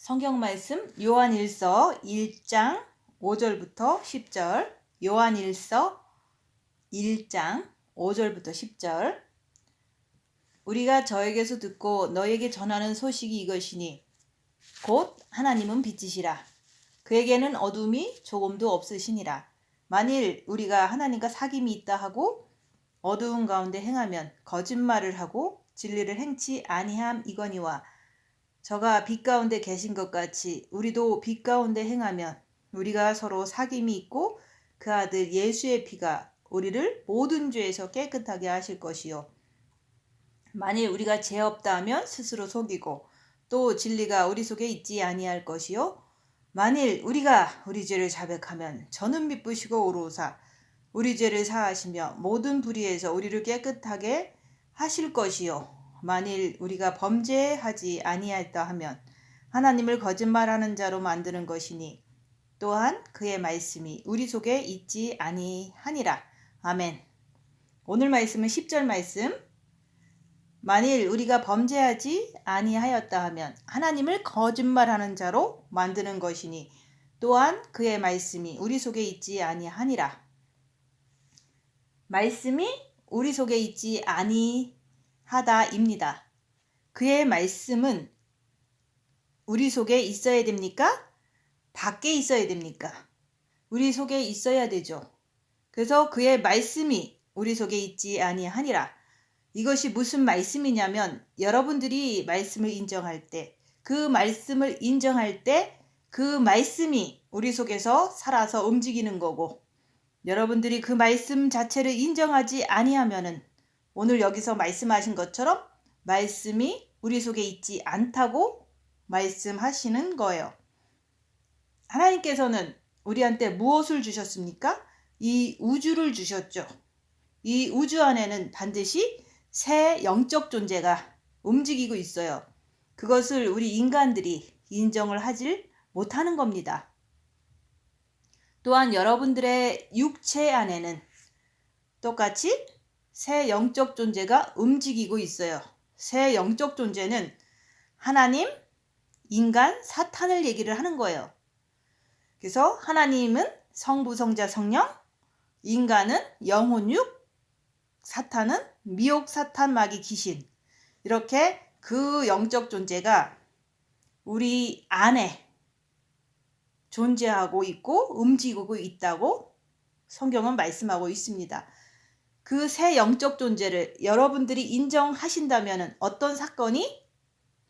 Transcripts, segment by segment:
성경 말씀 요한일서 1장 5절부터 10절. 요한일서 1장 5절부터 10절. 우리가 저에게서 듣고 너에게 전하는 소식이 이것이니 곧 하나님은 빛이시라. 그에게는 어둠이 조금도 없으시니라. 만일 우리가 하나님과 사귐이 있다 하고 어두운 가운데 행하면 거짓말을 하고 진리를 행치 아니함 이거니와 저가 빛 가운데 계신 것 같이 우리도 빛 가운데 행하면 우리가 서로 사귐이 있고 그 아들 예수의 피가 우리를 모든 죄에서 깨끗하게 하실 것이요. 만일 우리가 죄 없다 하면 스스로 속이고 또 진리가 우리 속에 있지 아니할 것이요. 만일 우리가 우리 죄를 자백하면 저는 미쁘시고 오로사 우리 죄를 사하시며 모든 불의에서 우리를 깨끗하게 하실 것이요. 만일 우리가 범죄하지 아니하였다 하면 하나님을 거짓말하는 자로 만드는 것이니 또한 그의 말씀이 우리 속에 있지 아니하니라. 아멘. 오늘 말씀은 10절 말씀. 만일 우리가 범죄하지 아니하였다 하면 하나님을 거짓말하는 자로 만드는 것이니 또한 그의 말씀이 우리 속에 있지 아니하니라. 말씀이 우리 속에 있지 아니하다입니다. 그의 말씀은 우리 속에 있어야 됩니까? 밖에 있어야 됩니까? 우리 속에 있어야 되죠. 그래서 그의 말씀이 우리 속에 있지 아니하니라. 이것이 무슨 말씀이냐면 여러분들이 말씀을 인정할 때, 그 말씀을 인정할 때 그 말씀이 우리 속에서 살아서 움직이는 거고, 여러분들이 그 말씀 자체를 인정하지 아니하면은 오늘 여기서 말씀하신 것처럼 말씀이 우리 속에 있지 않다고 말씀하시는 거예요. 하나님께서는 우리한테 무엇을 주셨습니까? 이 우주를 주셨죠. 이 우주 안에는 반드시 새 영적 존재가 움직이고 있어요. 그것을 우리 인간들이 인정을 하질 못하는 겁니다. 또한 여러분들의 육체 안에는 똑같이 새 영적 존재가 움직이고 있어요. 새 영적 존재는 하나님, 인간, 사탄을 얘기를 하는 거예요. 그래서 하나님은 성부, 성자, 성령, 인간은 영혼, 육, 사탄은 미혹, 사탄, 마귀, 귀신. 이렇게 그 영적 존재가 우리 안에 존재하고 있고 움직이고 있다고 성경은 말씀하고 있습니다. 그 새 영적 존재를 여러분들이 인정하신다면 어떤 사건이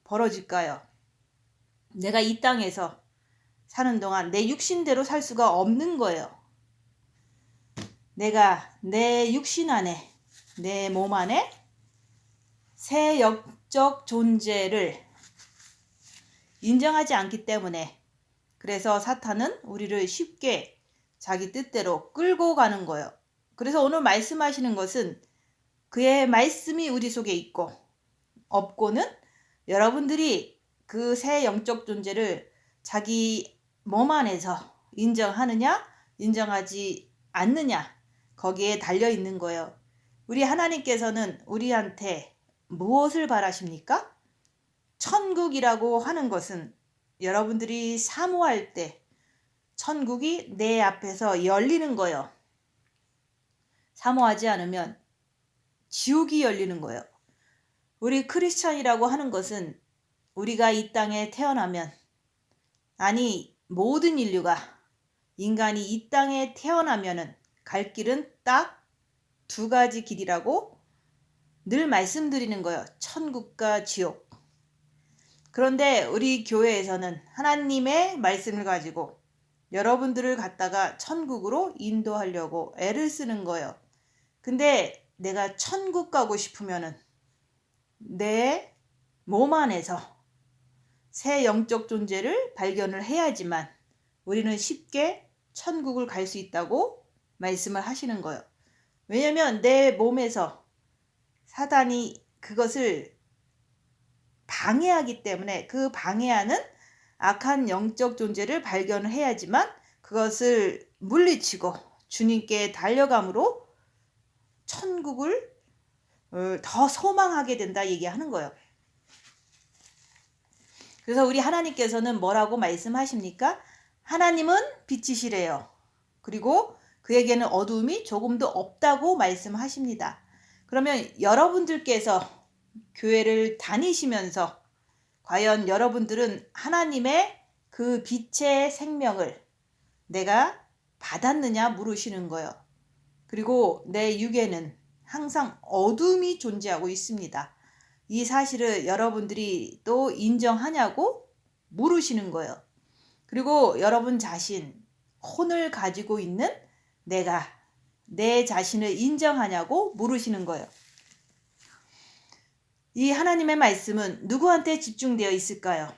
벌어질까요? 내가 이 땅에서 사는 동안 내 육신대로 살 수가 없는 거예요. 내가 내 육신 안에, 내 몸 안에 새 영적 존재를 인정하지 않기 때문에 그래서 사탄은 우리를 쉽게 자기 뜻대로 끌고 가는 거예요. 그래서 오늘 말씀하시는 것은 그의 말씀이 우리 속에 있고 없고는 여러분들이 그 새 영적 존재를 자기 몸 안에서 인정하느냐 인정하지 않느냐 거기에 달려 있는 거예요. 우리 하나님께서는 우리한테 무엇을 바라십니까? 천국이라고 하는 것은 여러분들이 사모할 때 천국이 내 앞에서 열리는 거예요. 사모하지 않으면 지옥이 열리는 거예요. 우리 크리스찬이라고 하는 것은 우리가 이 땅에 태어나면, 아니 모든 인류가, 인간이 이 땅에 태어나면은 갈 길은 딱 두 가지 길이라고 늘 말씀드리는 거예요. 천국과 지옥. 그런데 우리 교회에서는 하나님의 말씀을 가지고 여러분들을 갖다가 천국으로 인도하려고 애를 쓰는 거예요. 근데 내가 천국 가고 싶으면은 내 몸 안에서 새 영적 존재를 발견을 해야지만 우리는 쉽게 천국을 갈 수 있다고 말씀을 하시는 거예요. 왜냐면 내 몸에서 사단이 그것을 방해하기 때문에 그 방해하는 악한 영적 존재를 발견을 해야지만 그것을 물리치고 주님께 달려감으로 천국을 더 소망하게 된다 얘기하는 거예요. 그래서 우리 하나님께서는 뭐라고 말씀하십니까? 하나님은 빛이시래요. 그리고 그에게는 어두움이 조금도 없다고 말씀하십니다. 그러면 여러분들께서 교회를 다니시면서 과연 여러분들은 하나님의 그 빛의 생명을 내가 받았느냐 물으시는 거예요. 그리고 내 육에는 항상 어둠이 존재하고 있습니다. 이 사실을 여러분들이 또 인정하냐고 물으시는 거예요. 그리고 여러분 자신, 혼을 가지고 있는 내가 내 자신을 인정하냐고 물으시는 거예요. 이 하나님의 말씀은 누구한테 집중되어 있을까요?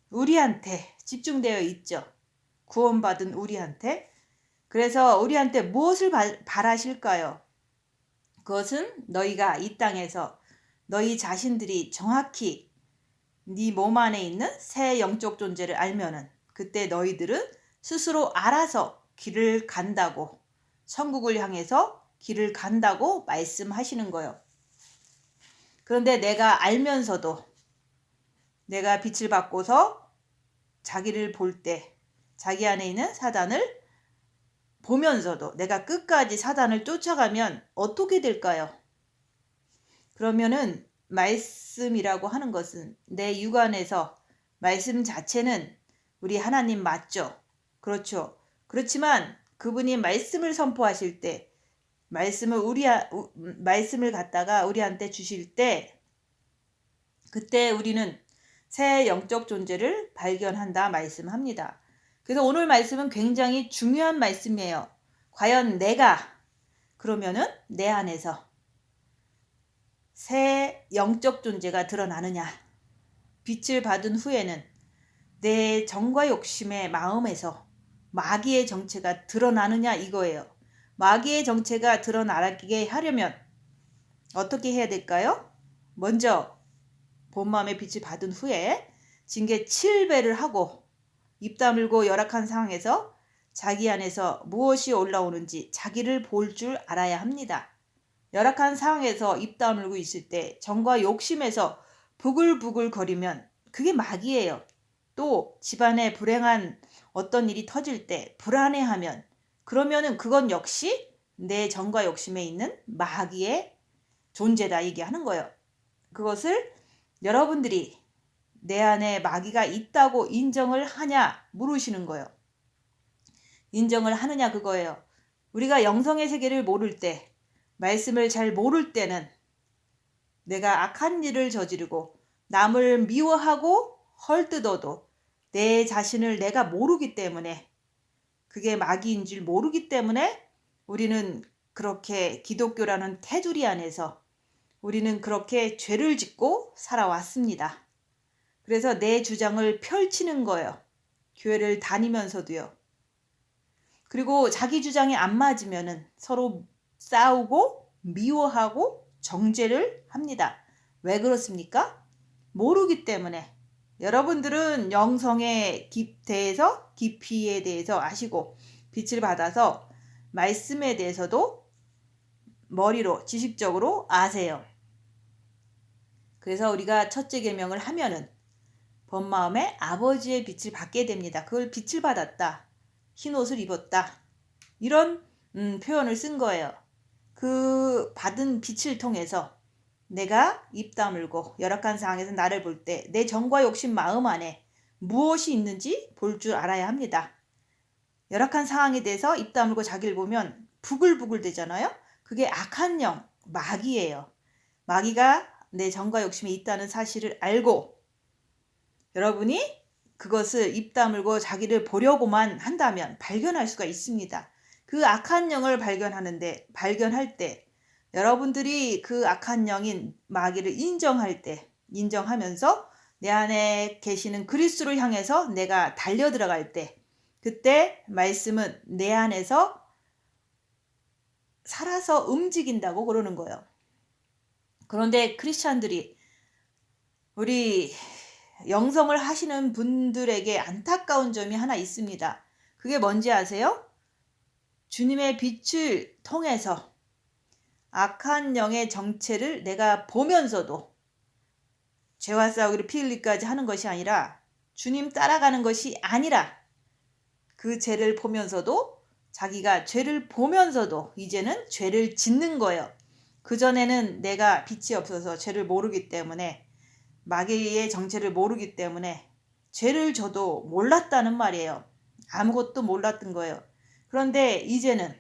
우리한테 집중되어 있죠. 구원받은 우리한테. 그래서 우리한테 무엇을 바라실까요? 그것은 너희가 이 땅에서 너희 자신들이 정확히 네 몸 안에 있는 새 영적 존재를 알면은 그때 너희들은 스스로 알아서 길을 간다고, 천국을 향해서 길을 간다고 말씀하시는 거예요. 그런데 내가 알면서도 내가 빛을 받고서 자기를 볼 때 자기 안에 있는 사단을 보면서도 내가 끝까지 사단을 쫓아가면 어떻게 될까요? 그러면은 말씀이라고 하는 것은 내 육안에서 말씀 자체는 우리 하나님 맞죠? 그렇죠. 그렇지만 그분이 말씀을 선포하실 때 말씀을 갖다가 우리한테 주실 때 그때 우리는 새 영적 존재를 발견한다 말씀합니다. 그래서 오늘 말씀은 굉장히 중요한 말씀이에요. 과연 내가 그러면은 내 안에서 새 영적 존재가 드러나느냐? 빛을 받은 후에는 내 정과 욕심의 마음에서 마귀의 정체가 드러나느냐 이거예요. 마귀의 정체가 드러나게 하려면 어떻게 해야 될까요? 먼저 본마음의 빛을 받은 후에 징계 7배를 하고 입 다물고 열악한 상황에서 자기 안에서 무엇이 올라오는지 자기를 볼 줄 알아야 합니다. 열악한 상황에서 입 다물고 있을 때 정과 욕심에서 부글부글 거리면 그게 마귀예요. 또 집안에 불행한 어떤 일이 터질 때 불안해하면 그러면은 그건 역시 내 정과 욕심에 있는 마귀의 존재다 얘기하는 거예요. 그것을 여러분들이 내 안에 마귀가 있다고 인정을 하냐 물으시는 거예요. 인정을 하느냐 그거예요. 우리가 영성의 세계를 모를 때 말씀을 잘 모를 때는 내가 악한 일을 저지르고 남을 미워하고 헐뜯어도 내 자신을 내가 모르기 때문에 그게 마귀인 줄 모르기 때문에 우리는 그렇게 기독교라는 테두리 안에서 우리는 그렇게 죄를 짓고 살아왔습니다. 그래서 내 주장을 펼치는 거예요. 교회를 다니면서도요. 그리고 자기 주장이 안 맞으면은 서로 싸우고 미워하고 정죄를 합니다. 왜 그렇습니까? 모르기 때문에. 여러분들은 영성에 대해서 깊이에 대해서 아시고 빛을 받아서 말씀에 대해서도 머리로 지식적으로 아세요. 그래서 우리가 첫째 계명을 하면은 본마음에 아버지의 빛을 받게 됩니다. 그걸 빛을 받았다. 흰 옷을 입었다. 이런 표현을 쓴 거예요. 그 받은 빛을 통해서 내가 입 다물고 열악한 상황에서 나를 볼 때 내 정과 욕심 마음 안에 무엇이 있는지 볼 줄 알아야 합니다. 열악한 상황에 대해서 입 다물고 자기를 보면 부글부글 되잖아요. 그게 악한 영, 마귀예요. 마귀가 내 정과 욕심이 있다는 사실을 알고 여러분이 그것을 입 다물고 자기를 보려고만 한다면 발견할 수가 있습니다. 그 악한 영을 발견할 때 여러분들이 그 악한 영인 마귀를 인정하면서 내 안에 계시는 그리스도를 향해서 내가 달려 들어갈 때 그때 말씀은 내 안에서 살아서 움직인다고 그러는 거예요. 그런데 크리스찬들이 우리 영성을 하시는 분들에게 안타까운 점이 하나 있습니다. 그게 뭔지 아세요? 주님의 빛을 통해서 악한 영의 정체를 내가 보면서도 죄와 싸우기를 피 흘리까지 하는 것이 아니라 주님 따라가는 것이 아니라 그 죄를 보면서도 자기가 죄를 보면서도 이제는 죄를 짓는 거예요. 그전에는 내가 빛이 없어서 죄를 모르기 때문에 마귀의 정체를 모르기 때문에 죄를 져도 몰랐다는 말이에요. 아무것도 몰랐던 거예요. 그런데 이제는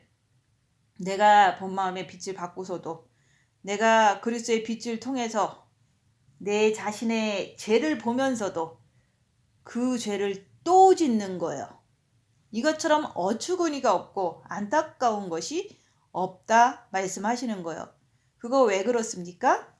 내가 본 마음의 빛을 받고서도 내가 그리스도의 빛을 통해서 내 자신의 죄를 보면서도 그 죄를 또 짓는 거예요. 이것처럼 어처구니가 없고 안타까운 것이 없다 말씀하시는 거예요. 그거 왜 그렇습니까?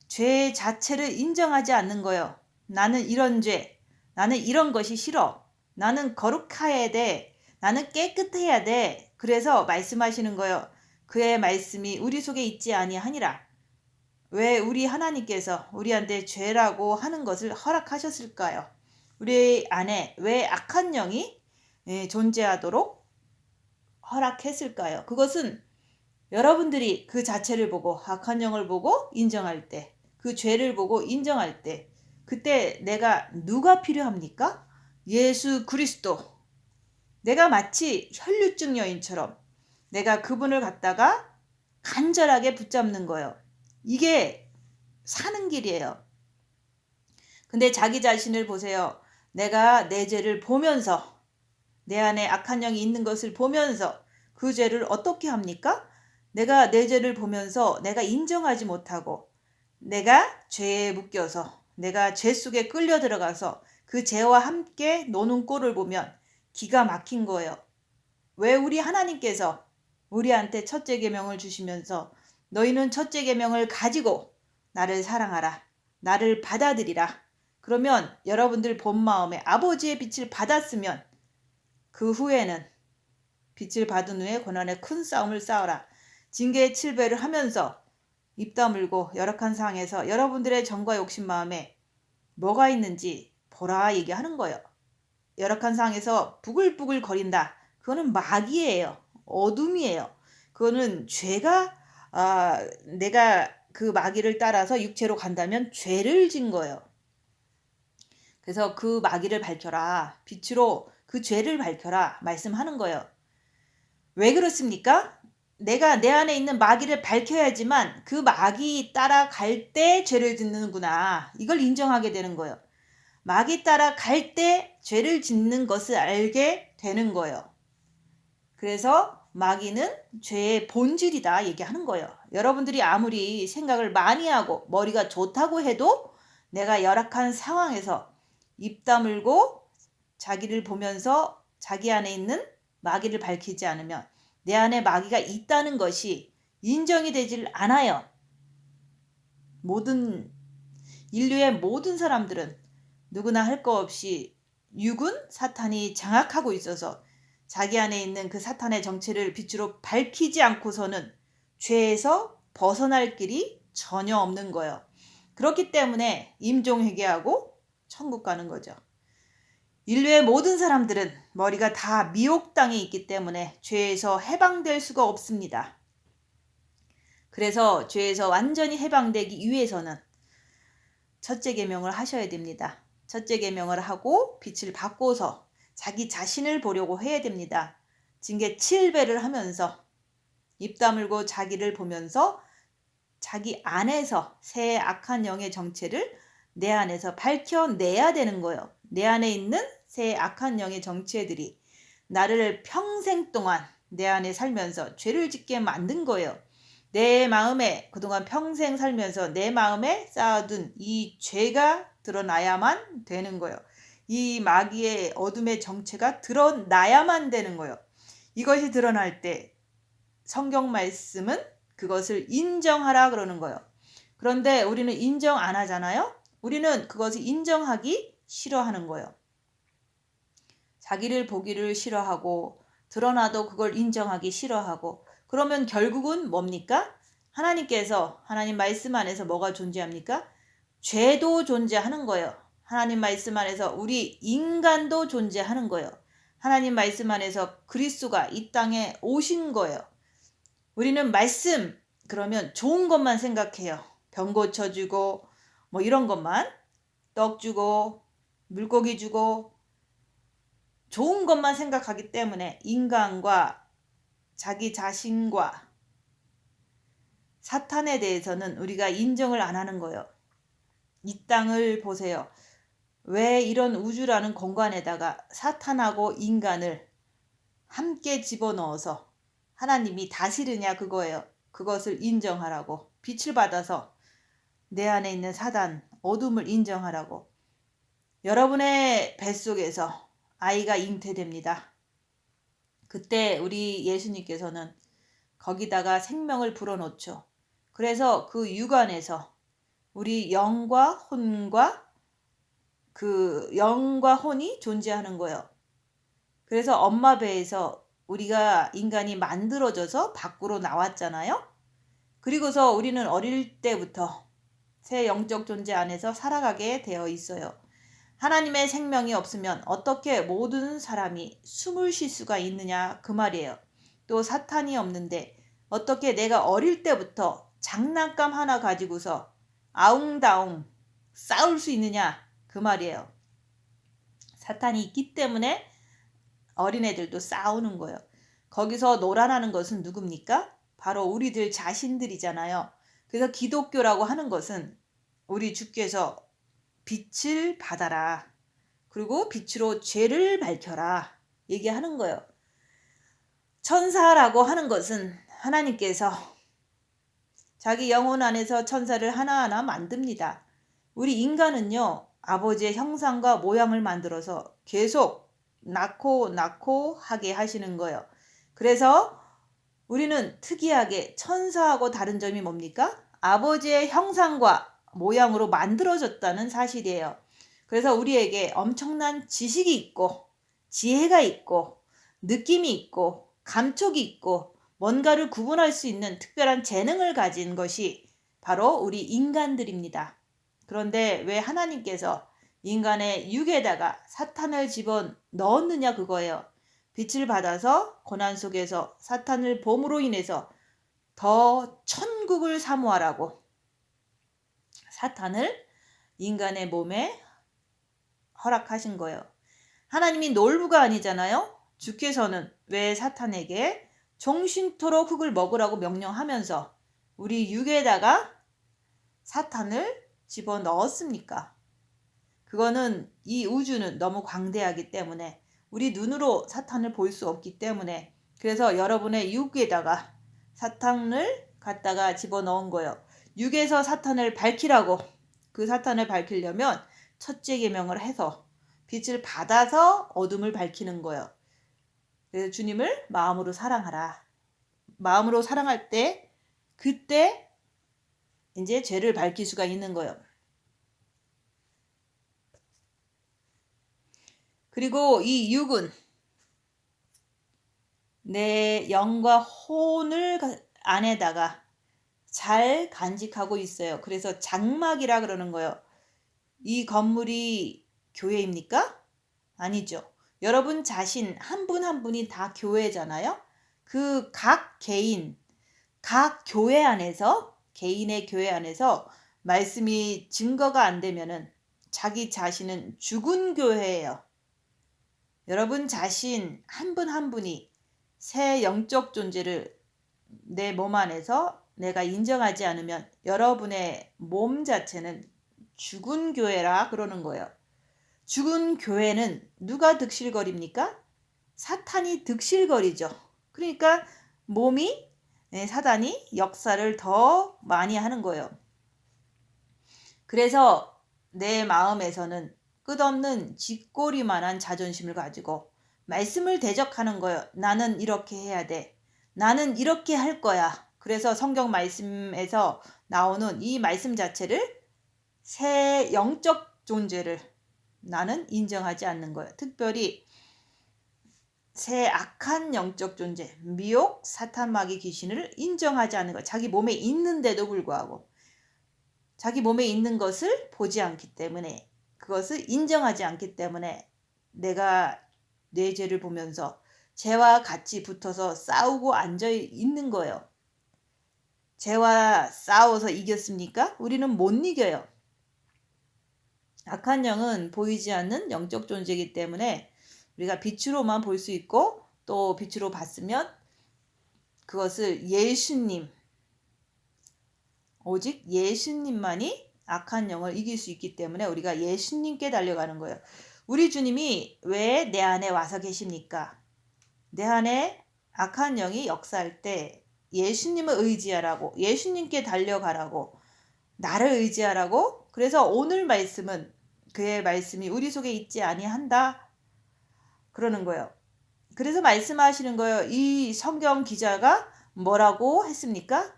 죄 자체를 인정하지 않는 거예요. 나는 이런 죄, 나는 이런 것이 싫어, 나는 거룩해야 돼, 나는 깨끗해야 돼. 그래서 말씀하시는 거예요. 그의 말씀이 우리 속에 있지 아니하니라. 왜 우리 하나님께서 우리한테 죄라고 하는 것을 허락하셨을까요? 우리 안에 왜 악한 영이 존재하도록 허락했을까요? 그것은 여러분들이 그 자체를 보고 악한 영을 보고 인정할 때, 그 죄를 보고 인정할 때, 그때 내가 누가 필요합니까? 예수 그리스도. 내가 마치 혈류증 여인처럼 내가 그분을 갖다가 간절하게 붙잡는 거예요. 이게 사는 길이에요. 근데 자기 자신을 보세요. 내가 내 죄를 보면서, 내 안에 악한 영이 있는 것을 보면서 그 죄를 어떻게 합니까? 내가 내 죄를 보면서 내가 인정하지 못하고 내가 죄에 묶여서 내가 죄 속에 끌려 들어가서 그 죄와 함께 노는 꼴을 보면 기가 막힌 거예요. 왜 우리 하나님께서 우리한테 첫째 계명을 주시면서 너희는 첫째 계명을 가지고 나를 사랑하라, 나를 받아들이라. 그러면 여러분들 본 마음에 아버지의 빛을 받았으면 그 후에는 빛을 받은 후에 고난의 큰 싸움을 싸워라. 징계의 칠배를 하면서 입 다물고 열악한 상황에서 여러분들의 정과 욕심 마음에 뭐가 있는지 보라 얘기하는 거예요. 열악한 상황에서 부글부글 거린다. 그거는 마귀예요. 어둠이에요. 그거는 죄가 내가 그 마귀를 따라서 육체로 간다면 죄를 진 거예요. 그래서 그 마귀를 밝혀라. 빛으로 그 죄를 밝혀라 말씀하는 거예요. 왜 그렇습니까? 내가 내 안에 있는 마귀를 밝혀야지만 그 마귀 따라갈 때 죄를 짓는구나. 이걸 인정하게 되는 거예요. 마귀 따라갈 때 죄를 짓는 것을 알게 되는 거예요. 그래서 마귀는 죄의 본질이다 얘기하는 거예요. 여러분들이 아무리 생각을 많이 하고 머리가 좋다고 해도 내가 열악한 상황에서 입 다물고 자기를 보면서 자기 안에 있는 마귀를 밝히지 않으면 내 안에 마귀가 있다는 것이 인정이 되질 않아요. 인류의 모든 사람들은 누구나 할 거 없이 육은 사탄이 장악하고 있어서 자기 안에 있는 그 사탄의 정체를 빛으로 밝히지 않고서는 죄에서 벗어날 길이 전혀 없는 거예요. 그렇기 때문에 임종회개하고 천국 가는 거죠. 인류의 모든 사람들은 머리가 다 미혹 땅에 있기 때문에 죄에서 해방될 수가 없습니다. 그래서 죄에서 완전히 해방되기 위해서는 첫째 계명을 하셔야 됩니다. 첫째 계명을 하고 빛을 받고서 자기 자신을 보려고 해야 됩니다. 징계 7배를 하면서 입 다물고 자기를 보면서 자기 안에서 새 악한 영의 정체를 내 안에서 밝혀내야 되는 거예요. 내 안에 있는 새 악한 영의 정체들이 나를 평생 동안 내 안에 살면서 죄를 짓게 만든 거예요. 내 마음에 그동안 평생 살면서 내 마음에 쌓아둔 이 죄가 드러나야만 되는 거예요. 이 마귀의 어둠의 정체가 드러나야만 되는 거예요. 이것이 드러날 때 성경 말씀은 그것을 인정하라 그러는 거예요. 그런데 우리는 인정 안 하잖아요. 우리는 그것을 인정하기 싫어하는 거예요. 자기를 보기를 싫어하고 드러나도 그걸 인정하기 싫어하고 그러면 결국은 뭡니까? 하나님께서 하나님 말씀 안에서 뭐가 존재합니까? 죄도 존재하는 거예요. 하나님 말씀 안에서 우리 인간도 존재하는 거예요. 하나님 말씀 안에서 그리스도가 이 땅에 오신 거예요. 우리는 말씀 그러면 좋은 것만 생각해요. 병 고쳐주고 뭐 이런 것만 떡 주고 물고기 주고 좋은 것만 생각하기 때문에 인간과 자기 자신과 사탄에 대해서는 우리가 인정을 안 하는 거예요. 이 땅을 보세요. 왜 이런 우주라는 공간에다가 사탄하고 인간을 함께 집어넣어서 하나님이 다스리냐 그거예요. 그것을 인정하라고. 빛을 받아서 내 안에 있는 사단, 어둠을 인정하라고. 여러분의 뱃속에서 아이가 잉태됩니다. 그때 우리 예수님께서는 거기다가 생명을 불어넣죠. 그래서 그 육안에서 우리 영과 혼이 존재하는 거예요. 그래서 엄마 배에서 우리가 인간이 만들어져서 밖으로 나왔잖아요. 그리고서 우리는 어릴 때부터 새 영적 존재 안에서 살아가게 되어 있어요. 하나님의 생명이 없으면 어떻게 모든 사람이 숨을 쉴 수가 있느냐 그 말이에요. 또 사탄이 없는데 어떻게 내가 어릴 때부터 장난감 하나 가지고서 아웅다웅 싸울 수 있느냐 그 말이에요. 사탄이 있기 때문에 어린애들도 싸우는 거예요. 거기서 놀아나는 것은 누굽니까? 바로 우리들 자신들이잖아요. 그래서 기독교라고 하는 것은 우리 주께서 빛을 받아라. 그리고 빛으로 죄를 밝혀라. 얘기하는 거예요. 천사라고 하는 것은 하나님께서 자기 영혼 안에서 천사를 하나하나 만듭니다. 우리 인간은요. 아버지의 형상과 모양을 만들어서 계속 낳고 하게 하시는 거예요. 그래서 우리는 특이하게 천사하고 다른 점이 뭡니까? 아버지의 형상과 모양으로 만들어졌다는 사실이에요. 그래서 우리에게 엄청난 지식이 있고 지혜가 있고 느낌이 있고 감촉이 있고 뭔가를 구분할 수 있는 특별한 재능을 가진 것이 바로 우리 인간들입니다. 그런데 왜 하나님께서 인간의 육에다가 사탄을 집어넣었느냐 그거예요. 빛을 받아서 고난 속에서 사탄을 봄으로 인해서 더 천국을 사모하라고 사탄을 인간의 몸에 허락하신 거예요. 하나님이 놀부가 아니잖아요. 주께서는 왜 사탄에게 종신토록 흙을 먹으라고 명령하면서 우리 육에다가 사탄을 집어넣었습니까? 그거는 이 우주는 너무 광대하기 때문에 우리 눈으로 사탄을 볼 수 없기 때문에 그래서 여러분의 육에다가 사탄을 갖다가 집어넣은 거예요. 육에서 사탄을 밝히라고. 그 사탄을 밝히려면 첫째 계명을 해서 빛을 받아서 어둠을 밝히는 거예요. 그래서 주님을 마음으로 사랑하라. 마음으로 사랑할 때 그때 이제 죄를 밝힐 수가 있는 거예요. 그리고 이 육은 내 영과 혼을 안에다가 잘 간직하고 있어요. 그래서 장막이라 그러는 거예요. 이 건물이 교회입니까? 아니죠. 여러분 자신 한 분 한 분이 다 교회잖아요. 그 각 개인, 각 교회 안에서 개인의 교회 안에서 말씀이 증거가 안 되면은 자기 자신은 죽은 교회예요. 여러분 자신 한 분 한 분이 새 영적 존재를 내 몸 안에서 내가 인정하지 않으면 여러분의 몸 자체는 죽은 교회라 그러는 거예요. 죽은 교회는 누가 득실거립니까? 사탄이 득실거리죠. 그러니까 몸이 사단이 역사를 더 많이 하는 거예요. 그래서 내 마음에서는 끝없는 쥐꼬리만한 자존심을 가지고 말씀을 대적하는 거예요. 나는 이렇게 해야 돼. 나는 이렇게 할 거야. 그래서 성경 말씀에서 나오는 이 말씀 자체를 새 영적 존재를 나는 인정하지 않는 거예요. 특별히 새 악한 영적 존재, 미혹, 사탄, 마귀, 귀신을 인정하지 않는 거예요. 자기 몸에 있는데도 불구하고 자기 몸에 있는 것을 보지 않기 때문에 그것을 인정하지 않기 때문에 내가 내 죄를 보면서 죄와 같이 붙어서 싸우고 앉아 있는 거예요. 죄와 싸워서 이겼습니까? 우리는 못 이겨요. 악한 영은 보이지 않는 영적 존재이기 때문에 우리가 빛으로만 볼 수 있고 또 빛으로 봤으면 그것을 예수님, 오직 예수님만이 악한 영을 이길 수 있기 때문에 우리가 예수님께 달려가는 거예요. 우리 주님이 왜 내 안에 와서 계십니까? 내 안에 악한 영이 역사할 때 예수님을 의지하라고, 예수님께 달려가라고, 나를 의지하라고. 그래서 오늘 말씀은 그의 말씀이 우리 속에 있지 아니한다 그러는 거예요. 그래서 말씀하시는 거예요. 이 성경 기자가 뭐라고 했습니까?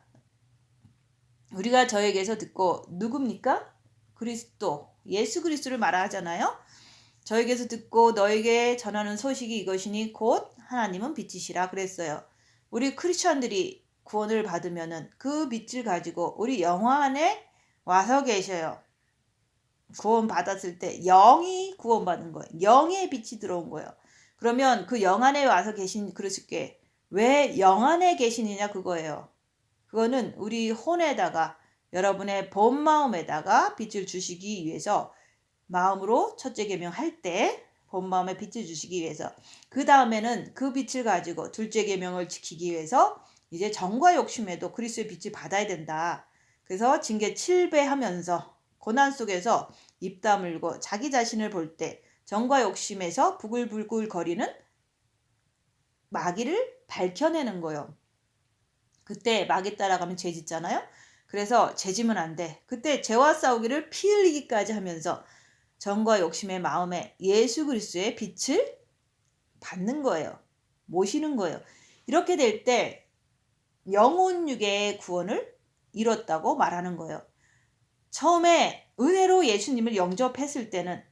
우리가 저에게서 듣고 누굽니까? 그리스도, 예수 그리스도를 말하잖아요. 저에게서 듣고 너에게 전하는 소식이 이것이니 곧 하나님은 빛이시라 그랬어요. 우리 크리스천들이 구원을 받으면은 그 빛을 가지고 우리 영 안에 와서 계셔요. 구원 받았을 때 영이 구원받은 거예요. 영의 빛이 들어온 거예요. 그러면 그 영 안에 와서 계신 그리스도께 왜 영 안에 계시느냐 그거예요. 그거는 우리 혼에다가 여러분의 본 마음에다가 빛을 주시기 위해서 마음으로 첫째 계명 할 때 본 마음에 빛을 주시기 위해서 그 다음에는 그 빛을 가지고 둘째 계명을 지키기 위해서 이제 정과 욕심에도 그리스도의 빛을 받아야 된다. 그래서 징계 7배 하면서 고난 속에서 입 다물고 자기 자신을 볼 때 정과 욕심에서 부글부글 거리는 마귀를 밝혀내는 거예요. 그때 마귀 따라가면 죄 짓잖아요. 그래서 죄 지면 안 돼. 그때 죄와 싸우기를 피 흘리기까지 하면서 정과 욕심의 마음에 예수 그리스도의 빛을 받는 거예요. 모시는 거예요. 이렇게 될 때 영혼육의 구원을 이뤘다고 말하는 거예요. 처음에 은혜로 예수님을 영접했을 때는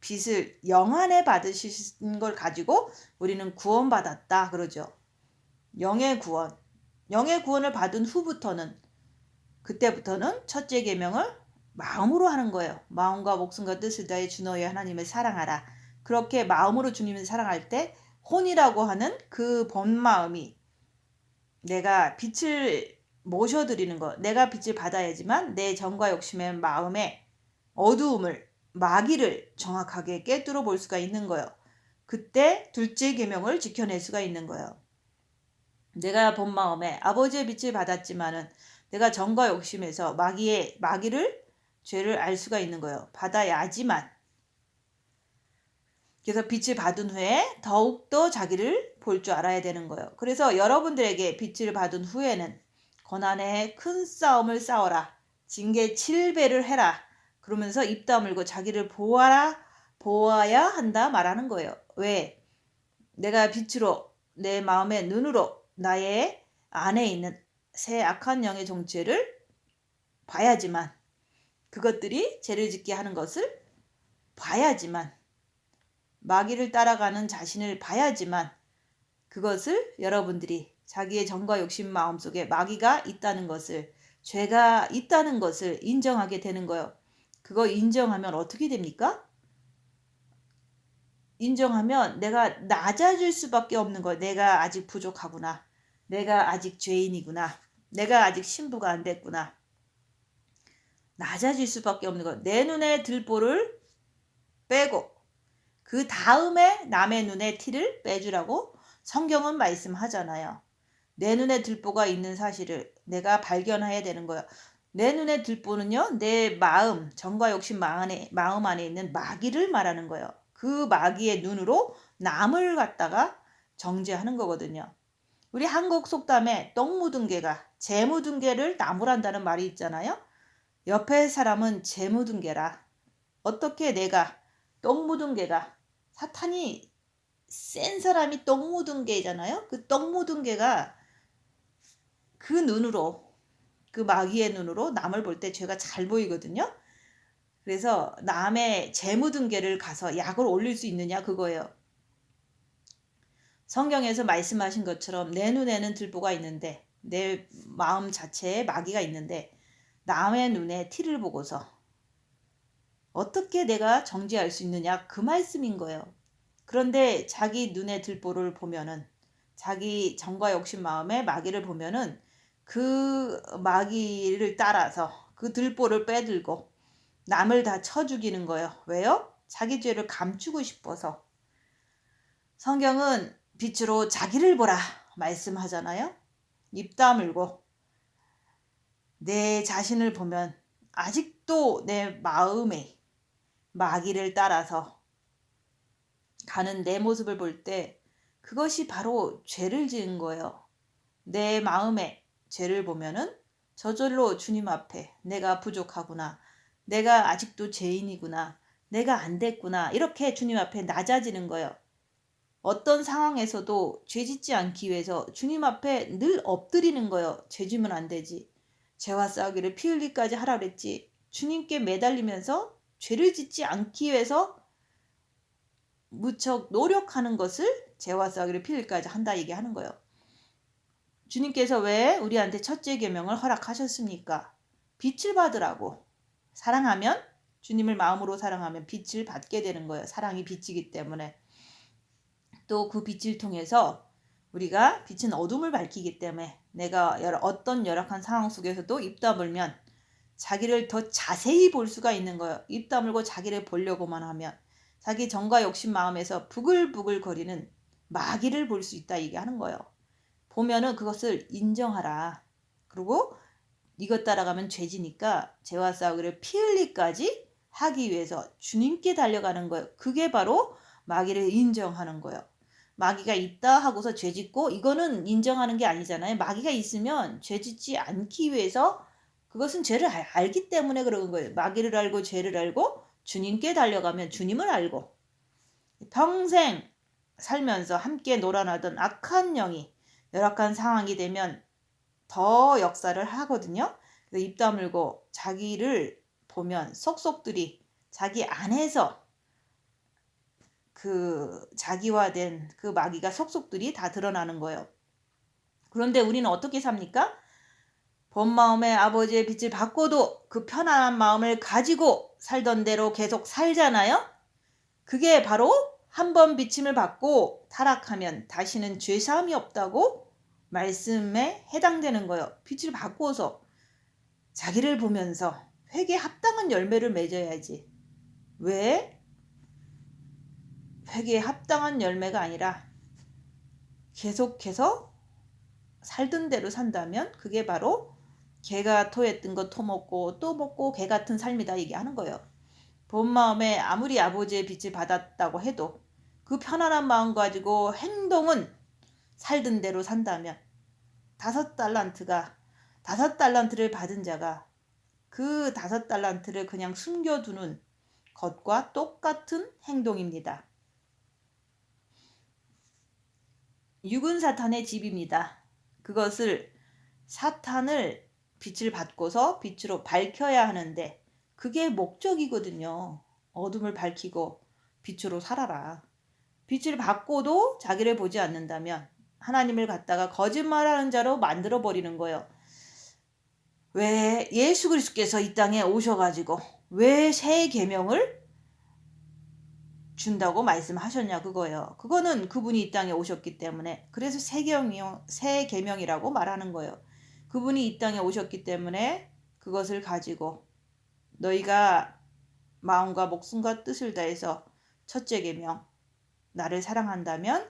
빛을 영 안에 받으신 걸 가지고 우리는 구원받았다 그러죠. 영의 구원. 영의 구원을 받은 후부터는 그때부터는 첫째 계명을 마음으로 하는 거예요. 마음과 목숨과 뜻을 다해 주 너의 하나님을 사랑하라. 그렇게 마음으로 주님을 사랑할 때 혼이라고 하는 그 본 마음이 내가 빛을 모셔드리는 거, 내가 빛을 받아야지만 내 정과 욕심의 마음에 어두움을, 마귀를 정확하게 깨뚫어 볼 수가 있는 거예요. 그때 둘째 계명을 지켜낼 수가 있는 거예요. 내가 본 마음에 아버지의 빛을 받았지만은 내가 정과 욕심에서 마귀를 죄를 알 수가 있는 거예요. 받아야지만. 그래서 빛을 받은 후에 더욱더 자기를 볼 줄 알아야 되는 거예요. 그래서 여러분들에게 빛을 받은 후에는 고난의 큰 싸움을 싸워라. 징계 7배를 해라. 그러면서 입 다물고 자기를 보아야 한다 말하는 거예요. 왜? 내가 빛으로 내 마음의 눈으로 나의 안에 있는 새 악한 영의 정체를 봐야지만 그것들이 죄를 짓게 하는 것을 봐야지만 마귀를 따라가는 자신을 봐야지만 그것을 여러분들이 자기의 정과 욕심 마음속에 마귀가 있다는 것을 죄가 있다는 것을 인정하게 되는 거예요. 그거 인정하면 어떻게 됩니까? 인정하면 내가 낮아질 수밖에 없는 거예요. 내가 아직 부족하구나. 내가 아직 죄인이구나. 내가 아직 신부가 안 됐구나. 낮아질 수밖에 없는 거예요. 내 눈에 들보를 빼고 그 다음에 남의 눈에 티를 빼주라고 성경은 말씀하잖아요. 내 눈에 들보가 있는 사실을 내가 발견해야 되는 거예요. 내 눈에 들보는요. 내 마음, 정과 욕심 마음 안에 있는 마귀를 말하는 거예요. 그 마귀의 눈으로 남을 갖다가 정죄하는 거거든요. 우리 한국 속담에 똥 묻은 개가 재 묻은 개를 나무란다는 말이 있잖아요. 옆에 사람은 재 묻은 개라. 어떻게 내가 똥 묻은 개가 사탄이 센 사람이 똥 묻은 개잖아요. 그 똥 묻은 개가 그 눈으로 그 마귀의 눈으로 남을 볼 때 죄가 잘 보이거든요. 그래서 남의 재 묻은 개를 가서 약을 올릴 수 있느냐 그거예요. 성경에서 말씀하신 것처럼 내 눈에는 들보가 있는데 내 마음 자체에 마귀가 있는데 남의 눈에 티를 보고서 어떻게 내가 정죄할 수 있느냐 그 말씀인 거예요. 그런데 자기 눈에 들보를 보면은 자기 정과 욕심 마음에 마귀를 보면은 그 마귀를 따라서 그 들보를 빼들고 남을 다 쳐 죽이는 거예요. 왜요? 자기 죄를 감추고 싶어서. 성경은 빛으로 자기를 보라 말씀하잖아요. 입 다물고 내 자신을 보면 아직도 내 마음에 마귀를 따라서 가는 내 모습을 볼 때 그것이 바로 죄를 지은 거예요. 내 마음에 죄를 보면은 저절로 주님 앞에 내가 부족하구나. 내가 아직도 죄인이구나. 내가 안 됐구나. 이렇게 주님 앞에 낮아지는 거예요. 어떤 상황에서도 죄 짓지 않기 위해서 주님 앞에 늘 엎드리는 거예요. 죄 지면 안 되지. 죄와 싸우기를 피 흘리까지 하라 그랬지. 주님께 매달리면서 죄를 짓지 않기 위해서 무척 노력하는 것을 죄와 싸우기를 피 흘리까지 한다 얘기하는 거예요. 주님께서 왜 우리한테 첫째 계명을 허락하셨습니까? 빛을 받으라고. 사랑하면, 주님을 마음으로 사랑하면 빛을 받게 되는 거예요. 사랑이 빛이기 때문에. 또 그 빛을 통해서 우리가 빛은 어둠을 밝히기 때문에 내가 어떤 열악한 상황 속에서도 입 다물면 자기를 더 자세히 볼 수가 있는 거예요. 입 다물고 자기를 보려고만 하면 자기 정과 욕심 마음에서 부글부글 거리는 마귀를 볼 수 있다 얘기하는 거예요. 보면은 그것을 인정하라. 그리고 이것 따라가면 죄지니까 죄와 싸우기를 피 흘리까지 하기 위해서 주님께 달려가는 거예요. 그게 바로 마귀를 인정하는 거예요. 마귀가 있다 하고서 죄 짓고 이거는 인정하는 게 아니잖아요. 마귀가 있으면 죄 짓지 않기 위해서 그것은 죄를 알기 때문에 그런 거예요. 마귀를 알고 죄를 알고 주님께 달려가면 주님을 알고 평생 살면서 함께 놀아나던 악한 영이 열악한 상황이 되면 더 역사를 하거든요. 그래서 입 다물고 자기를 보면 속속들이 자기 안에서 그 자기화된 그 마귀가 속속들이 다 드러나는 거예요. 그런데 우리는 어떻게 삽니까? 본 마음에 아버지의 빛을 받고도 그 편안한 마음을 가지고 살던 대로 계속 살잖아요. 그게 바로 한 번 비침을 받고 타락하면 다시는 죄사함이 없다고 말씀에 해당되는 거예요. 빛을 받고서 자기를 보면서 회개에 합당한 열매를 맺어야지. 왜? 회개에 합당한 열매가 아니라 계속해서 살던 대로 산다면 그게 바로 개가 토했던 거 토먹고 또 먹고 개 같은 삶이다 얘기하는 거예요. 본 마음에 아무리 아버지의 빛을 받았다고 해도 그 편안한 마음 가지고 행동은 살던 대로 산다면 5달란트를 받은 자가 그 5달란트를 그냥 숨겨두는 것과 똑같은 행동입니다. 육은 사탄의 집입니다. 그것을 사탄을 빛을 받고서 빛으로 밝혀야 하는데 그게 목적이거든요. 어둠을 밝히고 빛으로 살아라. 빛을 받고도 자기를 보지 않는다면 하나님을 갖다가 거짓말하는 자로 만들어버리는 거예요. 왜 예수 그리스도께서 이 땅에 오셔가지고 왜 새 계명을 준다고 말씀하셨냐 그거예요. 그거는 그분이 이 땅에 오셨기 때문에 그래서 새 계명이라고 말하는 거예요. 그분이 이 땅에 오셨기 때문에 그것을 가지고 너희가 마음과 목숨과 뜻을 다해서 첫째 계명 나를 사랑한다면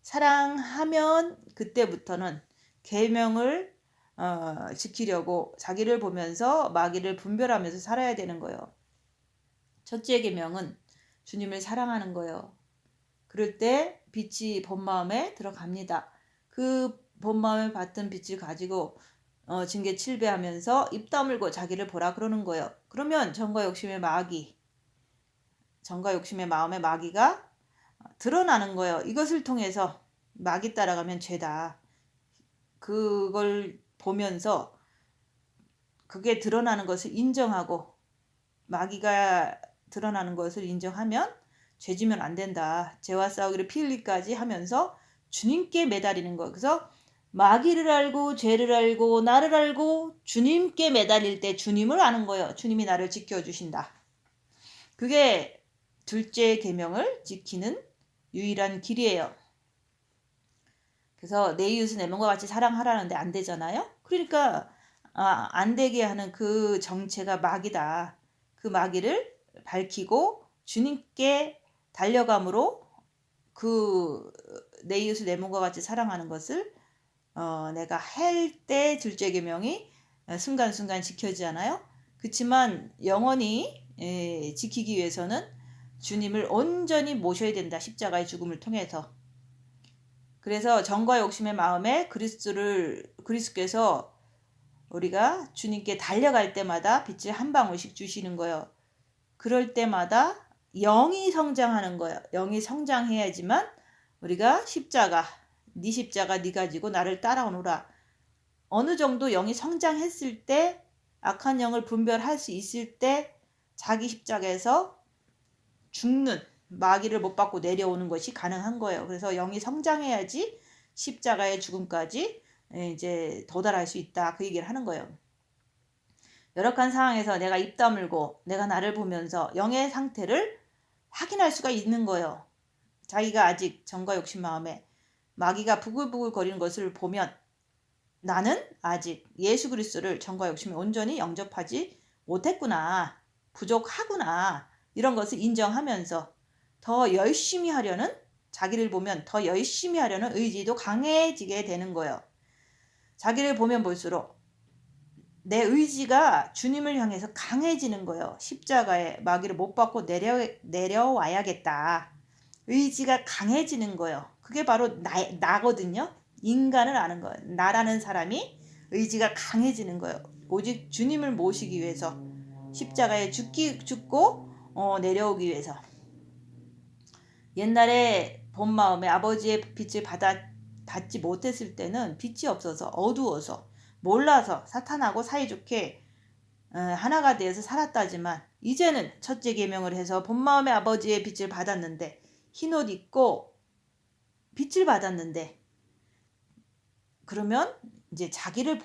사랑하면 그때부터는 계명을 지키려고 자기를 보면서 마귀를 분별하면서 살아야 되는 거예요. 첫째 계명은 주님을 사랑하는 거예요. 그럴 때 빛이 본 마음에 들어갑니다. 그 본 마음에 받던 빛을 가지고 징계 7배하면서 입 다물고 자기를 보라 그러는 거예요. 그러면 정과 욕심의 마음의 마귀가 드러나는 거예요. 이것을 통해서 마귀 따라가면 죄다. 그걸 보면서 그게 드러나는 것을 인정하고 마귀가 드러나는 것을 인정하면 죄지면 안 된다. 죄와 싸우기를 피 흘리까지 하면서 주님께 매달리는 거예요. 그래서 마귀를 알고 죄를 알고 나를 알고 주님께 매달릴 때 주님을 아는 거예요. 주님이 나를 지켜주신다. 그게 둘째 계명을 지키는 유일한 길이에요. 그래서 내 이웃은 내 몸과 같이 사랑하라는데 안 되잖아요. 그러니까 안 되게 하는 그 정체가 마귀다. 그 마귀를 밝히고 주님께 달려감으로 그 내 이웃을 내 몸과 같이 사랑하는 것을 내가 할 때 둘째 계명이 순간순간 지켜지지 않아요? 그렇지만 영원히 지키기 위해서는 주님을 온전히 모셔야 된다. 십자가의 죽음을 통해서. 그래서 정과 욕심의 마음에 그리스도께서 우리가 주님께 달려갈 때마다 빛을 한 방울씩 주시는 거예요. 그럴 때마다 영이 성장하는 거예요. 영이 성장해야지만 우리가 네 십자가 네 가지고 나를 따라오너라. 어느 정도 영이 성장했을 때 악한 영을 분별할 수 있을 때 자기 십자가에서 죽는 마귀를 못 받고 내려오는 것이 가능한 거예요. 그래서 영이 성장해야지 십자가의 죽음까지 이제 도달할 수 있다. 그 얘기를 하는 거예요. 열악한 상황에서 내가 입 다물고 내가 나를 보면서 영의 상태를 확인할 수가 있는 거예요. 자기가 아직 정과 욕심 마음에 마귀가 부글부글 거리는 것을 보면 나는 아직 예수 그리스도를 정과 욕심에 온전히 영접하지 못했구나. 부족하구나. 이런 것을 인정하면서 더 열심히 하려는, 자기를 보면 더 열심히 하려는 의지도 강해지게 되는 거예요. 자기를 보면 볼수록 내 의지가 주님을 향해서 강해지는 거예요. 십자가에 마귀를 못 받고 내려와야겠다. 의지가 강해지는 거예요. 그게 바로 나거든요. 인간을 아는 거예요. 나라는 사람이 의지가 강해지는 거예요. 오직 주님을 모시기 위해서, 십자가에 죽고 내려오기 위해서. 옛날에 본 마음에 아버지의 빛을 받지 못했을 때는 빛이 없어서 어두워서 몰라서 사탄하고 사이좋게 하나가 되어서 살았다지만 이제는 첫째 계명을 해서 본 마음에 아버지의 빛을 받았는데, 흰옷 입고 빛을 받았는데, 그러면 이제 자기를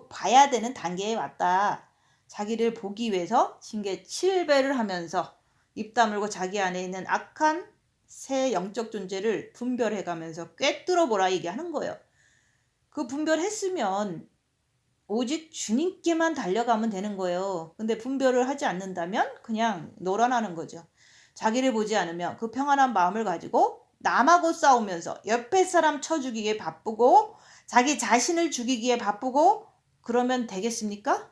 봐야 되는 단계에 왔다. 자기를 보기 위해서 신계 7배를 하면서 입 다물고 자기 안에 있는 악한 새 영적 존재를 분별해가면서 꿰뚫어 보라 얘기하는 거예요. 그 분별했으면 오직 주님께만 달려가면 되는 거예요. 근데 분별을 하지 않는다면 그냥 놀아나는 거죠. 자기를 보지 않으면 그 평안한 마음을 가지고 남하고 싸우면서 옆에 사람 쳐 죽이기에 바쁘고 자기 자신을 죽이기에 바쁘고 그러면 되겠습니까?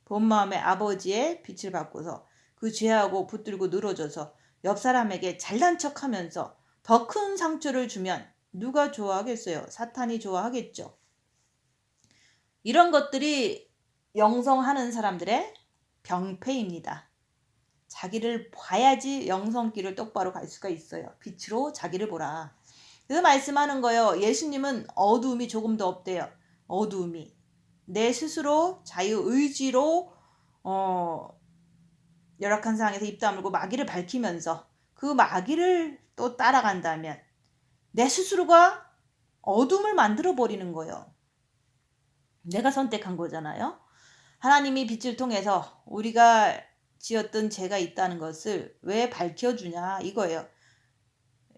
본 마음에 아버지의 빛을 받고서 그 죄하고 붙들고 늘어져서 옆 사람에게 잘난 척하면서 더 큰 상처를 주면 누가 좋아하겠어요? 사탄이 좋아하겠죠. 이런 것들이 영성하는 사람들의 병폐입니다. 자기를 봐야지 영성길을 똑바로 갈 수가 있어요. 빛으로 자기를 보라. 그래서 말씀하는 거예요. 예수님은 어두움이 조금도 없대요. 어두움이. 내 스스로 자유의지로 열악한 상황에서 입 다물고 마귀를 밝히면서 그 마귀를 또 따라간다면 내 스스로가 어둠을 만들어 버리는 거예요. 내가 선택한 거잖아요. 하나님이 빛을 통해서 우리가 지었던 죄가 있다는 것을 왜 밝혀주냐 이거예요.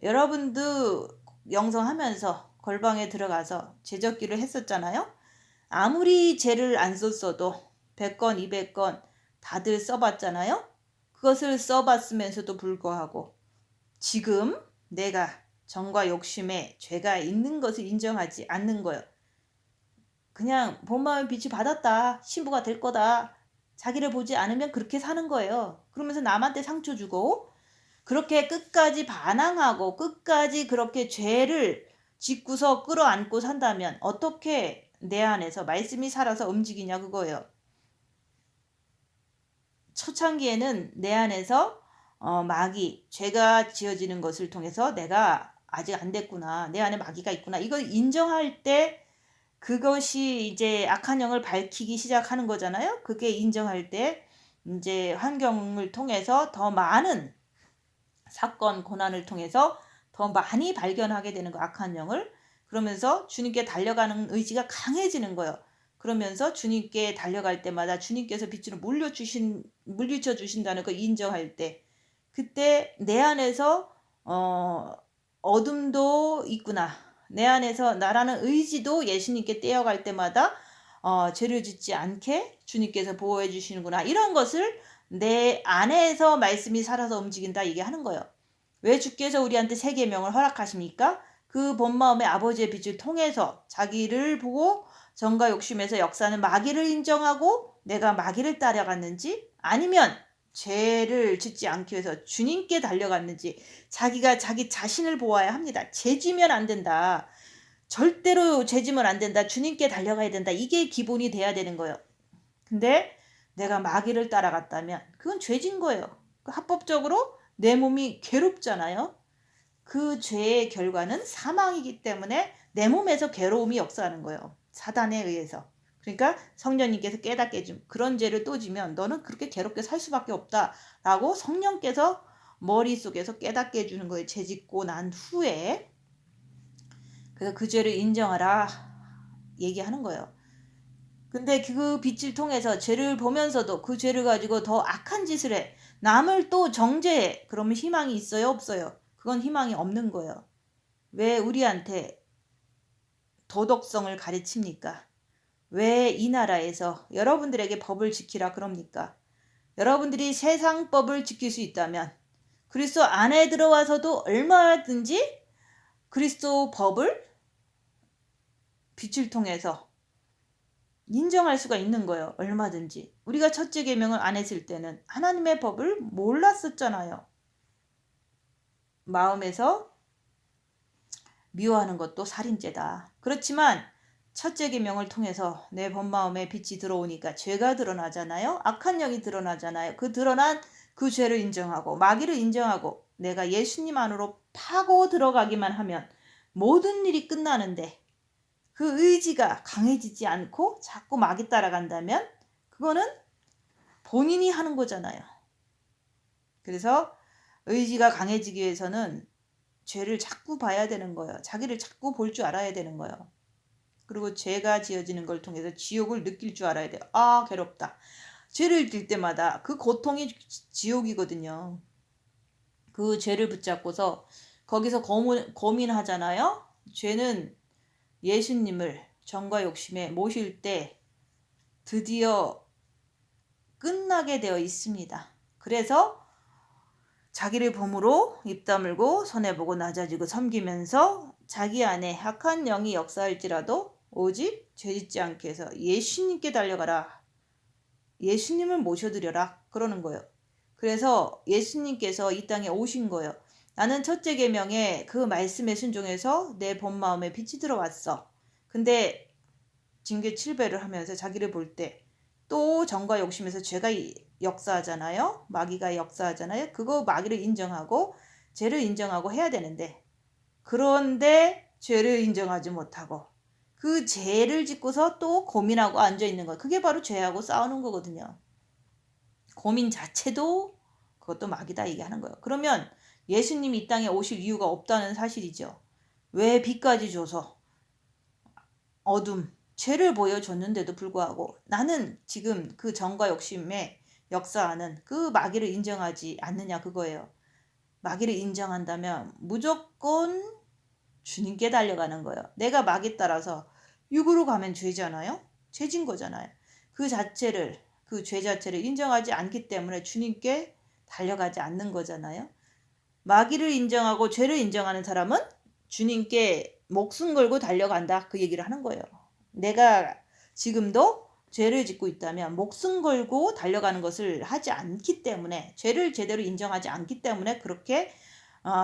여러분도 영성하면서 골방에 들어가서 죄적기를 했었잖아요. 아무리 죄를 안 썼어도 100건 200건 다들 써봤잖아요. 그것을 써봤으면서도 불구하고 지금 내가 정과 욕심에 죄가 있는 것을 인정하지 않는 거예요. 그냥 본 마음의 빛이 받았다. 신부가 될 거다. 자기를 보지 않으면 그렇게 사는 거예요. 그러면서 남한테 상처 주고 그렇게 끝까지 반항하고 끝까지 그렇게 죄를 짓고서 끌어안고 산다면 어떻게 내 안에서 말씀이 살아서 움직이냐 그거예요. 초창기에는 내 안에서 마귀, 죄가 지어지는 것을 통해서 내가 아직 안 됐구나. 내 안에 마귀가 있구나. 이걸 인정할 때 그것이 이제 악한 영을 밝히기 시작하는 거잖아요. 그게 인정할 때 이제 환경을 통해서 더 많은 사건, 고난을 통해서 더 많이 발견하게 되는 거 악한 영을. 그러면서 주님께 달려가는 의지가 강해지는 거예요. 그러면서 주님께 달려갈 때마다 주님께서 빛으로 물리쳐 주신다는 걸 인정할 때 그때 내 안에서 어둠도 있구나. 내 안에서 나라는 의지도 예수님께 떼어갈 때마다 죄를 짓지 않게 주님께서 보호해 주시는구나. 이런 것을 내 안에서 말씀이 살아서 움직인다 얘기하는 거예요. 왜 주께서 우리한테 세 계명을 허락하십니까? 그 본 마음의 아버지의 빛을 통해서 자기를 보고 정과 욕심에서 역사하는 마귀를 인정하고 내가 마귀를 따라갔는지 아니면 죄를 짓지 않기 위해서 주님께 달려갔는지 자기가 자기 자신을 보아야 합니다. 죄지면 안 된다. 절대로 죄지면 안 된다. 주님께 달려가야 된다. 이게 기본이 돼야 되는 거예요. 근데 내가 마귀를 따라갔다면 그건 죄진 거예요. 합법적으로 내 몸이 괴롭잖아요. 그 죄의 결과는 사망이기 때문에 내 몸에서 괴로움이 역사하는 거예요. 사단에 의해서. 그러니까 성령님께서 깨닫게 해준 그런 죄를 또 지면 너는 그렇게 괴롭게 살 수밖에 없다라고 성령께서 머릿속에서 깨닫게 해주는 거예요. 죄 짓고 난 후에. 그래서 그 죄를 인정하라 얘기하는 거예요. 근데 그 빛을 통해서 죄를 보면서도 그 죄를 가지고 더 악한 짓을 해. 남을 또 정죄해. 그러면 희망이 있어요? 없어요? 그건 희망이 없는 거예요. 왜 우리한테 도덕성을 가르칩니까? 왜 이 나라에서 여러분들에게 법을 지키라 그럽니까? 여러분들이 세상 법을 지킬 수 있다면 그리스도 안에 들어와서도 얼마든지 그리스도 법을 빛을 통해서 인정할 수가 있는 거예요. 얼마든지. 우리가 첫째 계명을 안 했을 때는 하나님의 법을 몰랐었잖아요. 마음에서 미워하는 것도 살인죄다. 그렇지만 첫째 계명을 통해서 내 본마음에 빛이 들어오니까 죄가 드러나잖아요. 악한 영이 드러나잖아요. 그 드러난 그 죄를 인정하고 마귀를 인정하고 내가 예수님 안으로 파고 들어가기만 하면 모든 일이 끝나는데 그 의지가 강해지지 않고 자꾸 마귀 따라간다면 그거는 본인이 하는 거잖아요. 그래서 의지가 강해지기 위해서는 죄를 자꾸 봐야 되는 거예요. 자기를 자꾸 볼 줄 알아야 되는 거예요. 그리고 죄가 지어지는 걸 통해서 지옥을 느낄 줄 알아야 돼요. 아, 괴롭다. 죄를 질 때마다 그 고통이 지옥이거든요. 그 죄를 붙잡고서 거기서 고민하잖아요. 죄는 예수님을 정과 욕심에 모실 때 드디어 끝나게 되어 있습니다. 그래서 자기를 봄으로 입 다물고 손해보고 낮아지고 섬기면서 자기 안에 악한 영이 역사할지라도 오직 죄짓지 않게 해서 예수님께 달려가라. 예수님을 모셔드려라. 그러는 거예요. 그래서 예수님께서 이 땅에 오신 거예요. 나는 첫째 계명에 그 말씀에 순종해서 내 본 마음에 빛이 들어왔어. 근데 징계 7배를 하면서 자기를 볼 때 또 정과 욕심에서 죄가 역사하잖아요. 마귀가 역사하잖아요. 그거 마귀를 인정하고 죄를 인정하고 해야 되는데 그런데 죄를 인정하지 못하고 그 죄를 짓고서 또 고민하고 앉아있는 거. 그게 바로 죄하고 싸우는 거거든요. 고민 자체도 그것도 마귀다 얘기하는 거예요. 그러면 예수님이 이 땅에 오실 이유가 없다는 사실이죠. 왜 빛까지 줘서 어둠, 죄를 보여줬는데도 불구하고 나는 지금 그 정과 욕심에 역사하는 그 마귀를 인정하지 않느냐 그거예요. 마귀를 인정한다면 무조건 주님께 달려가는 거예요. 내가 마귀 따라서 육으로 가면 죄잖아요. 죄진 거잖아요. 그 자체를 그 죄 자체를 인정하지 않기 때문에 주님께 달려가지 않는 거잖아요. 마귀를 인정하고 죄를 인정하는 사람은 주님께 목숨 걸고 달려간다 그 얘기를 하는 거예요. 내가 지금도 죄를 짓고 있다면 목숨 걸고 달려가는 것을 하지 않기 때문에 죄를 제대로 인정하지 않기 때문에 그렇게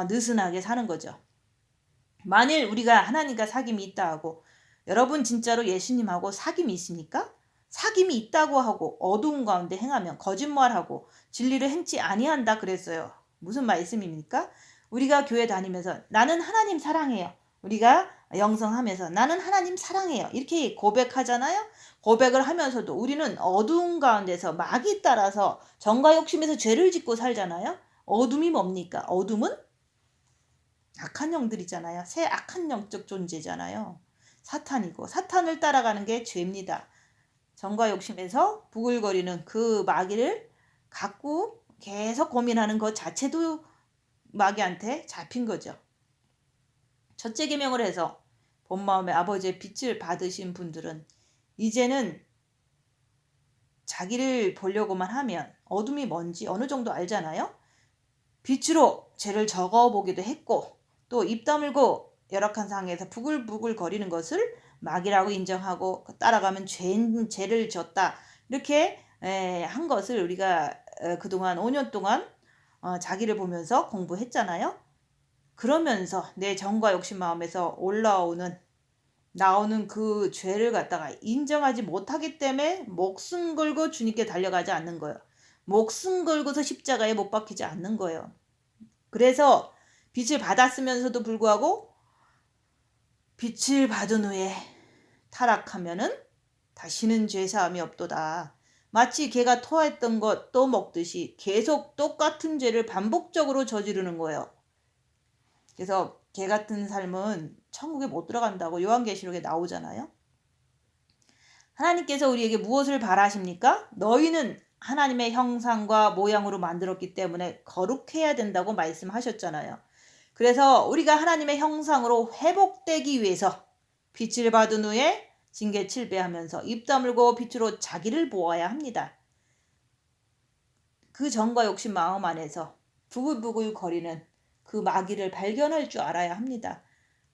느슨하게 사는 거죠. 만일 우리가 하나님과 사귐이 있다 하고 여러분 진짜로 예수님하고 사귐이 있습니까? 사귐이 있다고 하고 어두운 가운데 행하면 거짓말하고 진리를 행치 아니한다 그랬어요. 무슨 말씀입니까? 우리가 교회 다니면서 나는 하나님 사랑해요. 우리가 영성하면서 나는 하나님 사랑해요. 이렇게 고백하잖아요. 고백을 하면서도 우리는 어두운 가운데서 마귀 따라서 정과 욕심에서 죄를 짓고 살잖아요. 어둠이 뭡니까? 어둠은 악한 영들이잖아요. 새 악한 영적 존재잖아요. 사탄이고 사탄을 따라가는 게 죄입니다. 정과 욕심에서 부글거리는 그 마귀를 갖고 계속 고민하는 것 자체도 마귀한테 잡힌 거죠. 첫째 계명을 해서 본 마음에 아버지의 빛을 받으신 분들은 이제는 자기를 보려고만 하면 어둠이 뭔지 어느 정도 알잖아요. 빛으로 죄를 적어보기도 했고 또 입 다물고 열악한 상황에서 부글부글 거리는 것을 마귀라고 인정하고 따라가면 죄를 졌다. 이렇게 한 것을 우리가 그동안 5년 동안 자기를 보면서 공부했잖아요. 그러면서 내 정과 욕심 마음에서 나오는 그 죄를 갖다가 인정하지 못하기 때문에 목숨 걸고 주님께 달려가지 않는 거예요. 목숨 걸고서 십자가에 못 박히지 않는 거예요. 그래서 빛을 받았으면서도 불구하고 빛을 받은 후에 타락하면은 다시는 죄사함이 없도다. 마치 개가 토했던 것 또 먹듯이 계속 똑같은 죄를 반복적으로 저지르는 거예요. 그래서 개 같은 삶은 천국에 못 들어간다고 요한계시록에 나오잖아요. 하나님께서 우리에게 무엇을 바라십니까? 너희는 하나님의 형상과 모양으로 만들었기 때문에 거룩해야 된다고 말씀하셨잖아요. 그래서 우리가 하나님의 형상으로 회복되기 위해서 빛을 받은 후에 징계 칠배하면서 입 다물고 빛으로 자기를 보아야 합니다. 그 정과 욕심 마음 안에서 부글부글 거리는 그 마귀를 발견할 줄 알아야 합니다.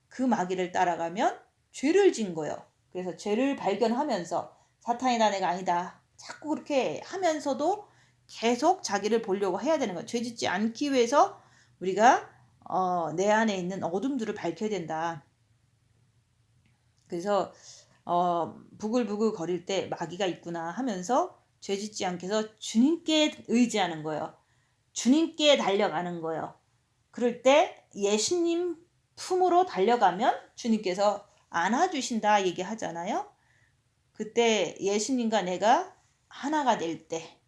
그 마귀를 따라가면 죄를 진 거예요. 그래서 죄를 발견하면서 사탄이 나 내가 아니다. 자꾸 그렇게 하면서도 계속 자기를 보려고 해야 되는 거예요. 죄 짓지 않기 위해서 우리가 내 안에 있는 어둠들을 밝혀야 된다. 그래서 부글부글 거릴 때 마귀가 있구나 하면서 죄 짓지 않게 해서 주님께 의지하는 거예요. 주님께 달려가는 거예요. 그럴 때 예수님 품으로 달려가면 주님께서 안아주신다 얘기하잖아요. 그때 예수님과 내가 하나가 될 때,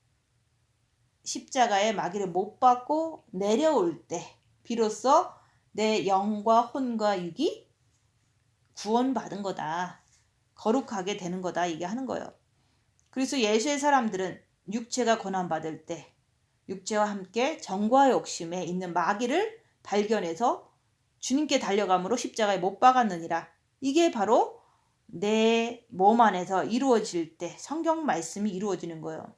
십자가에 마귀를 못 받고 내려올 때 비로소 내 영과 혼과 육이 구원받은 거다. 거룩하게 되는 거다 얘기하는 거예요. 그래서 예수의 사람들은 육체가 고난받을 때 육체와 함께 정과 욕심에 있는 마귀를 발견해서 주님께 달려감으로 십자가에 못 박았느니라. 이게 바로 내 몸 안에서 이루어질 때 성경 말씀이 이루어지는 거예요.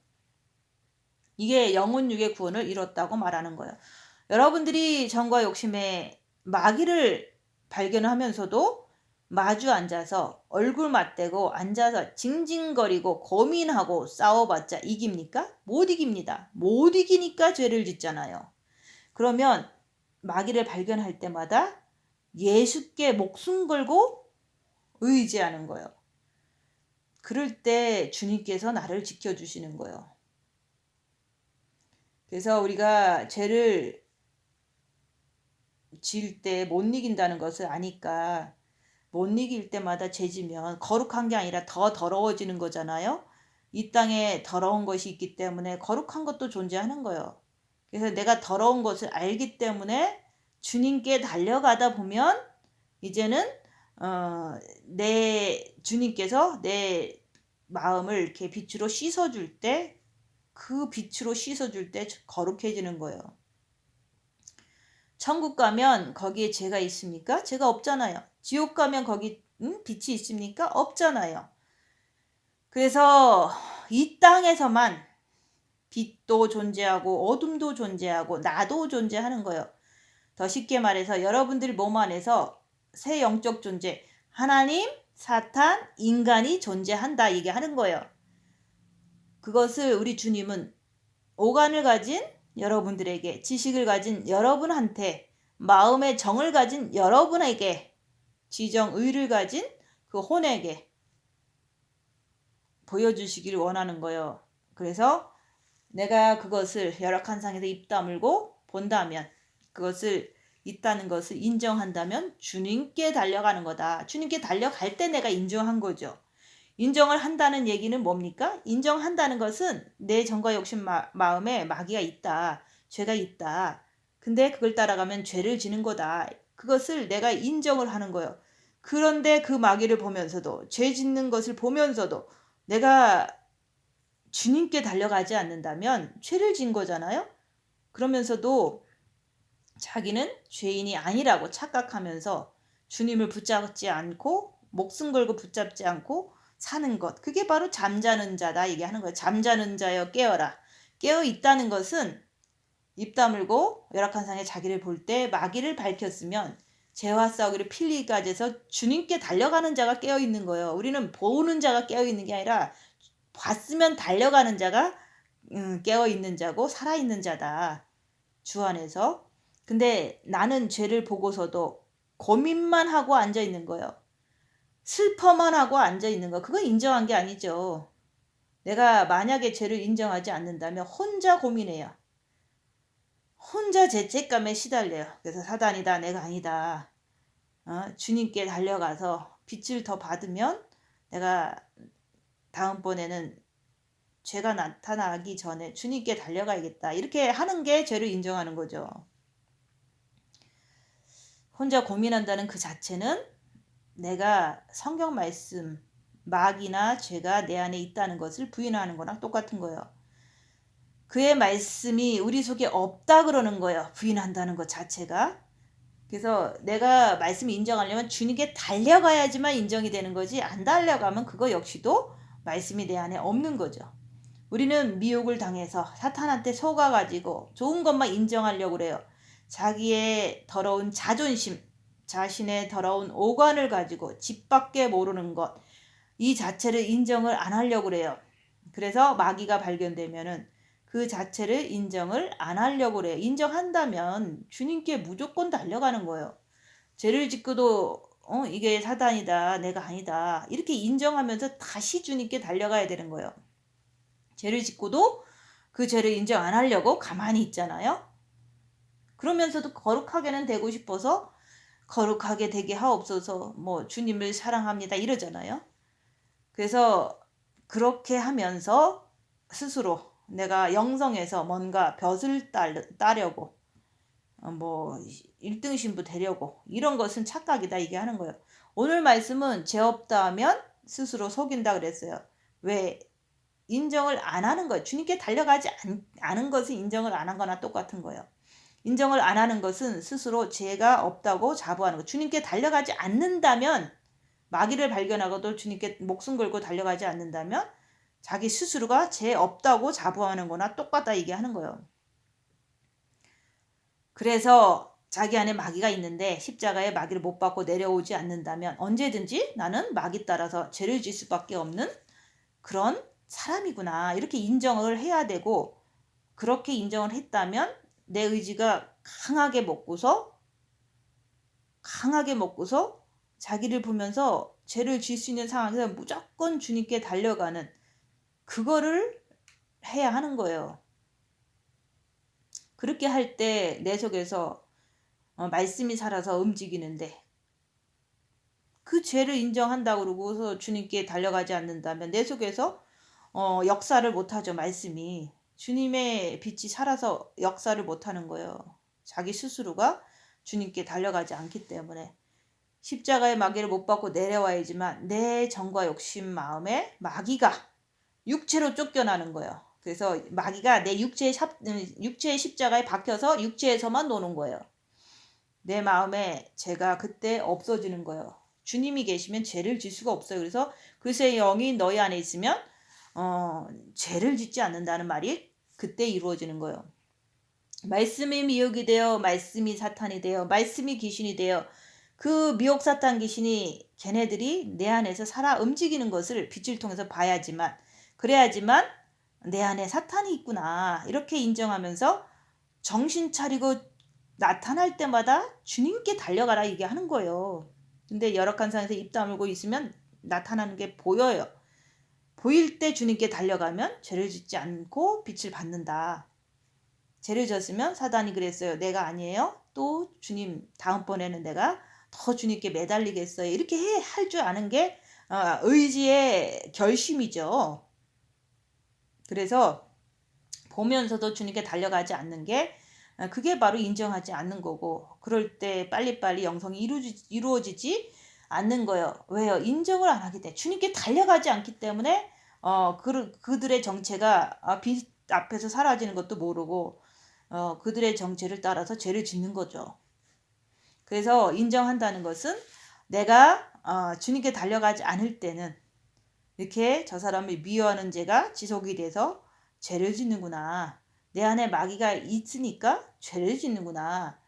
이게 영혼 육의 구원을 이뤘다고 말하는 거예요. 여러분들이 정과 욕심에 마귀를 발견하면서도 마주 앉아서 얼굴 맞대고 앉아서 징징거리고 고민하고 싸워봤자 이깁니까? 못 이깁니다. 못 이기니까 죄를 짓잖아요. 그러면 마귀를 발견할 때마다 예수께 목숨 걸고 의지하는 거예요. 그럴 때 주님께서 나를 지켜주시는 거예요. 그래서 우리가 죄를 지을 때 못 이긴다는 것을 아니까 못 이길 때마다 죄지면 거룩한 게 아니라 더 더러워지는 거잖아요. 이 땅에 더러운 것이 있기 때문에 거룩한 것도 존재하는 거예요. 그래서 내가 더러운 것을 알기 때문에 주님께 달려가다 보면 이제는 내 주님께서 내 마음을 이렇게 빛으로 씻어줄 때 그 빛으로 씻어줄 때 거룩해지는 거예요. 천국 가면 거기에 죄가 있습니까? 죄가 없잖아요. 지옥 가면 거기 빛이 있습니까? 없잖아요. 그래서 이 땅에서만 빛도 존재하고 어둠도 존재하고 나도 존재하는 거예요. 더 쉽게 말해서 여러분들 몸 안에서 새 영적 존재, 하나님, 사탄, 인간이 존재한다 얘기하는 거예요. 그것을 우리 주님은 오간을 가진 여러분들에게, 지식을 가진 여러분한테, 마음의 정을 가진 여러분에게, 지정의를 가진 그 혼에게 보여주시기를 원하는 거예요. 그래서 내가 그것을 열악한 상에서 입 다물고 본다면, 그것을 있다는 것을 인정한다면 주님께 달려가는 거다. 주님께 달려갈 때 내가 인정한 거죠. 인정을 한다는 얘기는 뭡니까? 인정한다는 것은 내 정과 욕심 마음에 마귀가 있다. 죄가 있다. 근데 그걸 따라가면 죄를 지는 거다. 그것을 내가 인정을 하는 거예요. 그런데 그 마귀를 보면서도, 죄 짓는 것을 보면서도 내가 주님께 달려가지 않는다면 죄를 진 거잖아요. 그러면서도 자기는 죄인이 아니라고 착각하면서 주님을 붙잡지 않고 목숨 걸고 붙잡지 않고 사는 것. 그게 바로 잠자는 자다 얘기하는 거예요. 잠자는 자여 깨어라. 깨어 있다는 것은 입 다물고 열악한 상에 자기를 볼 때 마귀를 밝혔으면 죄와 싸우기를 필리가지에서 주님께 달려가는 자가 깨어 있는 거예요. 우리는 보는 자가 깨어 있는 게 아니라 봤으면 달려가는 자가 깨어 있는 자고 살아 있는 자다. 주 안에서. 근데 나는 죄를 보고서도 고민만 하고 앉아 있는 거예요. 슬퍼만 하고 앉아 있는 거. 그건 인정한 게 아니죠. 내가 만약에 죄를 인정하지 않는다면 혼자 고민해요. 혼자 죄책감에 시달려요. 그래서 사단이다, 내가 아니다. 주님께 달려가서 빛을 더 받으면 내가 다음번에는 죄가 나타나기 전에 주님께 달려가야겠다. 이렇게 하는 게 죄를 인정하는 거죠. 혼자 고민한다는 그 자체는 내가 성경 말씀, 마귀나 죄가 내 안에 있다는 것을 부인하는 거랑 똑같은 거예요. 그의 말씀이 우리 속에 없다 그러는 거예요. 부인한다는 것 자체가. 그래서 내가 말씀을 인정하려면 주님께 달려가야지만 인정이 되는 거지, 안 달려가면 그거 역시도 말씀이 내 안에 없는 거죠. 우리는 미혹을 당해서 사탄한테 속아가지고 좋은 것만 인정하려고 그래요. 자기의 더러운 자존심, 자신의 더러운 오관을 가지고 집 밖에 모르는 것, 이 자체를 인정을 안 하려고 그래요. 그래서 마귀가 발견되면은 그 자체를 인정을 안 하려고 그래요. 인정한다면 주님께 무조건 달려가는 거예요. 죄를 짓고도 이게 사단이다, 내가 아니다, 이렇게 인정하면서 다시 주님께 달려가야 되는 거예요. 죄를 짓고도 그 죄를 인정 안 하려고 가만히 있잖아요. 그러면서도 거룩하게는 되고 싶어서 거룩하게 되게 하옵소서, 주님을 사랑합니다 이러잖아요. 그래서 그렇게 하면서 스스로 내가 영성에서 뭔가 벼슬 따려고 1등 신부 되려고, 이런 것은 착각이다 이게 하는 거예요. 오늘 말씀은 죄 없다 하면 스스로 속인다 그랬어요. 왜? 인정을 안 하는 거예요. 주님께 달려가지 않은 것은 인정을 안 한 거나 똑같은 거예요. 인정을 안 하는 것은 스스로 죄가 없다고 자부하는 거. 주님께 달려가지 않는다면, 마귀를 발견하고도 주님께 목숨 걸고 달려가지 않는다면 자기 스스로가 죄 없다고 자부하는 거나 똑같다 이게 하는 거예요. 그래서 자기 안에 마귀가 있는데 십자가에 마귀를 못 받고 내려오지 않는다면 언제든지 나는 마귀 따라서 죄를 질 수밖에 없는 그런 사람이구나, 이렇게 인정을 해야 되고, 그렇게 인정을 했다면 내 의지가 강하게 먹고서 자기를 보면서 죄를 질 수 있는 상황에서 무조건 주님께 달려가는, 그거를 해야 하는 거예요. 그렇게 할 때 내 속에서 말씀이 살아서 움직이는데, 그 죄를 인정한다고 그러고서 주님께 달려가지 않는다면 내 속에서 역사를 못하죠. 말씀이 주님의 빛이 살아서 역사를 못하는 거예요. 자기 스스로가 주님께 달려가지 않기 때문에. 십자가의 마귀를 못 받고 내려와야지만 내 정과 욕심 마음에 마귀가 육체로 쫓겨나는 거예요. 그래서 마귀가 내 육체의 십자가에 박혀서 육체에서만 노는 거예요. 내 마음에 죄가 그때 없어지는 거예요. 주님이 계시면 죄를 질 수가 없어요. 그래서 그리스도의 영이 너희 안에 있으면 죄를 짓지 않는다는 말이 그때 이루어지는 거예요. 말씀이 미혹이 되어 말씀이 사탄이 되어 말씀이 귀신이 되어, 그 미혹 사탄 귀신이 걔네들이 내 안에서 살아 움직이는 것을 빛을 통해서 봐야지만, 그래야지만 내 안에 사탄이 있구나 이렇게 인정하면서 정신 차리고 나타날 때마다 주님께 달려가라 이게 하는 거예요. 근데 열악한 상에서 입 다물고 있으면 나타나는 게 보여요. 보일 때 주님께 달려가면 죄를 짓지 않고 빛을 받는다. 죄를 졌으면 사단이 그랬어요. 내가 아니에요. 또 주님 다음번에는 내가 더 주님께 매달리겠어요. 이렇게 할 줄 아는 게 의지의 결심이죠. 그래서 보면서도 주님께 달려가지 않는 게 그게 바로 인정하지 않는 거고, 그럴 때 빨리빨리 영성이 이루어지지 않는 거예요. 왜요? 인정을 안 하기 때문에. 주님께 달려가지 않기 때문에 그들의 정체가 빛 앞에서 사라지는 것도 모르고 그들의 정체를 따라서 죄를 짓는 거죠. 그래서 인정한다는 것은 내가 주님께 달려가지 않을 때는 이렇게 저 사람을 미워하는 죄가 지속이 돼서 죄를 짓는구나. 내 안에 마귀가 있으니까 죄를 짓는구나.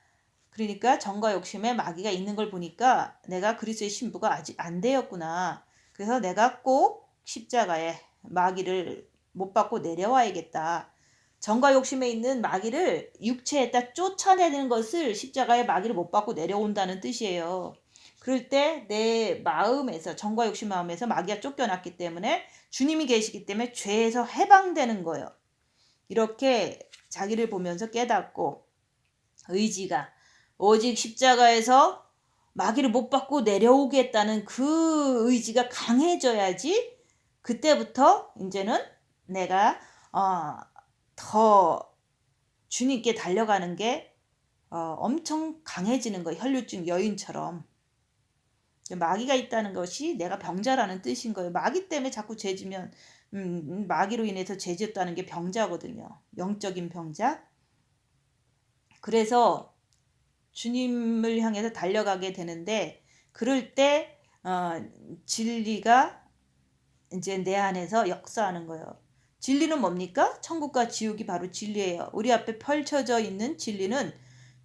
그러니까 정과 욕심에 마귀가 있는 걸 보니까 내가 그리스도의 신부가 아직 안 되었구나. 그래서 내가 꼭 십자가에 마귀를 못 받고 내려와야겠다. 정과 욕심에 있는 마귀를 육체에다 쫓아내는 것을 십자가에 마귀를 못 받고 내려온다는 뜻이에요. 그럴 때 내 마음에서 정과 욕심 마음에서 마귀가 쫓겨났기 때문에 주님이 계시기 때문에 죄에서 해방되는 거예요. 이렇게 자기를 보면서 깨닫고 의지가 오직 십자가에서 마귀를 못 받고 내려오겠다는 그 의지가 강해져야지 그때부터 이제는 내가 더 주님께 달려가는 게 엄청 강해지는 거예요. 혈류증 여인처럼. 마귀가 있다는 것이 내가 병자라는 뜻인 거예요. 마귀 때문에 자꾸 죄지면 마귀로 인해서 죄졌다는 게 병자거든요. 영적인 병자. 그래서 주님을 향해서 달려가게 되는데 그럴 때 진리가 이제 내 안에서 역사하는 거예요. 진리는 뭡니까? 천국과 지옥이 바로 진리예요. 우리 앞에 펼쳐져 있는 진리는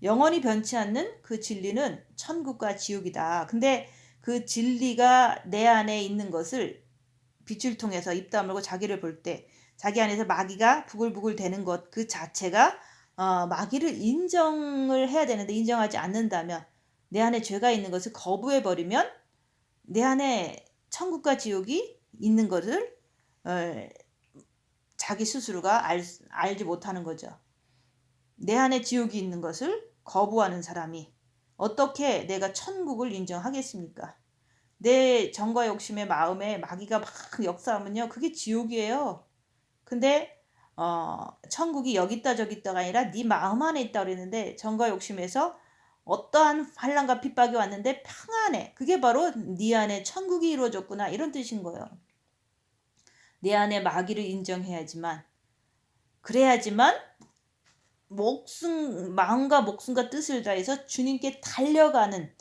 영원히 변치 않는 그 진리는 천국과 지옥이다. 근데 그 진리가 내 안에 있는 것을 빛을 통해서 입 다물고 자기를 볼 때 자기 안에서 마귀가 부글부글 대는 것 그 자체가 마귀를 인정을 해야 되는데 인정하지 않는다면 내 안에 죄가 있는 것을 거부해버리면 내 안에 천국과 지옥이 있는 것을 자기 스스로가 알지 못하는 거죠. 내 안에 지옥이 있는 것을 거부하는 사람이 어떻게 내가 천국을 인정하겠습니까? 내 정과 욕심의 마음에 마귀가 막 역사하면요. 그게 지옥이에요. 근데 천국이 여기 있다 저기 있다가 아니라 네 마음 안에 있다 그랬는데 정과 욕심에서 어떠한 환난과 핍박이 왔는데 평안해. 그게 바로 네 안에 천국이 이루어졌구나 이런 뜻인 거예요. 내 안에 마귀를 인정해야지만 그래야지만 마음과 목숨과 뜻을 다해서 주님께 달려가는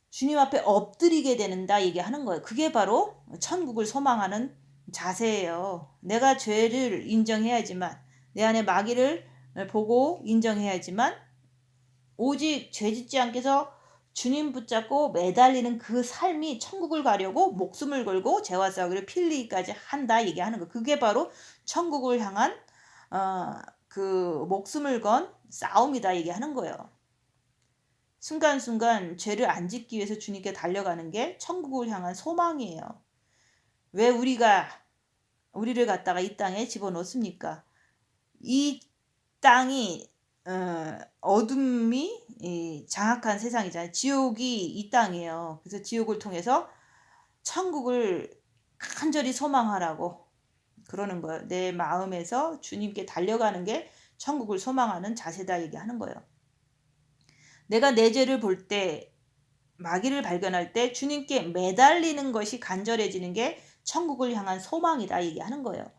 주님 앞에 엎드리게 되는다 얘기하는 거예요. 그게 바로 천국을 소망하는 자세예요. 내가 죄를 인정해야지만 내 안에 마귀를 보고 인정해야지만 오직 죄짓지 않게 해서 주님 붙잡고 매달리는 그 삶이 천국을 가려고 목숨을 걸고 죄와 싸우기를 필리까지 한다 얘기하는 거. 그게 바로 천국을 향한 그 목숨을 건 싸움이다 얘기하는 거예요. 순간순간 죄를 안 짓기 위해서 주님께 달려가는 게 천국을 향한 소망이에요. 왜 우리를 갖다가 이 땅에 집어넣습니까? 이 땅이 어둠이 장악한 세상이잖아요. 지옥이 이 땅이에요. 그래서 지옥을 통해서 천국을 간절히 소망하라고 그러는 거예요. 내 마음에서 주님께 달려가는 게 천국을 소망하는 자세다 얘기하는 거예요. 내가 내 죄를 볼 때 마귀를 발견할 때 주님께 매달리는 것이 간절해지는 게 천국을 향한 소망이다 얘기하는 거예요.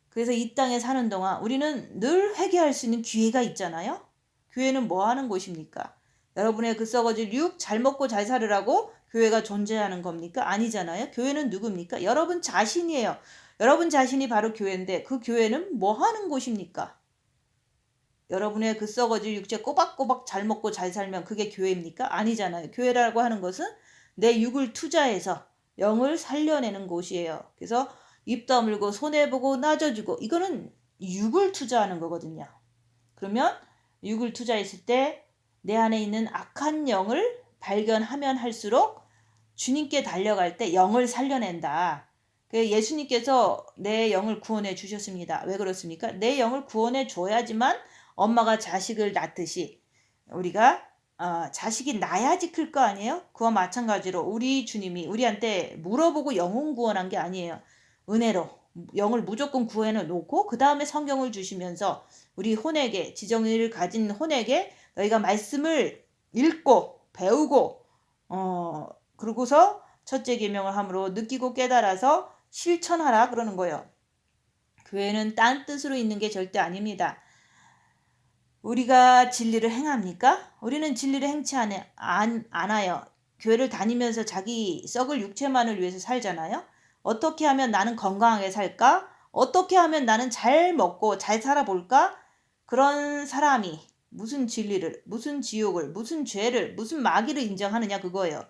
그래서 이 땅에 사는 동안 우리는 늘 회개할 수 있는 기회가 있잖아요. 교회는 뭐 하는 곳입니까? 여러분의 그 썩어질 육 잘 먹고 잘 살으라고 교회가 존재하는 겁니까? 아니잖아요. 교회는 누굽니까? 여러분 자신이에요. 여러분 자신이 바로 교회인데 그 교회는 뭐 하는 곳입니까? 여러분의 그 썩어질 육체 꼬박꼬박 잘 먹고 잘 살면 그게 교회입니까? 아니잖아요. 교회라고 하는 것은 내 육을 투자해서 영을 살려내는 곳이에요. 그래서 입 다물고 손해보고 나져주고 이거는 육을 투자하는 거거든요. 그러면 육을 투자했을 때 내 안에 있는 악한 영을 발견하면 할수록 주님께 달려갈 때 영을 살려낸다. 예수님께서 내 영을 구원해 주셨습니다. 왜 그렇습니까? 내 영을 구원해 줘야지만 엄마가 자식을 낳듯이 우리가 자식이 나야지 클 거 아니에요? 그와 마찬가지로 우리 주님이 우리한테 물어보고 영혼 구원한 게 아니에요. 은혜로 영을 무조건 구해놓고 놓고 그 다음에 성경을 주시면서 우리 혼에게 지정의를 가진 혼에게 너희가 말씀을 읽고 배우고 그러고서 첫째 계명을 함으로 느끼고 깨달아서 실천하라 그러는 거예요. 교회는 딴 뜻으로 있는 게 절대 아닙니다. 우리가 진리를 행합니까? 우리는 진리를 행치 않아요. 교회를 다니면서 자기 썩을 육체만을 위해서 살잖아요. 어떻게 하면 나는 건강하게 살까? 어떻게 하면 나는 잘 먹고 잘 살아볼까? 그런 사람이 무슨 진리를, 무슨 지옥을, 무슨 죄를, 무슨 마귀를 인정하느냐 그거예요.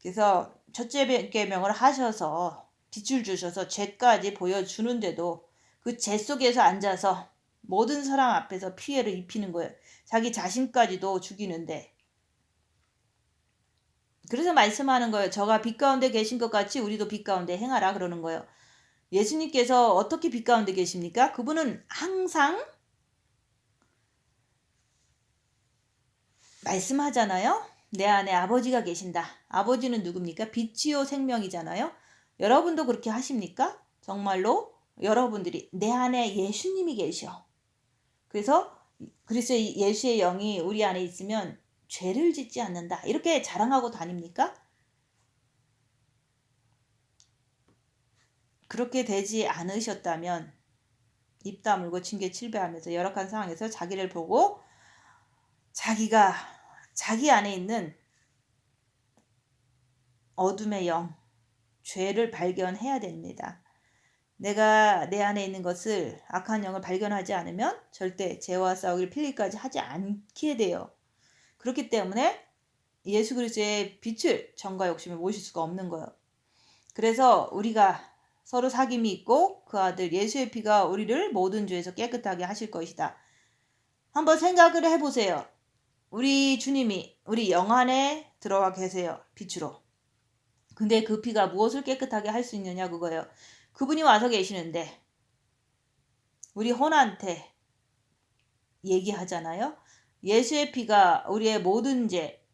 그래서 첫째 계명을 하셔서 빛을 주셔서 죄까지 보여주는데도 그 죄 속에서 앉아서 모든 사람 앞에서 피해를 입히는 거예요. 자기 자신까지도 죽이는데. 그래서 말씀하는 거예요. 저가 빛 가운데 계신 것 같이 우리도 빛 가운데 행하라 그러는 거예요. 예수님께서 어떻게 빛 가운데 계십니까? 그분은 항상 말씀하잖아요. 내 안에 아버지가 계신다. 아버지는 누굽니까? 빛이요 생명이잖아요. 여러분도 그렇게 하십니까? 정말로 여러분들이 내 안에 예수님이 계셔. 그래서 예수의 영이 우리 안에 있으면 죄를 짓지 않는다. 이렇게 자랑하고 다닙니까? 그렇게 되지 않으셨다면 입 다물고 징계 칠배하면서 열악한 상황에서 자기를 보고 자기가 자기 안에 있는 어둠의 영, 죄를 발견해야 됩니다. 내가 내 안에 있는 것을 악한 영을 발견하지 않으면 절대 죄와 싸우기를 필리까지 하지 않게 돼요. 그렇기 때문에 예수 그리스도의 빛을 정과 욕심을 모실 수가 없는 거예요. 그래서 우리가 서로 사귐이 있고 그 아들 예수의 피가 우리를 모든 죄에서 깨끗하게 하실 것이다. 한번 생각을 해보세요. 우리 주님이 우리 영 안에 들어와 계세요. 빛으로. 근데 그 피가 무엇을 깨끗하게 할 수 있느냐 그거예요. 그분이 와서 계시는데 우리 혼한테 얘기하잖아요. 예수의 피가 우리의 모든 죄,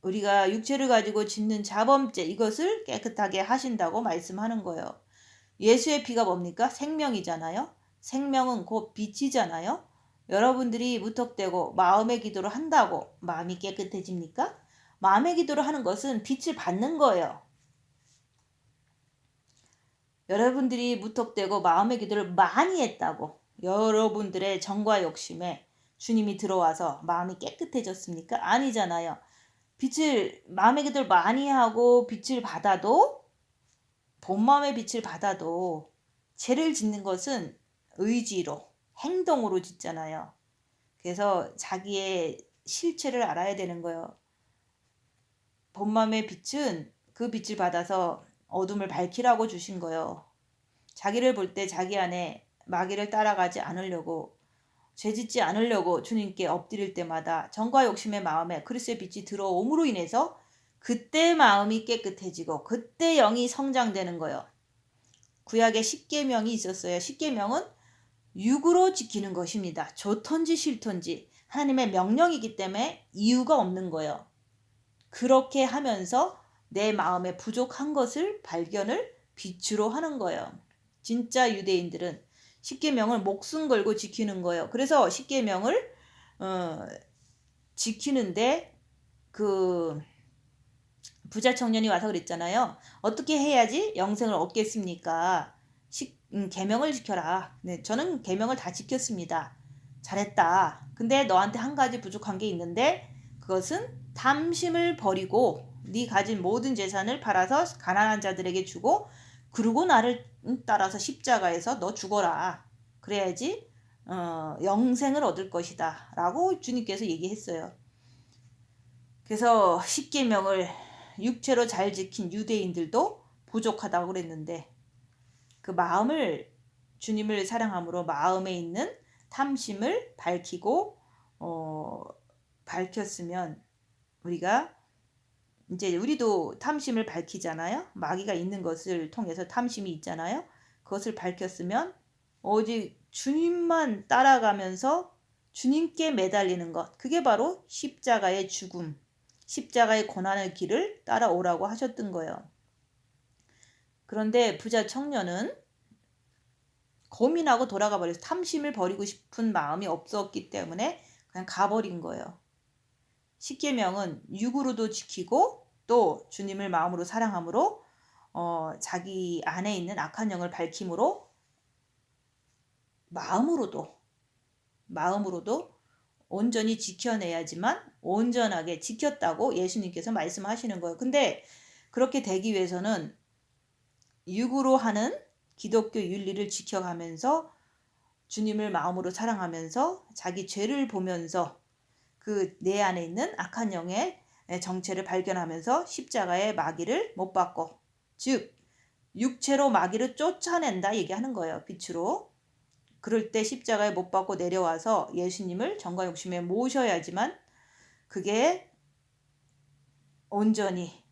우리가 육체를 가지고 짓는 자범죄 이것을 깨끗하게 하신다고 말씀하는 거예요. 예수의 피가 뭡니까? 생명이잖아요. 생명은 곧 빛이잖아요. 여러분들이 무턱대고 마음의 기도를 한다고 마음이 깨끗해집니까? 마음의 기도를 하는 것은 빛을 받는 거예요. 여러분들이 무턱대고 마음의 기도를 많이 했다고 여러분들의 정과 욕심에 주님이 들어와서 마음이 깨끗해졌습니까? 아니잖아요. 마음의 기도를 많이 하고 빛을 받아도 본 마음의 빛을 받아도 죄를 짓는 것은 의지로 행동으로 짓잖아요. 그래서 자기의 실체를 알아야 되는 거예요. 본 마음의 빛은 그 빛을 받아서 어둠을 밝히라고 주신 거예요. 자기를 볼 때 자기 안에 마귀를 따라가지 않으려고 죄짓지 않으려고 주님께 엎드릴 때마다 정과 욕심의 마음에 그리스도의 빛이 들어옴으로 인해서 그때 마음이 깨끗해지고 그때 영이 성장되는 거예요. 구약에 십계명이 있었어요. 십계명은 육으로 지키는 것입니다. 좋던지 싫던지 하나님의 명령이기 때문에 이유가 없는 거예요. 그렇게 하면서 내 마음에 부족한 것을 발견을 빛으로 하는 거예요. 진짜 유대인들은 십계명을 목숨 걸고 지키는 거예요. 그래서 십계명을 지키는데 그 부자 청년이 와서 그랬잖아요. 어떻게 해야지 영생을 얻겠습니까? 계명을 지켜라. 네, 저는 계명을 다 지켰습니다. 잘했다. 근데 너한테 한 가지 부족한 게 있는데 그것은 탐심을 버리고 네 가진 모든 재산을 팔아서 가난한 자들에게 주고 그리고 나를 따라서 십자가에서 너 죽어라. 그래야지 영생을 얻을 것이다. 라고 주님께서 얘기했어요. 그래서 십계명을 육체로 잘 지킨 유대인들도 부족하다고 그랬는데 그 마음을 주님을 사랑함으로 마음에 있는 탐심을 밝히고 밝혔으면 우리가 이제 우리도 탐심을 밝히잖아요. 마귀가 있는 것을 통해서 탐심이 있잖아요. 그것을 밝혔으면 오직 주님만 따라가면서 주님께 매달리는 것. 그게 바로 십자가의 죽음, 십자가의 고난의 길을 따라오라고 하셨던 거예요. 그런데 부자 청년은 고민하고 돌아가 버려서 탐심을 버리고 싶은 마음이 없었기 때문에 그냥 가버린 거예요. 십계명은 육으로도 지키고 또 주님을 마음으로 사랑함으로 자기 안에 있는 악한 영을 밝힘으로 마음으로도 온전히 지켜내야지만 온전하게 지켰다고 예수님께서 말씀하시는 거예요. 근데 그렇게 되기 위해서는 육으로 하는 기독교 윤리를 지켜가면서 주님을 마음으로 사랑하면서 자기 죄를 보면서 그 내 안에 있는 악한 영의 정체를 발견하면서 십자가의 마귀를 못 받고, 즉 육체로 마귀를 쫓아낸다 얘기하는 거예요. 빛으로. 그럴 때 십자가에 못 박고 내려와서 예수님을 정과 욕심에 모셔야지만 그게 온전히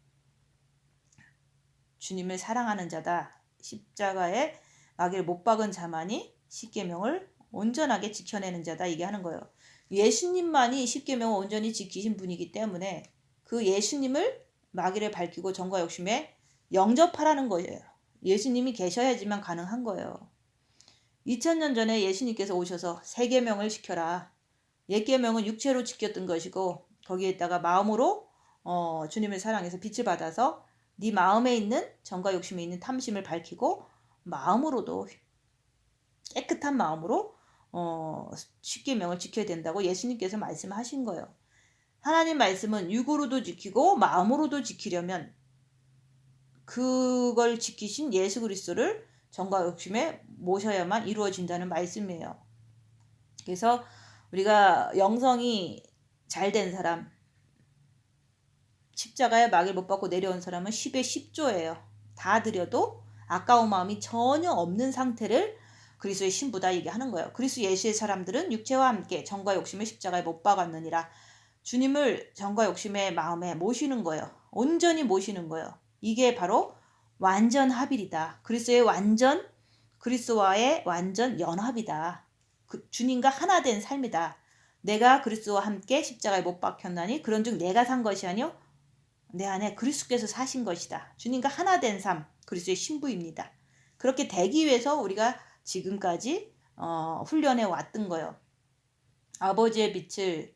주님을 사랑하는 자다. 십자가에 마귀를 못 박은 자만이 십계명을 온전하게 지켜내는 자다. 이게 하는 거예요. 예수님만이 십계명을 온전히 지키신 분이기 때문에 그 예수님을 마귀를 밝히고 정과 욕심에 영접하라는 거예요. 예수님이 계셔야지만 가능한 거예요. 2000년 전에 예수님께서 오셔서 새 계명을 지켜라. 옛 계명은 육체로 지켰던 것이고 거기에다가 마음으로 주님을 사랑해서 빛을 받아서 네 마음에 있는 정과 욕심에 있는 탐심을 밝히고 마음으로도 깨끗한 마음으로 십계명을 지켜야 된다고 예수님께서 말씀하신 거예요. 하나님 말씀은 육으로도 지키고 마음으로도 지키려면 그걸 지키신 예수 그리스도를 정과 욕심에 모셔야만 이루어진다는 말씀이에요. 그래서 우리가 영성이 잘된 사람, 십자가에 마귀를 못 받고 내려온 사람은 10의 10조예요. 다 드려도 아까운 마음이 전혀 없는 상태를 그리스도의 신부다 얘기하는 거예요. 그리스도 예수의 사람들은 육체와 함께 정과 욕심을 십자가에 못 박았느니라. 주님을 정과 욕심의 마음에 모시는 거예요. 온전히 모시는 거예요. 이게 바로 완전 합일이다. 그리스도와의 완전 연합이다. 주님과 하나 된 삶이다. 내가 그리스도와 함께 십자가에 못 박혔나니 그런즉 내가 산 것이 아니요 내 안에 그리스도께서 사신 것이다. 주님과 하나 된 삶, 그리스도의 신부입니다. 그렇게 되기 위해서 우리가 지금까지 훈련해 왔던 거예요. 아버지의 빛을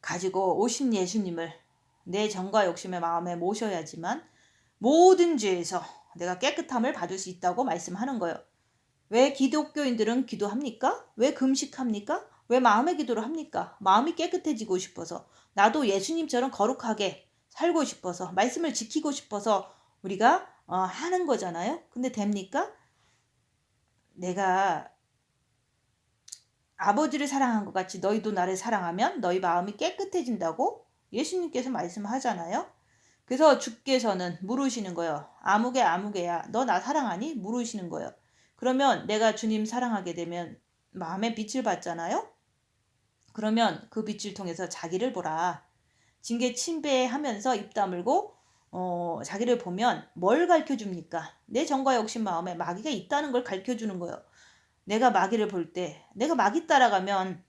가지고 오신 예수님을 내 정과 욕심의 마음에 모셔야지만 모든 죄에서 내가 깨끗함을 받을 수 있다고 말씀하는 거예요. 왜 기독교인들은 기도합니까? 왜 금식합니까? 왜 마음의 기도를 합니까? 마음이 깨끗해지고 싶어서, 나도 예수님처럼 거룩하게 살고 싶어서, 말씀을 지키고 싶어서 우리가 하는 거잖아요. 근데 됩니까? 내가 아버지를 사랑한 것 같이 너희도 나를 사랑하면 너희 마음이 깨끗해진다고 예수님께서 말씀하잖아요. 그래서 주께서는 물으시는 거예요. 아무개야 너 나 사랑하니? 물으시는 거예요. 그러면 내가 주님 사랑하게 되면 마음에 빛을 받잖아요. 그러면 그 빛을 통해서 자기를 보라. 징계 침배하면서 입 다물고 자기를 보면 뭘 가르쳐줍니까? 내 정과 욕심 마음에 마귀가 있다는 걸 가르쳐주는 거예요. 내가 마귀를 볼 때 내가 마귀 따라가면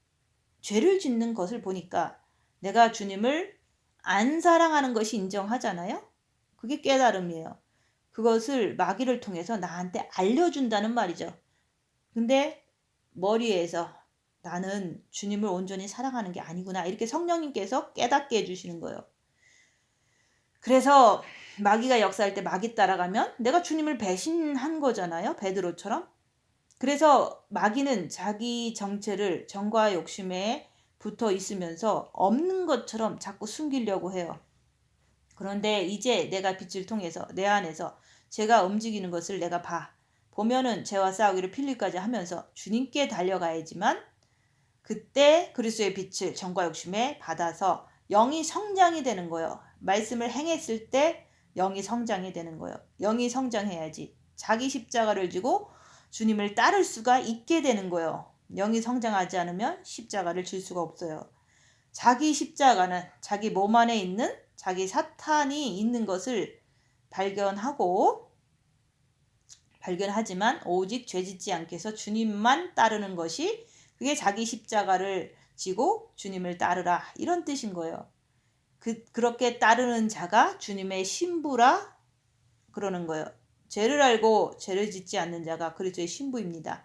죄를 짓는 것을 보니까 내가 주님을 안 사랑하는 것이 인정하잖아요. 그게 깨달음이에요. 그것을 마귀를 통해서 나한테 알려준다는 말이죠. 근데 머리에서 나는 주님을 온전히 사랑하는 게 아니구나 이렇게 성령님께서 깨닫게 해주시는 거예요. 그래서 마귀가 역사할 때 마귀 따라가면 내가 주님을 배신한 거잖아요. 베드로처럼. 그래서 마귀는 자기 정체를 정과 욕심에 붙어 있으면서 없는 것처럼 자꾸 숨기려고 해요. 그런데 이제 내가 빛을 통해서 내 안에서 죄가 움직이는 것을 내가 보면은 죄와 싸우기를 필리까지 하면서 주님께 달려가야지만 그때 그리스도의 빛을 정과 욕심에 받아서 영이 성장이 되는 거예요. 말씀을 행했을 때 영이 성장이 되는 거예요. 영이 성장해야지 자기 십자가를 지고 주님을 따를 수가 있게 되는 거예요. 영이 성장하지 않으면 십자가를 질 수가 없어요. 자기 십자가는 자기 몸 안에 있는 자기 사탄이 있는 것을 발견하지만 오직 죄짓지 않게 해서 주님만 따르는 것이 그게 자기 십자가를 지고 주님을 따르라 이런 뜻인 거예요. 그렇게 따르는 자가 주님의 신부라 그러는 거예요. 죄를 알고 죄를 짓지 않는 자가 그리스도의 신부입니다.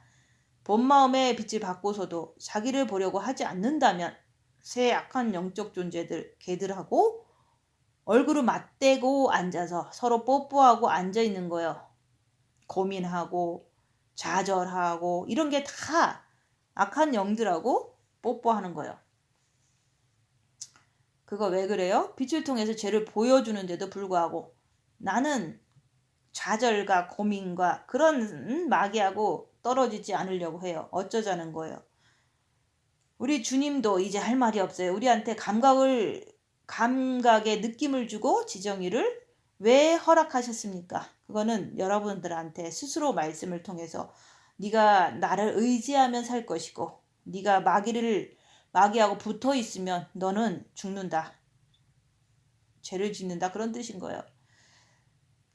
본 마음의 빛을 받고서도 자기를 보려고 하지 않는다면 새 악한 영적 존재들 걔들하고 얼굴을 맞대고 앉아서 서로 뽀뽀하고 앉아있는 거예요. 고민하고 좌절하고 이런 게 다 악한 영들하고 뽀뽀하는 거예요. 그거 왜 그래요? 빛을 통해서 죄를 보여주는데도 불구하고 나는 좌절과 고민과 그런 마귀하고 떨어지지 않으려고 해요. 어쩌자는 거예요. 우리 주님도 이제 할 말이 없어요. 우리한테 감각의 느낌을 주고 지정의를 왜 허락하셨습니까? 그거는 여러분들한테 스스로 말씀을 통해서 네가 나를 의지하면 살 것이고 네가 마귀하고 붙어 있으면 너는 죽는다. 죄를 짓는다. 그런 뜻인 거예요.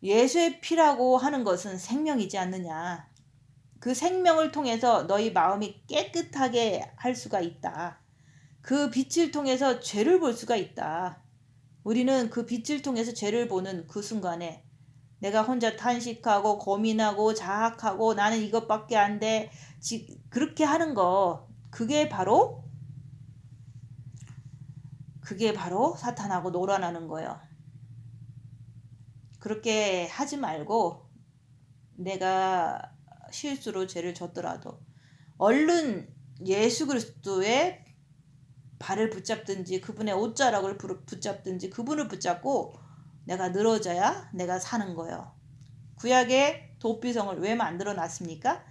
예수의 피라고 하는 것은 생명이지 않느냐. 그 생명을 통해서 너희 마음이 깨끗하게 할 수가 있다. 그 빛을 통해서 죄를 볼 수가 있다. 우리는 그 빛을 통해서 죄를 보는 그 순간에 내가 혼자 탄식하고 고민하고 자학하고 나는 이것밖에 안 돼. 그렇게 하는 거 그게 바로 사탄하고 놀아나는 거예요. 그렇게 하지 말고 내가 실수로 죄를 졌더라도 얼른 예수 그리스도의 발을 붙잡든지 그분의 옷자락을 붙잡든지 그분을 붙잡고 내가 늘어져야 내가 사는 거예요. 구약의 도피성을 왜 만들어 놨습니까?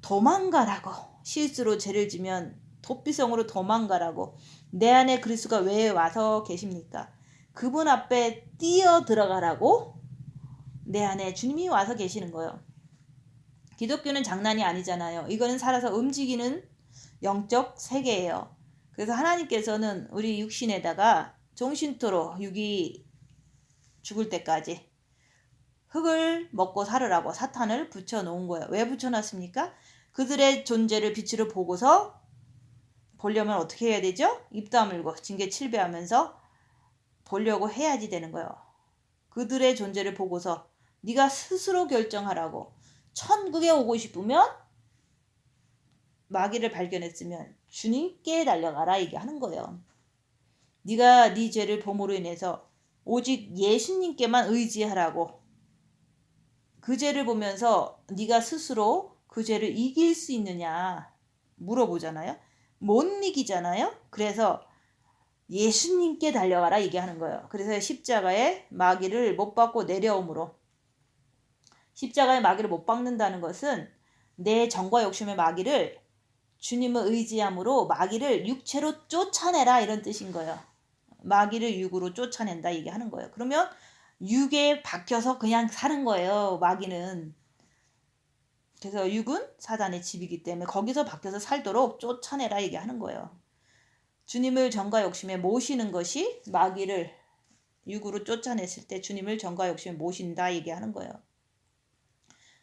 도망가라고. 실수로 죄를 지면 도피성으로 도망가라고. 내 안에 그리스도가 왜 와서 계십니까? 그분 앞에 뛰어 들어가라고 내 안에 주님이 와서 계시는 거예요. 기독교는 장난이 아니잖아요. 이거는 살아서 움직이는 영적 세계예요. 그래서 하나님께서는 우리 육신에다가 종신토로 육이 죽을 때까지 흙을 먹고 살으라고 사탄을 붙여놓은 거예요. 왜 붙여놨습니까? 그들의 존재를 빛으로 보고서 보려면 어떻게 해야 되죠? 입 다물고 징계 7배 하면서 보려고 해야지 되는 거예요. 그들의 존재를 보고서 네가 스스로 결정하라고. 천국에 오고 싶으면 마귀를 발견했으면 주님께 달려가라 얘기하는 거예요. 네가 네 죄를 범으로 인해서 오직 예수님께만 의지하라고. 그 죄를 보면서 네가 스스로 그 죄를 이길 수 있느냐 물어보잖아요. 못 이기잖아요. 그래서 예수님께 달려가라 얘기하는 거예요. 그래서 십자가에 마귀를 못 박고 내려옴으로 십자가에 마귀를 못 박는다는 것은 내 정과 욕심의 마귀를 주님을 의지함으로 마귀를 육체로 쫓아내라 이런 뜻인 거예요. 마귀를 육으로 쫓아낸다 얘기하는 거예요. 그러면 육에 박혀서 그냥 사는 거예요. 마귀는. 그래서 육은 사단의 집이기 때문에 거기서 박혀서 살도록 쫓아내라 얘기하는 거예요. 주님을 정과 욕심에 모시는 것이 마귀를 육으로 쫓아냈을 때 주님을 정과 욕심에 모신다 얘기하는 거예요.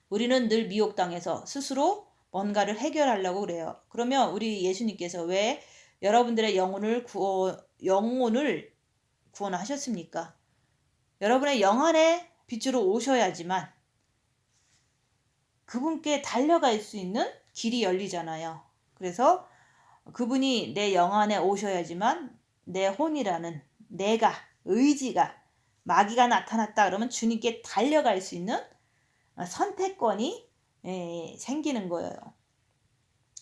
우리는 늘 미혹당해서 스스로 뭔가를 해결하려고 그래요. 그러면 우리 예수님께서 왜 여러분들의 영혼을 구원하셨습니까? 여러분의 영안에 빛으로 오셔야지만 그분께 달려갈 수 있는 길이 열리잖아요. 그래서 그분이 내 영안에 오셔야지만 내 혼이라는 내가 의지가 마귀가 나타났다 그러면 주님께 달려갈 수 있는 선택권이 생기는 거예요.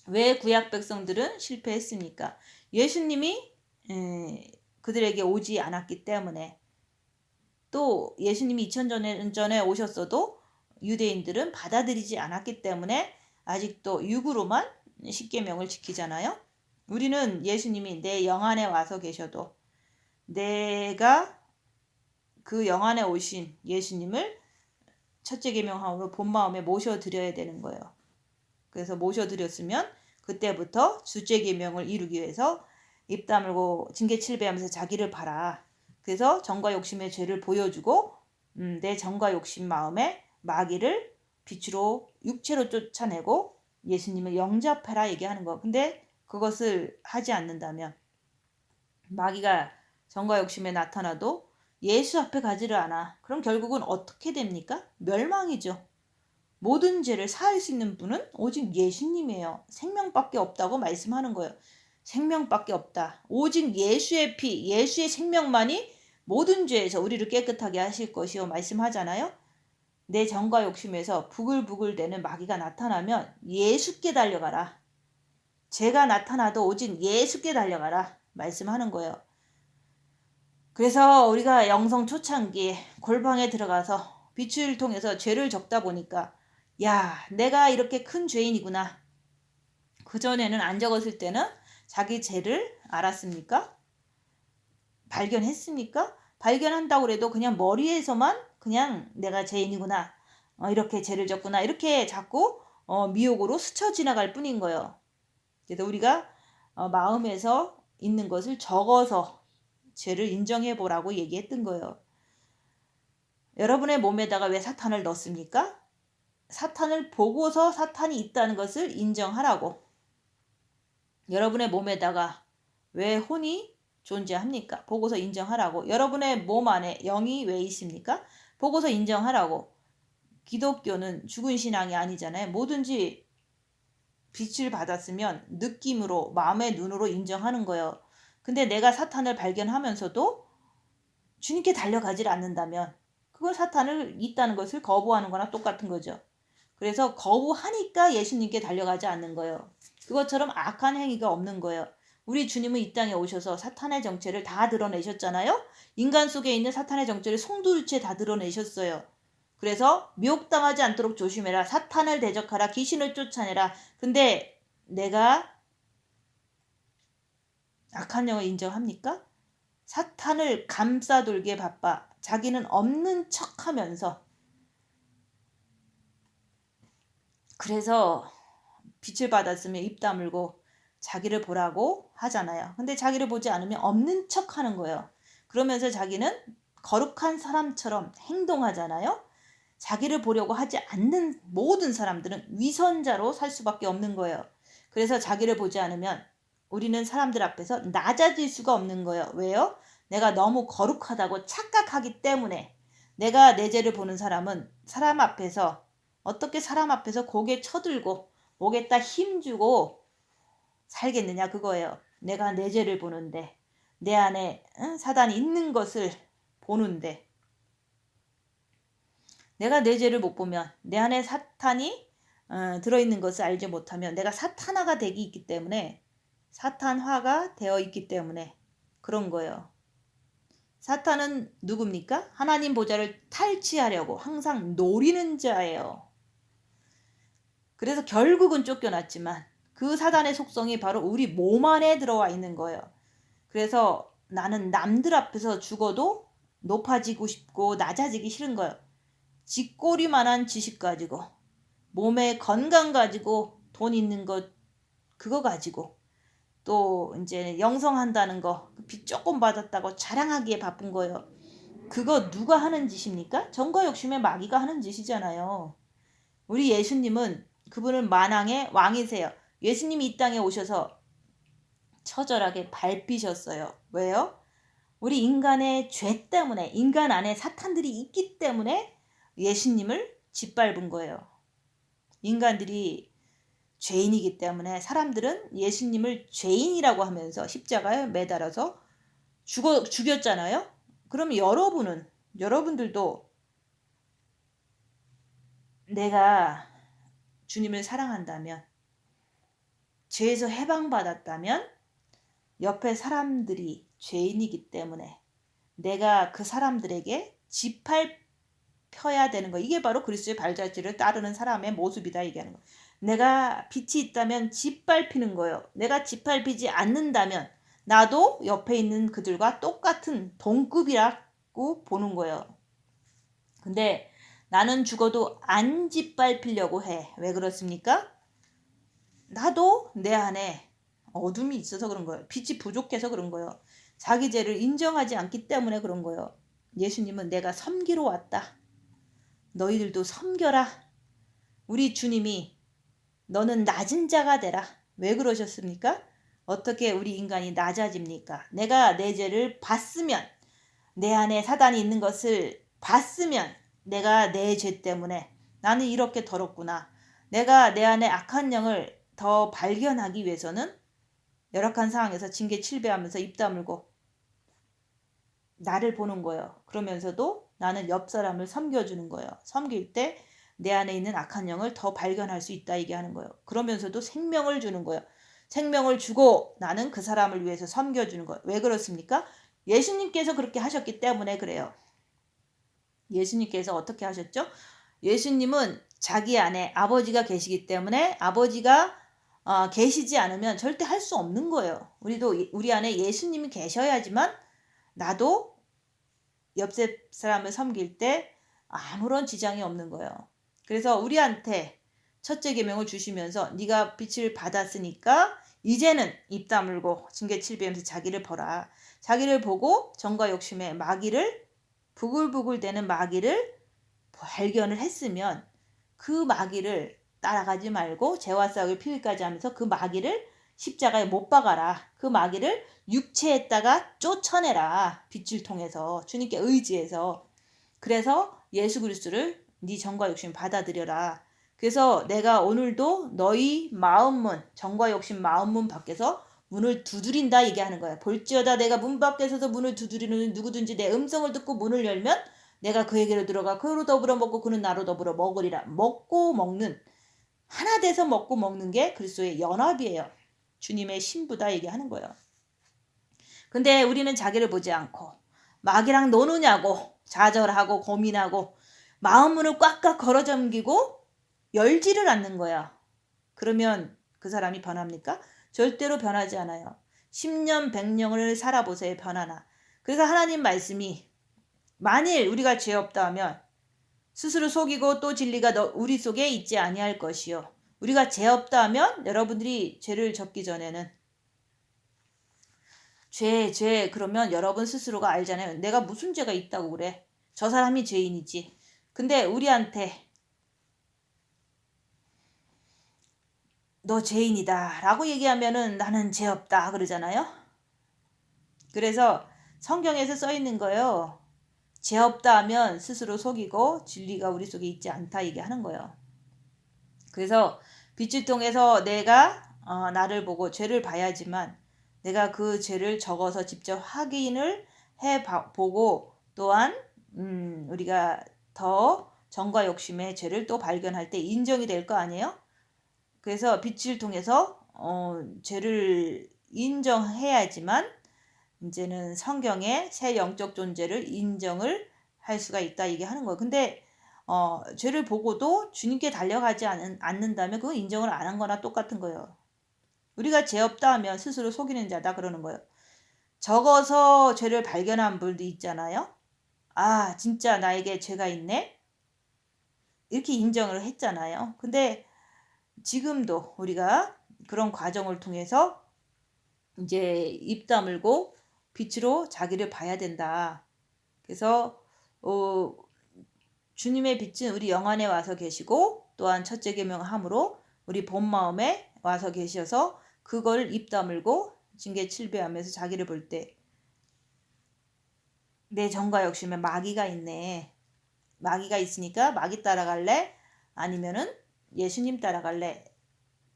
왜 구약 백성들은 실패했습니까? 예수님이 그들에게 오지 않았기 때문에 또 예수님이 2000년 전에 오셨어도 유대인들은 받아들이지 않았기 때문에 아직도 육으로만 십계명을 지키잖아요. 우리는 예수님이 내 영안에 와서 계셔도 내가 그 영안에 오신 예수님을 첫째 계명함으로 본 마음에 모셔드려야 되는 거예요. 그래서 모셔드렸으면 그때부터 둘째 계명을 이루기 위해서 입 다물고 징계 7배 하면서 자기를 봐라. 그래서 정과 욕심의 죄를 보여주고 내 정과 욕심 마음에 마귀를 빛으로 육체로 쫓아내고 예수님을 영접하라 얘기하는 거. 근데 그것을 하지 않는다면 마귀가 정과 욕심에 나타나도 예수 앞에 가지를 않아. 그럼 결국은 어떻게 됩니까? 멸망이죠. 모든 죄를 사할 수 있는 분은 오직 예수님이에요. 생명밖에 없다고 말씀하는 거예요. 생명밖에 없다. 오직 예수의 피, 예수의 생명만이 모든 죄에서 우리를 깨끗하게 하실 것이요 말씀하잖아요. 내 정과 욕심에서 부글부글대는 마귀가 나타나면 예수께 달려가라. 죄가 나타나도 오직 예수께 달려가라 말씀하는 거예요. 그래서 우리가 영성 초창기에 골방에 들어가서 빛을 통해서 죄를 적다 보니까 야, 내가 이렇게 큰 죄인이구나. 그전에는 안 적었을 때는 자기 죄를 알았습니까? 발견했습니까? 발견한다고 해도 그냥 머리에서만 그냥 내가 죄인이구나. 이렇게 죄를 졌구나. 이렇게 자꾸 미혹으로 스쳐 지나갈 뿐인 거예요. 그래서 우리가 마음에서 있는 것을 적어서 죄를 인정해 보라고 얘기했던 거예요. 여러분의 몸에다가 왜 사탄을 넣습니까? 사탄을 보고서 사탄이 있다는 것을 인정하라고. 여러분의 몸에다가 왜 혼이 존재합니까? 보고서 인정하라고. 여러분의 몸 안에 영이 왜 있습니까? 보고서 인정하라고. 기독교는 죽은 신앙이 아니잖아요. 뭐든지 빛을 받았으면 느낌으로, 마음의 눈으로 인정하는 거예요. 근데 내가 사탄을 발견하면서도 주님께 달려가질 않는다면 그건 사탄을 있다는 것을 거부하는 거나 똑같은 거죠. 그래서 거부하니까 예수님께 달려가지 않는 거예요. 그것처럼 악한 행위가 없는 거예요. 우리 주님은 이 땅에 오셔서 사탄의 정체를 다 드러내셨잖아요. 인간 속에 있는 사탄의 정체를 송두리째 다 드러내셨어요. 그래서 미혹당하지 않도록 조심해라. 사탄을 대적하라. 귀신을 쫓아내라. 근데 내가 악한 영을 인정합니까? 사탄을 감싸돌기에 바빠. 자기는 없는 척하면서 그래서 빛을 받았으면 입 다물고 자기를 보라고 하잖아요. 근데 자기를 보지 않으면 없는 척 하는 거예요. 그러면서 자기는 거룩한 사람처럼 행동하잖아요. 자기를 보려고 하지 않는 모든 사람들은 위선자로 살 수밖에 없는 거예요. 그래서 자기를 보지 않으면 우리는 사람들 앞에서 낮아질 수가 없는 거예요. 왜요? 내가 너무 거룩하다고 착각하기 때문에. 내가 내 죄를 보는 사람은 사람 앞에서 어떻게 사람 앞에서 고개 쳐들고 목에다 힘주고 살겠느냐 그거예요. 내가 내 죄를 보는데 내 안에 사단이 있는 것을 보는데 내가 내 죄를 못 보면 내 안에 사탄이 들어있는 것을 알지 못하면 내가 사탄화가 되기 있기 때문에 사탄화가 되어 있기 때문에 그런 거예요. 사탄은 누굽니까? 하나님 보좌를 탈취하려고 항상 노리는 자예요. 그래서 결국은 쫓겨났지만 그 사단의 속성이 바로 우리 몸 안에 들어와 있는 거예요. 그래서 나는 남들 앞에서 죽어도 높아지고 싶고 낮아지기 싫은 거예요. 쥐꼬리만한 지식 가지고 몸의 건강 가지고 돈 있는 것 그거 가지고 또 이제 영성한다는 거 빚 조금 받았다고 자랑하기에 바쁜 거예요. 그거 누가 하는 짓입니까? 정과 욕심의 마귀가 하는 짓이잖아요. 우리 예수님은 그분은 만왕의 왕이세요. 예수님이 이 땅에 오셔서 처절하게 밟히셨어요. 왜요? 우리 인간의 죄 때문에 인간 안에 사탄들이 있기 때문에 예수님을 짓밟은 거예요. 인간들이 죄인이기 때문에 사람들은 예수님을 죄인이라고 하면서 십자가에 매달아서 죽였잖아요. 그럼 여러분들도 내가 주님을 사랑한다면 죄에서 해방받았다면 옆에 사람들이 죄인이기 때문에 내가 그 사람들에게 짓밟혀야 되는 거. 이게 바로 그리스도의 발자취를 따르는 사람의 모습이다 얘기하는 거. 내가 빛이 있다면 짓밟히는 거예요. 내가 짓밟히지 않는다면 나도 옆에 있는 그들과 똑같은 동급이라고 보는 거예요. 근데 나는 죽어도 안 짓밟히려고 해. 왜 그렇습니까? 나도 내 안에 어둠이 있어서 그런 거예요. 빛이 부족해서 그런 거예요. 자기 죄를 인정하지 않기 때문에 그런 거예요. 예수님은 내가 섬기러 왔다. 너희들도 섬겨라. 우리 주님이 너는 낮은 자가 되라. 왜 그러셨습니까? 어떻게 우리 인간이 낮아집니까? 내가 내 죄를 봤으면 내 안에 사단이 있는 것을 봤으면 내가 내 죄 때문에 나는 이렇게 더럽구나. 내가 내 안에 악한 영을 더 발견하기 위해서는 열악한 상황에서 징계 칠배하면서 입 다물고 나를 보는 거예요. 그러면서도 나는 옆 사람을 섬겨주는 거예요. 섬길 때 내 안에 있는 악한 영을 더 발견할 수 있다 얘기하는 거예요. 그러면서도 생명을 주는 거예요. 생명을 주고 나는 그 사람을 위해서 섬겨주는 거예요. 왜 그렇습니까? 예수님께서 그렇게 하셨기 때문에 그래요. 예수님께서 어떻게 하셨죠? 예수님은 자기 안에 아버지가 계시기 때문에 아버지가 계시지 않으면 절대 할 수 없는 거예요. 우리도 우리 안에 예수님이 계셔야지만 나도 옆집 사람을 섬길 때 아무런 지장이 없는 거예요. 그래서 우리한테 첫째 계명을 주시면서 네가 빛을 받았으니까 이제는 입 다물고 징계 7배하면서 자기를 보라. 자기를 보고 정과 욕심의 마귀를 부글부글대는 마귀를 발견을 했으면 그 마귀를 따라가지 말고 죄와 싸울 피일까지 하면서 그 마귀를 십자가에 못 박아라. 그 마귀를 육체에다가 쫓아내라. 빛을 통해서 주님께 의지해서. 그래서 예수 그리스도를 네 정과 욕심 받아들여라. 그래서 내가 오늘도 너희 마음문, 정과 욕심 마음문 밖에서 문을 두드린다 얘기하는 거야. 볼지어다 내가 문 밖에 서서 문을 두드리는 누구든지 내 음성을 듣고 문을 열면 내가 그에게로 들어가 그로 더불어 먹고 그는 나로 더불어 먹으리라. 먹고 먹는, 하나 돼서 먹고 먹는 게 그리스도의 연합이에요. 주님의 신부다 얘기하는 거예요. 근데 우리는 자기를 보지 않고 마귀랑 노느냐고 좌절하고 고민하고 마음문을 꽉꽉 걸어 잠기고 열지를 않는 거야. 그러면 그 사람이 변합니까? 절대로 변하지 않아요. 10년 100년을 살아보세요. 변하나. 그래서 하나님 말씀이 만일 우리가 죄 없다 하면 스스로 속이고 또 진리가 우리 속에 있지 아니할 것이요. 우리가 죄 없다 하면 여러분들이 죄를 졌기 전에는 죄 그러면 여러분 스스로가 알잖아요. 내가 무슨 죄가 있다고 그래. 저 사람이 죄인이지. 근데 우리한테 너 죄인이다 라고 얘기하면은 나는 죄 없다 그러잖아요. 그래서 성경에서 써 있는 거예요. 죄 없다 하면 스스로 속이고 진리가 우리 속에 있지 않다 얘기하는 거예요. 그래서 빛을 통해서 내가 나를 보고 죄를 봐야지만 내가 그 죄를 적어서 직접 확인을 해보고 또한 우리가 더 정과 욕심의 죄를 또 발견할 때 인정이 될 거 아니에요? 그래서 빛을 통해서 죄를 인정해야지만 이제는 성경의 새 영적 존재를 인정을 할 수가 있다 이게 하는 거예요. 근데 죄를 보고도 주님께 달려가지 않는다면 그건 인정을 안 한 거나 똑같은 거예요. 우리가 죄 없다 하면 스스로 속이는 자다 그러는 거예요. 적어서 죄를 발견한 분도 있잖아요. 아 진짜 나에게 죄가 있네. 이렇게 인정을 했잖아요. 근데 지금도 우리가 그런 과정을 통해서 이제 입 다물고 빛으로 자기를 봐야 된다. 그래서 주님의 빛은 우리 영 안에 와서 계시고 또한 첫째 계명함으로 우리 본 마음에 와서 계셔서 그걸 입 다물고 징계 7배하면서 자기를 볼 때 내 정과 욕심에 마귀가 있네. 마귀가 있으니까 마귀 따라갈래? 아니면은 예수님 따라갈래?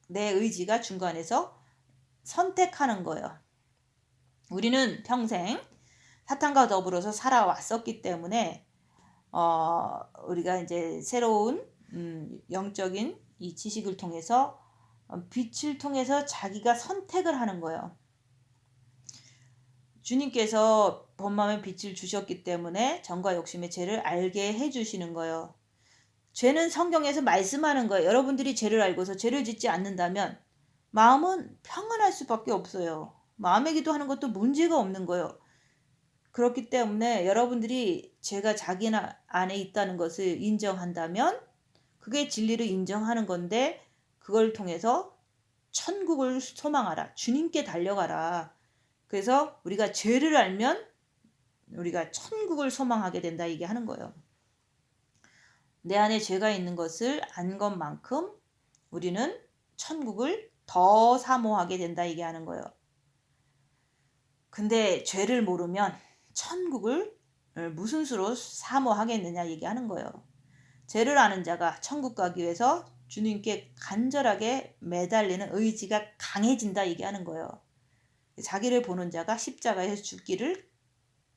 내 의지가 중간에서 선택하는 거예요. 우리는 평생 사탄과 더불어서 살아왔었기 때문에 우리가 이제 새로운 영적인 이 지식을 통해서 빛을 통해서 자기가 선택을 하는 거예요. 주님께서 본마음에 빛을 주셨기 때문에 정과 욕심의 죄를 알게 해주시는 거예요. 죄는 성경에서 말씀하는 거예요. 여러분들이 죄를 알고서 죄를 짓지 않는다면 마음은 평안할 수밖에 없어요. 마음의 기도하는 것도 문제가 없는 거예요. 그렇기 때문에 여러분들이 죄가 자기 안에 있다는 것을 인정한다면 그게 진리를 인정하는 건데 그걸 통해서 천국을 소망하라. 주님께 달려가라. 그래서 우리가 죄를 알면 우리가 천국을 소망하게 된다 이게 하는 거예요. 내 안에 죄가 있는 것을 안 것만큼 우리는 천국을 더 사모하게 된다 이게 하는 거예요. 근데 죄를 모르면 천국을 무슨 수로 사모하겠느냐 얘기하는 거예요. 죄를 아는 자가 천국 가기 위해서 주님께 간절하게 매달리는 의지가 강해진다 얘기하는 거예요. 자기를 보는 자가 십자가에서 죽기를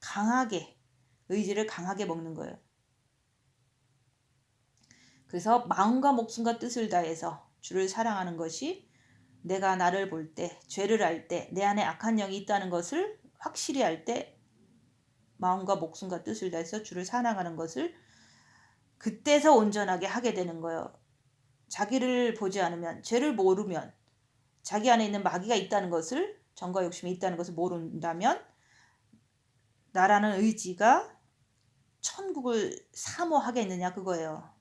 강하게 의지를 강하게 먹는 거예요. 그래서 마음과 목숨과 뜻을 다해서 주를 사랑하는 것이 내가 나를 볼 때, 죄를 알 때, 내 안에 악한 영이 있다는 것을 확실히 알 때 마음과 목숨과 뜻을 다해서 주를 사랑하는 것을 그때서 온전하게 하게 되는 거예요. 자기를 보지 않으면, 죄를 모르면, 자기 안에 있는 마귀가 있다는 것을, 정과 욕심이 있다는 것을 모른다면 나라는 의지가 천국을 사모하겠느냐 그거예요.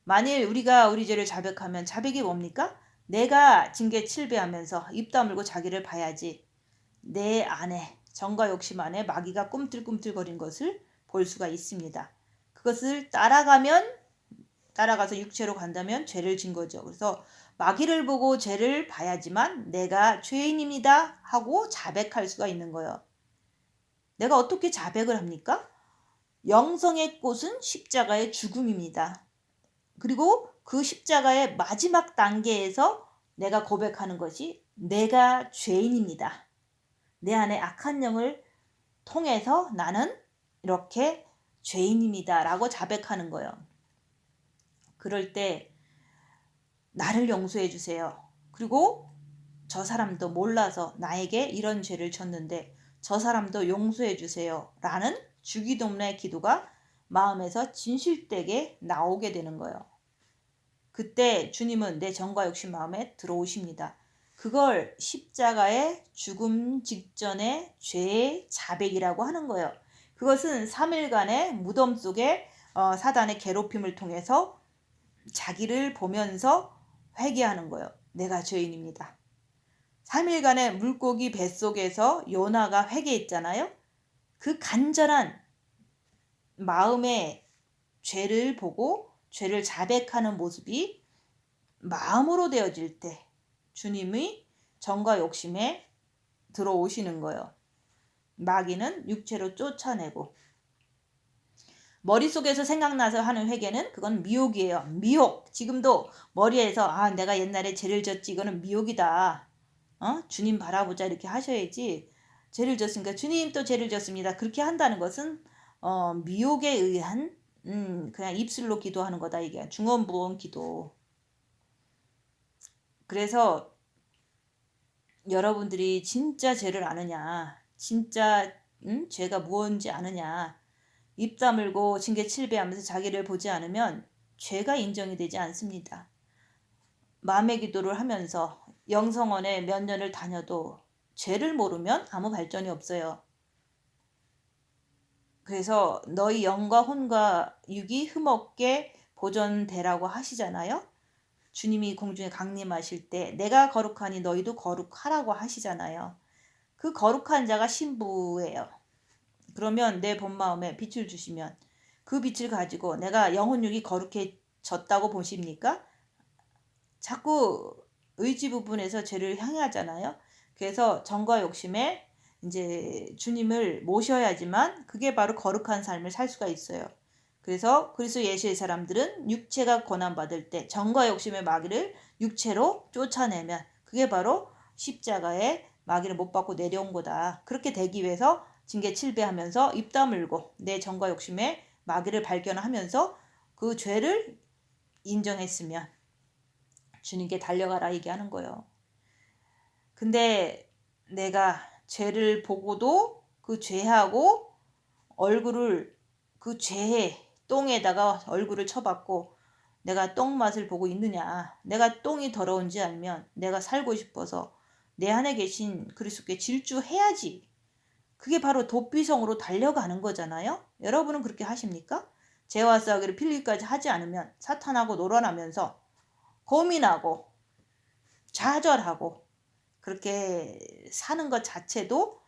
만일 우리가 우리 죄를 자백하면, 자백이 뭡니까? 내가 징계 7배하면서 입 다물고 자기를 봐야지 내 안에, 정과 욕심 안에 마귀가 꿈틀꿈틀거린 것을 볼 수가 있습니다. 그것을 따라가서 육체로 간다면 죄를 진 거죠. 그래서 마귀를 보고 죄를 봐야지만 내가 죄인입니다 하고 자백할 수가 있는 거예요. 내가 어떻게 자백을 합니까? 영성의 꽃은 십자가의 죽음입니다. 그리고 그 십자가의 마지막 단계에서 내가 고백하는 것이 내가 죄인입니다. 내 안에 악한 영을 통해서 나는 이렇게 죄인입니다 라고 자백하는 거예요. 그럴 때 나를 용서해 주세요. 그리고 저 사람도 몰라서 나에게 이런 죄를 졌는데 저 사람도 용서해 주세요 라는 주기도문의 기도가 마음에서 진실되게 나오게 되는 거예요. 그때 주님은 내 정과 욕심 마음에 들어오십니다. 그걸 십자가의 죽음 직전의 죄의 자백이라고 하는 거예요. 그것은 3일간의 무덤 속에 사단의 괴롭힘을 통해서 자기를 보면서 회개하는 거예요. 내가 죄인입니다. 3일간의 물고기 뱃속에서 요나가 회개했잖아요. 그 간절한 마음의 죄를 보고 죄를 자백하는 모습이 마음으로 되어질 때 주님의 정과 욕심에 들어오시는 거예요. 마귀는 육체로 쫓아내고 머릿속에서 생각나서 하는 회개는 그건 미혹이에요. 미혹. 지금도 머리에서 내가 옛날에 죄를 졌지 이거는 미혹이다. 주님 바라보자 이렇게 하셔야지. 죄를 졌으니까 주님 또 죄를 졌습니다. 그렇게 한다는 것은 미혹에 의한 그냥 입술로 기도하는 거다 이게 중언부언 기도. 그래서 여러분들이 진짜 죄를 아느냐, 진짜 죄가 무엇인지 아느냐, 입 다물고 징계 7배 하면서 자기를 보지 않으면 죄가 인정이 되지 않습니다. 마음의 기도를 하면서 영성원에 몇 년을 다녀도 죄를 모르면 아무 발전이 없어요. 그래서 너희 영과 혼과 육이 흠없게 보존되라고 하시잖아요. 주님이 공중에 강림하실 때 내가 거룩하니 너희도 거룩하라고 하시잖아요. 그 거룩한 자가 신부예요. 그러면 내 본마음에 빛을 주시면 그 빛을 가지고 내가 영혼육이 거룩해졌다고 보십니까? 자꾸 의지 부분에서 죄를 향하잖아요. 그래서 정과 욕심에 이제 주님을 모셔야지만 그게 바로 거룩한 삶을 살 수가 있어요. 그래서 그리스도 예수의 사람들은 육체가 고난받을 때 정과 욕심의 마귀를 육체로 쫓아내면 그게 바로 십자가에 마귀를 못 받고 내려온 거다. 그렇게 되기 위해서 징계 7배 하면서 입 다물고 내 정과 욕심의 마귀를 발견하면서 그 죄를 인정했으면 주님께 달려가라 얘기하는 거예요. 근데 내가 죄를 보고도 그 죄하고 얼굴을 그 죄의 똥에다가 얼굴을 쳐박고 내가 똥 맛을 보고 있느냐. 내가 똥이 더러운지 알면 내가 살고 싶어서 내 안에 계신 그리스도께 질주해야지. 그게 바로 도피성으로 달려가는 거잖아요. 여러분은 그렇게 하십니까? 죄와 싸우기를 필기까지 하지 않으면 사탄하고 놀아나면서 고민하고 좌절하고 그렇게 사는 것 자체도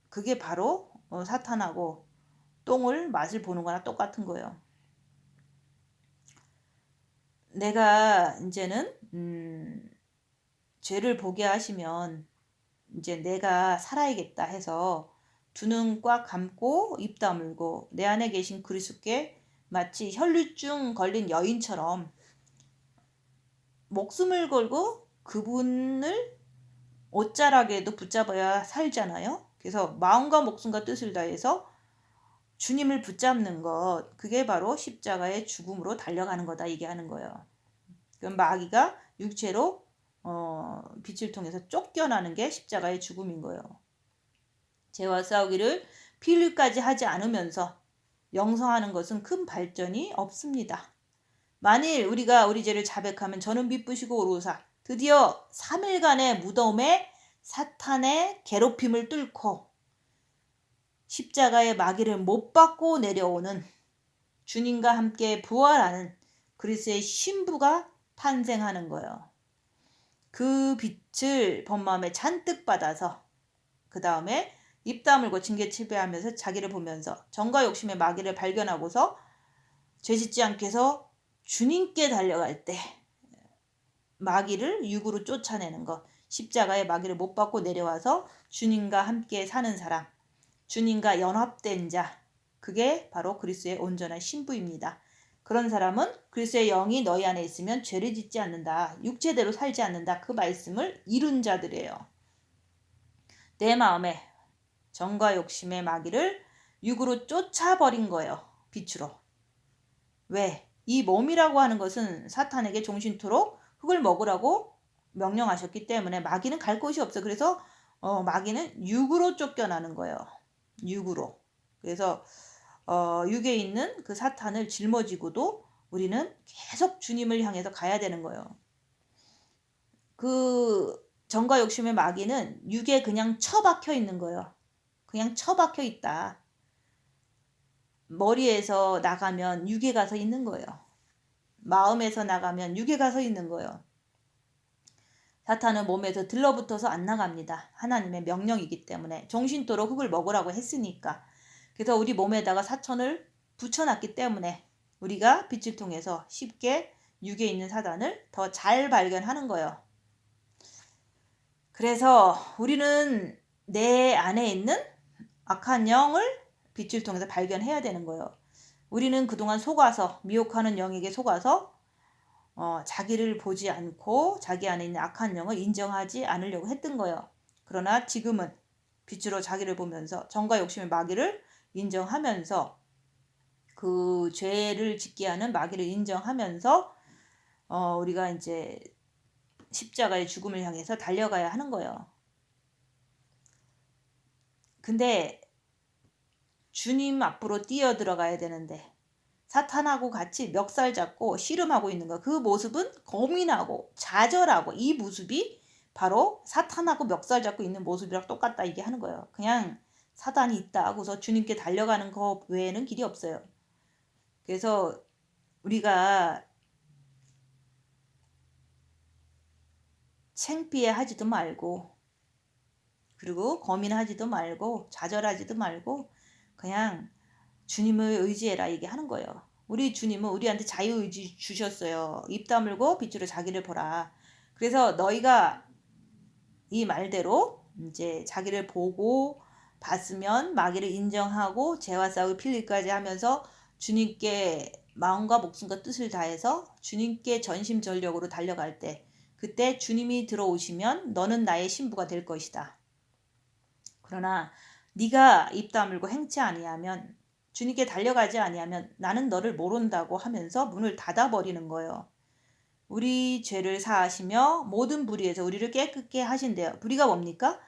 그게 바로 사탄하고 똥을 맛을 보는 거나 똑같은 거예요. 내가 이제는 죄를 보게 하시면 이제 내가 살아야겠다 해서 두 눈 꽉 감고 입 다물고 내 안에 계신 그리스도께 마치 혈류증 걸린 여인처럼 목숨을 걸고 그분을 옷자락에도 붙잡아야 살잖아요. 그래서 마음과 목숨과 뜻을 다해서 주님을 붙잡는 것, 그게 바로 십자가의 죽음으로 달려가는 거다 얘기하는 거예요. 그럼 마귀가 육체로 빛을 통해서 쫓겨나는 게 십자가의 죽음인 거예요. 죄와 싸우기를 필요까지 하지 않으면서 영성하는 것은 큰 발전이 없습니다. 만일 우리가 우리 죄를 자백하면 저는 미쁘시고 오로사 드디어 3일간의 무덤에 사탄의 괴롭힘을 뚫고 십자가의 마귀를 못 받고 내려오는 주님과 함께 부활하는 그리스도의 신부가 탄생하는 거예요. 그 빛을 본마음에 잔뜩 받아서 그 다음에 입 다물고 징계 치배하면서 자기를 보면서 정과 욕심의 마귀를 발견하고서 죄짓지 않게 해서 주님께 달려갈 때 마귀를 육으로 쫓아내는 것, 십자가의 마귀를 못 받고 내려와서 주님과 함께 사는 사람, 주님과 연합된 자, 그게 바로 그리스도의 온전한 신부입니다. 그런 사람은 그리스도의 영이 너희 안에 있으면 죄를 짓지 않는다. 육체대로 살지 않는다. 그 말씀을 이룬 자들이에요. 내 마음에 정과 욕심의 마귀를 육으로 쫓아버린 거예요. 빛으로. 왜? 이 몸이라고 하는 것은 사탄에게 종신토록 흙을 먹으라고 명령하셨기 때문에 마귀는 갈 곳이 없어. 그래서 마귀는 육으로 쫓겨나는 거예요. 육으로. 그래서 육에 있는 그 사탄을 짊어지고도 우리는 계속 주님을 향해서 가야 되는 거예요. 그 정과 욕심의 마귀는 육에 그냥 처박혀 있는 거예요. 그냥 처박혀 있다. 머리에서 나가면 육에 가서 있는 거예요. 마음에서 나가면 육에 가서 있는 거예요. 사탄은 몸에서 들러붙어서 안 나갑니다. 하나님의 명령이기 때문에 종신토록 흙을 먹으라고 했으니까. 그래서 우리 몸에다가 사천을 붙여놨기 때문에 우리가 빛을 통해서 쉽게 육에 있는 사단을 더 잘 발견하는 거예요. 그래서 우리는 내 안에 있는 악한 영을 빛을 통해서 발견해야 되는 거예요. 우리는 그동안 속아서 미혹하는 영에게 속아서 자기를 보지 않고 자기 안에 있는 악한 영을 인정하지 않으려고 했던 거예요. 그러나 지금은 빛으로 자기를 보면서 정과 욕심의 마귀를 인정하면서 그 죄를 짓게 하는 마귀를 인정하면서 우리가 이제 십자가의 죽음을 향해서 달려가야 하는 거예요. 근데 주님 앞으로 뛰어 들어가야 되는데 사탄하고 같이 멱살 잡고 씨름하고 있는 거, 그 모습은 고민하고 좌절하고 이 모습이 바로 사탄하고 멱살 잡고 있는 모습이랑 똑같다 이게 하는 거예요. 그냥 사단이 있다 하고서 주님께 달려가는 거 외에는 길이 없어요. 그래서 우리가 창피해하지도 말고 그리고 고민하지도 말고 좌절하지도 말고 그냥 주님을 의지해라 이게 하는 거예요. 우리 주님은 우리한테 자유의지 주셨어요. 입 다물고 빛으로 자기를 보라. 그래서 너희가 이 말대로 이제 자기를 보고 봤으면 마귀를 인정하고 죄와 싸울 필리까지 하면서 주님께 마음과 목숨과 뜻을 다해서 주님께 전심전력으로 달려갈 때 그때 주님이 들어오시면 너는 나의 신부가 될 것이다. 그러나 네가 입 다물고 행치 아니하면 주님께 달려가지 아니하면 나는 너를 모른다고 하면서 문을 닫아버리는 거예요. 우리 죄를 사하시며 모든 불의에서 우리를 깨끗게 하신대요. 불의가 뭡니까?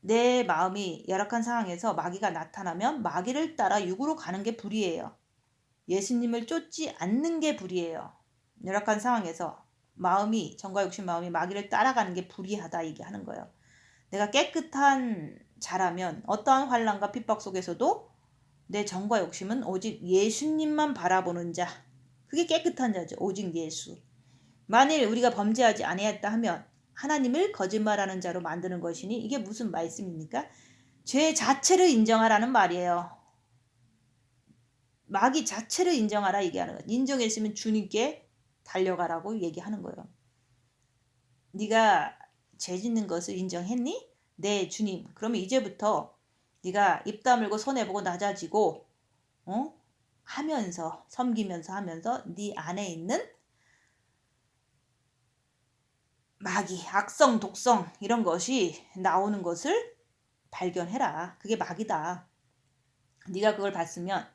내 마음이 열악한 상황에서 마귀가 나타나면 마귀를 따라 육으로 가는 게 불의예요. 예수님을 쫓지 않는 게 불의예요. 열악한 상황에서 마음이 정과 욕심 마음이 마귀를 따라가는 게 불의하다 이게 하는 거예요. 내가 깨끗한 자라면 어떠한 환난과 핍박 속에서도 내 정과 욕심은 오직 예수님만 바라보는 자. 그게 깨끗한 자죠. 오직 예수. 만일 우리가 범죄하지 아니했다 하면 하나님을 거짓말하는 자로 만드는 것이니 이게 무슨 말씀입니까? 죄 자체를 인정하라는 말이에요. 마귀 자체를 인정하라 얘기하는 거예요. 인정했으면 주님께 달려가라고 얘기하는 거예요. 네가 죄 짓는 것을 인정했니? 네 주님. 그러면 이제부터 네가 입 다물고 손해보고 낮아지고 하면서 섬기면서 하면서 네 안에 있는 마귀, 악성, 독성 이런 것이 나오는 것을 발견해라. 그게 마귀다. 네가 그걸 봤으면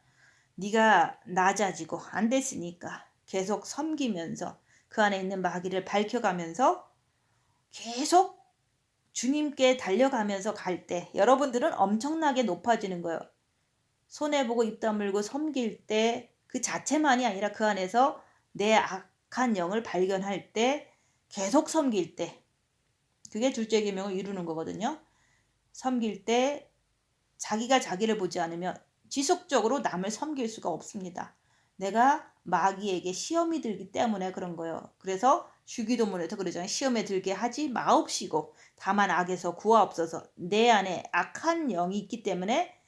네가 낮아지고 안 됐으니까 계속 섬기면서 그 안에 있는 마귀를 밝혀가면서 계속 주님께 달려가면서 갈 때 여러분들은 엄청나게 높아지는 거예요. 손해보고 입 다물고 섬길 때 그 자체만이 아니라 그 안에서 내 악한 영을 발견할 때 계속 섬길 때 그게 둘째 계명을 이루는 거거든요. 섬길 때 자기가 자기를 보지 않으면 지속적으로 남을 섬길 수가 없습니다. 내가 마귀에게 시험이 들기 때문에 그런 거예요. 그래서 주기도문에서 그러잖아요. 시험에 들게 하지 마옵시고 다만 악에서 구하옵소서. 내 안에 악한 영이 있기 때문에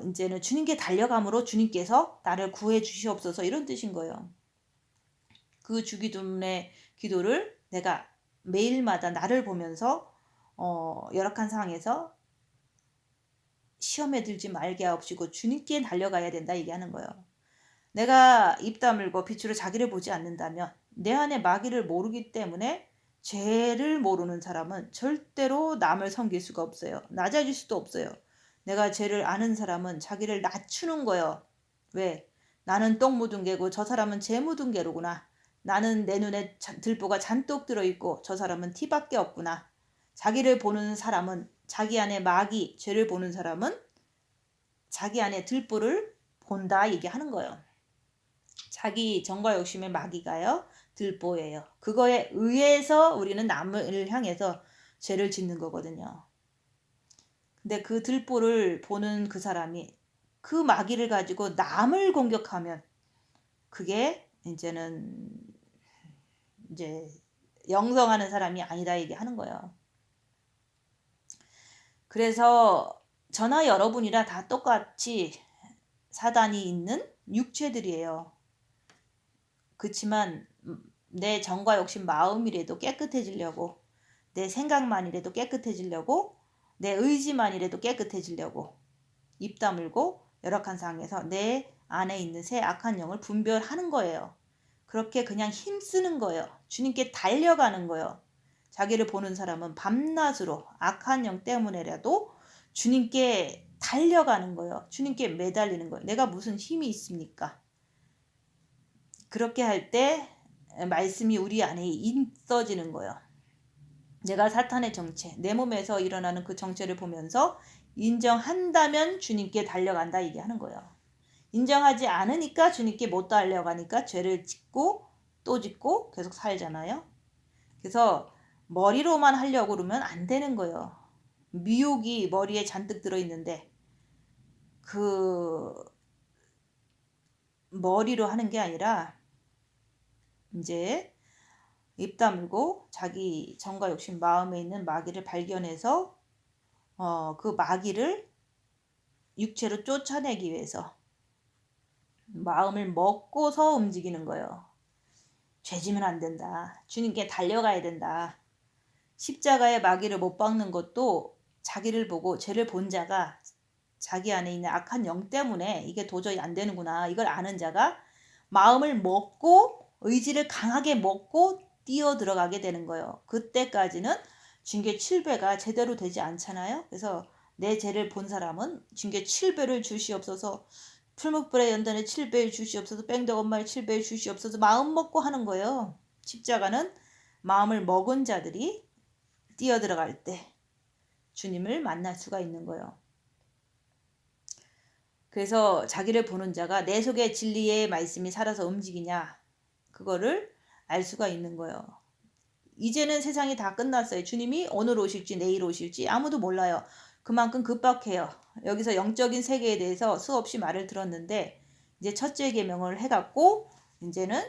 이제는 주님께 달려감으로 주님께서 나를 구해 주시옵소서 이런 뜻인 거예요. 그 주기도문의 기도를 내가 매일마다 나를 보면서 열악한 상황에서 시험에 들지 말게 하옵시고 주님께 달려가야 된다 얘기하는 거예요. 내가 입 다물고 빛으로 자기를 보지 않는다면 내 안에 마귀를 모르기 때문에 죄를 모르는 사람은 절대로 남을 섬길 수가 없어요. 낮아질 수도 없어요. 내가 죄를 아는 사람은 자기를 낮추는 거예요. 왜? 나는 똥 묻은 개고 저 사람은 재 묻은 개로구나. 나는 내 눈에 들보가 잔뜩 들어있고 저 사람은 티밖에 없구나. 자기를 보는 사람은 자기 안에 마귀, 죄를 보는 사람은 자기 안에 들보를 본다 얘기하는 거예요. 자기 정과 욕심의 마귀가요. 들보예요. 그거에 의해서 우리는 남을 향해서 죄를 짓는 거거든요. 근데 그 들보를 보는 그 사람이 그 마귀를 가지고 남을 공격하면 그게 이제는 이제 영성하는 사람이 아니다 얘기하는 거예요. 그래서 저나 여러분이랑 다 똑같이 사단이 있는 육체들이에요. 그렇지만 내 정과 욕심 마음이라도 깨끗해지려고 내 생각만이라도 깨끗해지려고 내 의지만이라도 깨끗해지려고 입 다물고 열악한 상황에서 내 안에 있는 새 악한 영을 분별하는 거예요. 그렇게 그냥 힘쓰는 거예요. 주님께 달려가는 거예요. 자기를 보는 사람은 밤낮으로 악한 영 때문에라도 주님께 달려가는 거예요. 주님께 매달리는 거예요. 내가 무슨 힘이 있습니까? 그렇게 할 때 말씀이 우리 안에 있어지는 거예요. 내가 사탄의 정체, 내 몸에서 일어나는 그 정체를 보면서 인정한다면 주님께 달려간다 얘기하는 거예요. 인정하지 않으니까 주님께 못 달려가니까 죄를 짓고 또 짓고 계속 살잖아요. 그래서 머리로만 하려고 그러면 안 되는 거예요. 미혹이 머리에 잔뜩 들어있는데 그 머리로 하는 게 아니라 이제 입 다물고 자기 정과 욕심 마음에 있는 마귀를 발견해서 그 마귀를 육체로 쫓아내기 위해서 마음을 먹고서 움직이는 거예요. 죄지면 안 된다. 주님께 달려가야 된다. 십자가에 마귀를 못 박는 것도 자기를 보고 죄를 본 자가 자기 안에 있는 악한 영 때문에 이게 도저히 안 되는구나. 이걸 아는 자가 마음을 먹고 의지를 강하게 먹고 뛰어 들어가게 되는 거예요. 그때까지는 징계 7배가 제대로 되지 않잖아요. 그래서 내 죄를 본 사람은 징계 7배를 주시옵소서, 풀무불의 연단에 7배를 주시옵소서, 뺑덕 엄마의 7배를 주시옵소서 마음 먹고 하는 거예요. 십자가는 마음을 먹은 자들이 뛰어 들어갈 때 주님을 만날 수가 있는 거예요. 그래서 자기를 보는 자가 내 속에 진리의 말씀이 살아서 움직이냐 그거를 알 수가 있는 거예요. 이제는 세상이 다 끝났어요. 주님이 오늘 오실지 내일 오실지 아무도 몰라요. 그만큼 급박해요. 여기서 영적인 세계에 대해서 수없이 말을 들었는데 이제 첫째 계명을 해갖고 이제는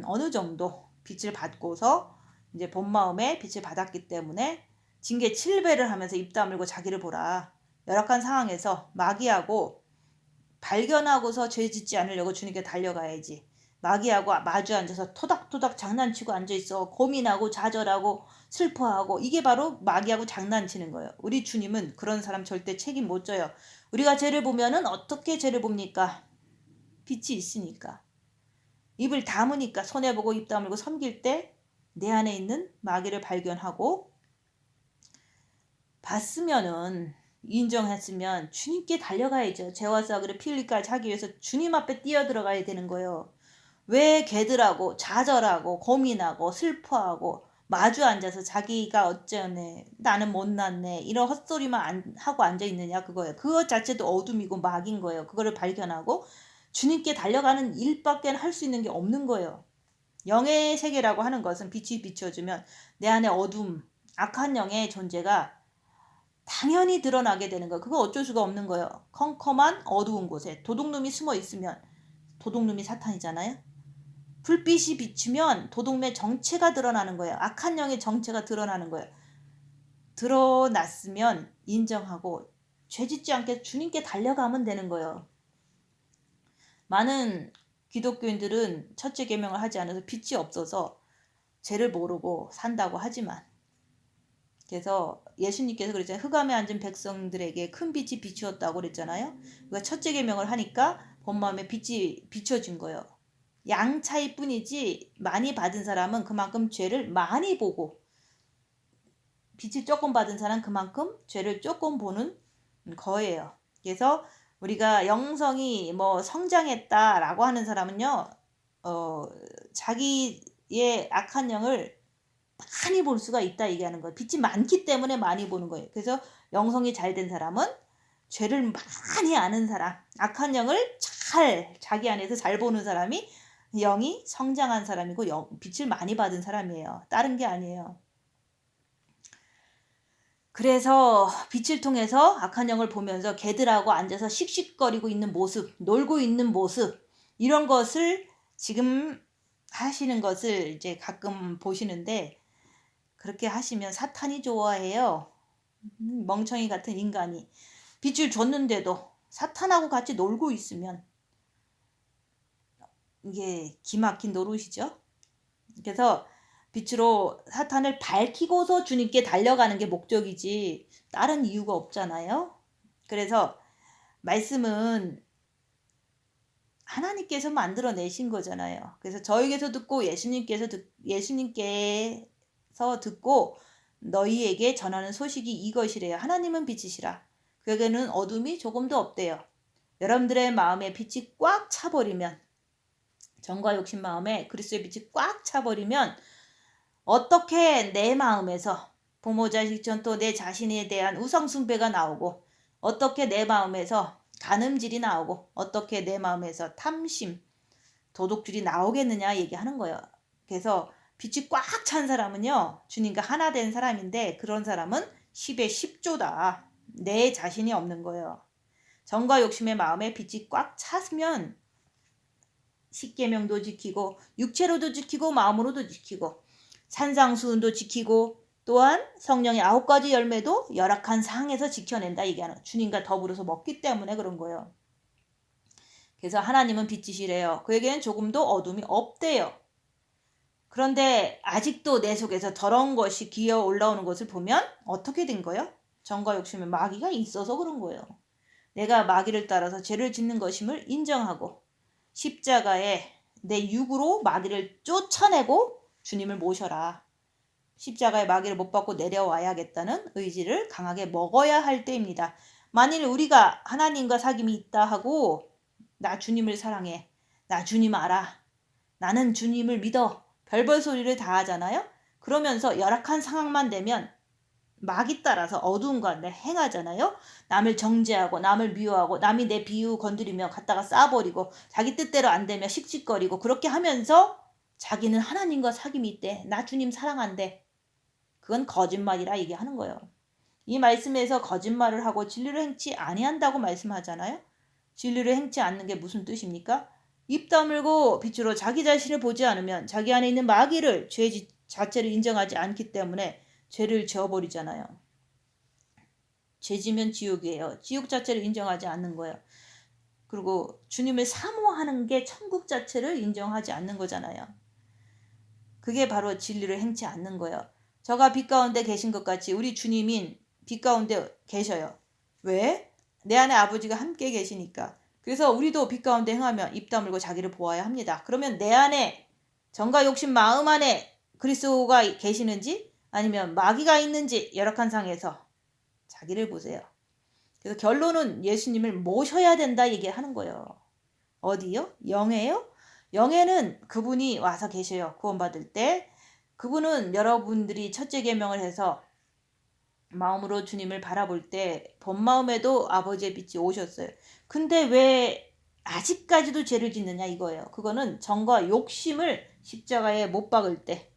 어느 정도 빛을 받고서 이제 본 마음에 빛을 받았기 때문에 징계 7배를 하면서 입 다물고 자기를 보라. 열악한 상황에서 마귀하고 발견하고서 죄 짓지 않으려고 주님께 달려가야지. 마귀하고 마주 앉아서 토닥토닥 장난치고 앉아있어. 고민하고 좌절하고 슬퍼하고 이게 바로 마귀하고 장난치는 거예요. 우리 주님은 그런 사람 절대 책임 못 져요. 우리가 죄를 보면은 어떻게 죄를 봅니까? 빛이 있으니까. 입을 다무니까 손해보고 입 다물고 섬길 때 내 안에 있는 마귀를 발견하고 봤으면은 인정했으면 주님께 달려가야죠. 죄와 싸그를 피 흘릴까 하기 위해서 주님 앞에 뛰어들어가야 되는 거예요. 왜 걔들하고 좌절하고 고민하고 슬퍼하고 마주 앉아서 자기가 어쩌네, 나는 못났네, 이런 헛소리만 하고 앉아 있느냐, 그거예요. 그것 자체도 어둠이고 막인 거예요. 그거를 발견하고 주님께 달려가는 일밖에 할 수 있는 게 없는 거예요. 영의 세계라고 하는 것은 빛이 비춰주면 내 안에 어둠, 악한 영의 존재가 당연히 드러나게 되는 거예요. 그거 어쩔 수가 없는 거예요. 컴컴한 어두운 곳에 도둑놈이 숨어 있으면 도둑놈이 사탄이잖아요. 불빛이 비추면 도둑놈의 정체가 드러나는 거예요. 악한 영의 정체가 드러나는 거예요. 드러났으면 인정하고 죄짓지 않게 주님께 달려가면 되는 거예요. 많은 기독교인들은 첫째 계명을 하지 않아서 빛이 없어서 죄를 모르고 산다고 하지만, 그래서 예수님께서 그랬잖아요. 흑암에 앉은 백성들에게 큰 빛이 비추었다고 그랬잖아요. 그러니까 첫째 계명을 하니까 본 마음에 빛이 비춰진 거예요. 양 차이 뿐이지 많이 받은 사람은 그만큼 죄를 많이 보고, 빛을 조금 받은 사람은 그만큼 죄를 조금 보는 거예요. 그래서 우리가 영성이 뭐 성장했다라고 하는 사람은요, 자기의 악한 영을 많이 볼 수가 있다 얘기하는 거예요. 빛이 많기 때문에 많이 보는 거예요. 그래서 영성이 잘 된 사람은 죄를 많이 아는 사람, 악한 영을 잘 자기 안에서 잘 보는 사람이 영이 성장한 사람이고 빛을 많이 받은 사람이에요. 다른 게 아니에요. 그래서 빛을 통해서 악한 영을 보면서 개들하고 앉아서 씩씩거리고 있는 모습, 놀고 있는 모습, 이런 것을 지금 하시는 것을 이제 가끔 보시는데, 그렇게 하시면 사탄이 좋아해요. 멍청이 같은 인간이 빛을 줬는데도 사탄하고 같이 놀고 있으면 이게 기막힌 노릇이죠. 그래서 빛으로 사탄을 밝히고서 주님께 달려가는 게 목적이지 다른 이유가 없잖아요. 그래서 말씀은 하나님께서 만들어내신 거잖아요. 그래서 저에게서 듣고 예수님께서 듣고 너희에게 전하는 소식이 이것이래요. 하나님은 빛이시라. 그에게는 어둠이 조금도 없대요. 여러분들의 마음에 빛이 꽉 차버리면, 정과 욕심 마음에 그리스도의 빛이 꽉 차버리면 어떻게 내 마음에서 부모 자식 전또 내 자신에 대한 우상숭배가 나오고, 어떻게 내 마음에서 간음질이 나오고, 어떻게 내 마음에서 탐심, 도둑질이 나오겠느냐 얘기하는 거예요. 그래서 빛이 꽉 찬 사람은요, 주님과 하나 된 사람인데, 그런 사람은 10의 10조다. 내 자신이 없는 거예요. 정과 욕심의 마음에 빛이 꽉 찼으면 십계명도 지키고 육체로도 지키고 마음으로도 지키고 산상수훈도 지키고, 또한 성령의 9가지 열매도 열악한 상에서 지켜낸다 얘기하는, 주님과 더불어서 먹기 때문에 그런 거예요. 그래서 하나님은 빛이시래요. 그에게는 조금도 어둠이 없대요. 그런데 아직도 내 속에서 더러운 것이 기어 올라오는 것을 보면 어떻게 된 거예요? 정과 욕심에 마귀가 있어서 그런 거예요. 내가 마귀를 따라서 죄를 짓는 것임을 인정하고 십자가에 내 육으로 마귀를 쫓아내고 주님을 모셔라. 십자가의 마귀를 못 받고 내려와야겠다는 의지를 강하게 먹어야 할 때입니다. 만일 우리가 하나님과 사귐이 있다 하고 나 주님을 사랑해, 나 주님 알아, 나는 주님을 믿어, 별별 소리를 다 하잖아요. 그러면서 열악한 상황만 되면 마귀 따라서 어두운 가운데 행하잖아요. 남을 정죄하고 남을 미워하고 남이 내 비유 건드리면 갖다가 쏴버리고 자기 뜻대로 안 되면 씩씩거리고, 그렇게 하면서 자기는 하나님과 사귐이 있대, 나 주님 사랑한대. 그건 거짓말이라 얘기하는 거예요. 이 말씀에서 거짓말을 하고 진리를 행치 아니한다고 말씀하잖아요. 진리를 행치 않는 게 무슨 뜻입니까? 입 다물고 빛으로 자기 자신을 보지 않으면 자기 안에 있는 마귀를, 죄 자체를 인정하지 않기 때문에 죄를 지어버리잖아요. 죄 지면 지옥이에요. 지옥 자체를 인정하지 않는 거예요. 그리고 주님을 사모하는 게 천국 자체를 인정하지 않는 거잖아요. 그게 바로 진리를 행치 않는 거예요. 저가 빛 가운데 계신 것 같이 우리 주님인 빛 가운데 계셔요. 왜? 내 안에 아버지가 함께 계시니까. 그래서 우리도 빛 가운데 행하면 입 다물고 자기를 보아야 합니다. 그러면 내 안에 정과 욕심 마음 안에 그리스도가 계시는지 아니면 마귀가 있는지 열악한 상에서 자기를 보세요. 그래서 결론은 예수님을 모셔야 된다 얘기하는 거예요. 어디요? 영에요? 영에는 그분이 와서 계셔요. 구원받을 때 그분은 여러분들이 첫째 계명을 해서 마음으로 주님을 바라볼 때 본마음에도 아버지의 빛이 오셨어요. 근데 왜 아직까지도 죄를 짓느냐 이거예요. 그거는 정과 욕심을 십자가에 못 박을 때,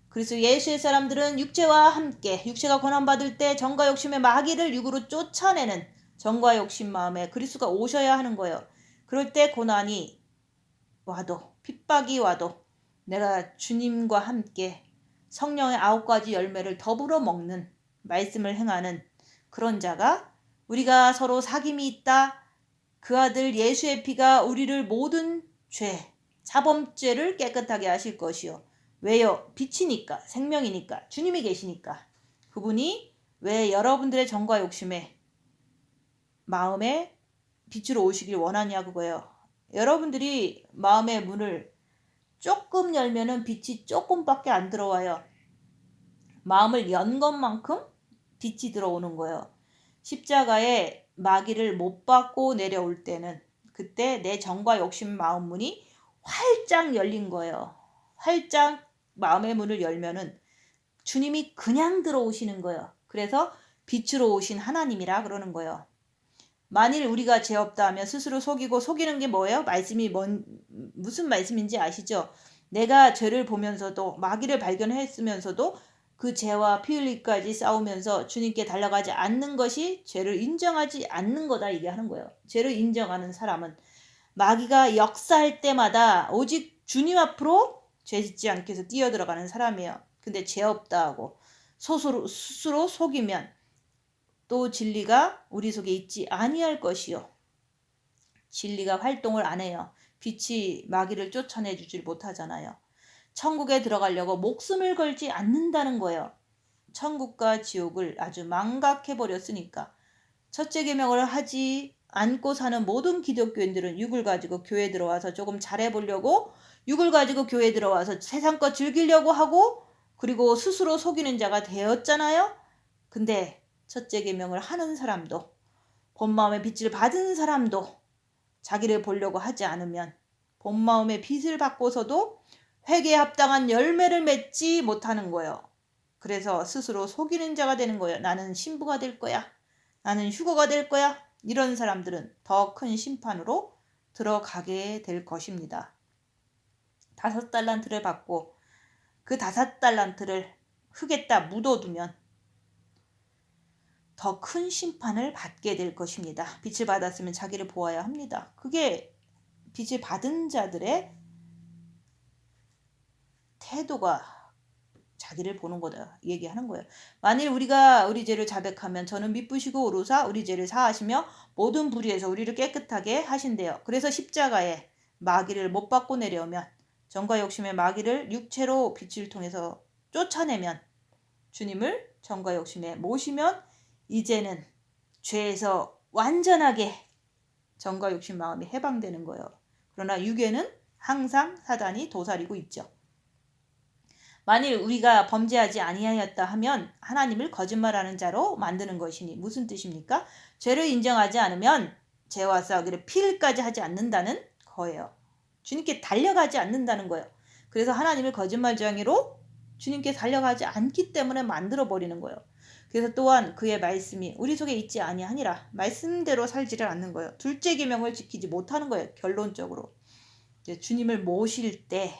그래서 예수의 사람들은 육체와 함께 육체가 고난받을 때 정과 욕심의 마귀를 육으로 쫓아내는 정과 욕심 마음에 그리스도가 오셔야 하는 거예요. 그럴 때 고난이 와도 핍박이 와도 내가 주님과 함께 성령의 9가지 열매를 더불어 먹는 말씀을 행하는 그런 자가, 우리가 서로 사귐이 있다. 그 아들 예수의 피가 우리를 모든 죄, 자범죄를 깨끗하게 하실 것이요. 왜요? 빛이니까, 생명이니까, 주님이 계시니까. 그분이 왜 여러분들의 정과 욕심에 마음에 빛으로 오시길 원하냐 그거예요. 여러분들이 마음의 문을 조금 열면은 빛이 조금밖에 안 들어와요. 마음을 연 것만큼 빛이 들어오는 거예요. 십자가에 마귀를 못 받고 내려올 때는 그때 내 정과 욕심 마음 문이 활짝 열린 거예요. 활짝 마음의 문을 열면은 주님이 그냥 들어오시는 거예요. 그래서 빛으로 오신 하나님이라 그러는 거예요. 만일 우리가 죄 없다 하면 스스로 속이고, 속이는 게 뭐예요? 말씀이 무슨 말씀인지 아시죠? 내가 죄를 보면서도 마귀를 발견했으면서도 그 죄와 피 흘리기까지 싸우면서 주님께 달려가지 않는 것이 죄를 인정하지 않는 거다 이게 하는 거예요. 죄를 인정하는 사람은 마귀가 역사할 때마다 오직 주님 앞으로 죄 짓지 않게 해서 뛰어들어가는 사람이에요. 근데 죄 없다 하고 스스로 속이면 또 진리가 우리 속에 있지 아니할 것이요. 진리가 활동을 안 해요. 빛이 마귀를 쫓아내 주질 못하잖아요. 천국에 들어가려고 목숨을 걸지 않는다는 거예요. 천국과 지옥을 아주 망각해 버렸으니까. 첫째 계명을 하지 않고 사는 모든 기독교인들은 육을 가지고 교회 들어와서 조금 잘해보려고, 육을 가지고 교회 들어와서 세상 것 즐기려고 하고, 그리고 스스로 속이는 자가 되었잖아요. 근데 첫째 계명을 하는 사람도, 본 마음의 빛을 받은 사람도 자기를 보려고 하지 않으면 본 마음의 빛을 받고서도 회개에 합당한 열매를 맺지 못하는 거예요. 그래서 스스로 속이는 자가 되는 거예요. 나는 신부가 될 거야. 나는 휴거가 될 거야. 이런 사람들은 더 큰 심판으로 들어가게 될 것입니다. 5달란트를 받고 그 5달란트를 흙에다 묻어두면 더 큰 심판을 받게 될 것입니다. 빛을 받았으면 자기를 보아야 합니다. 그게 빛을 받은 자들의 태도가 자기를 보는 거다 얘기하는 거예요. 만일 우리가 우리 죄를 자백하면 저는 미쁘시고 오르사 우리 죄를 사하시며 모든 불의에서 우리를 깨끗하게 하신대요. 그래서 십자가에 마귀를 못 받고 내려오면, 정과 욕심의 마귀를 육체로 빛을 통해서 쫓아내면, 주님을 정과 욕심에 모시면 이제는 죄에서 완전하게 정과 욕심 마음이 해방되는 거예요. 그러나 육에는 항상 사단이 도사리고 있죠. 만일 우리가 범죄하지 아니하였다 하면 하나님을 거짓말하는 자로 만드는 것이니 무슨 뜻입니까? 죄를 인정하지 않으면 죄와 싸우기를 필까지 하지 않는다는 거예요. 주님께 달려가지 않는다는 거예요. 그래서 하나님을 거짓말쟁이로 주님께 달려가지 않기 때문에 만들어버리는 거예요. 그래서 또한 그의 말씀이 우리 속에 있지 아니하니라, 말씀대로 살지를 않는 거예요. 둘째 계명을 지키지 못하는 거예요. 결론적으로 주님을 모실 때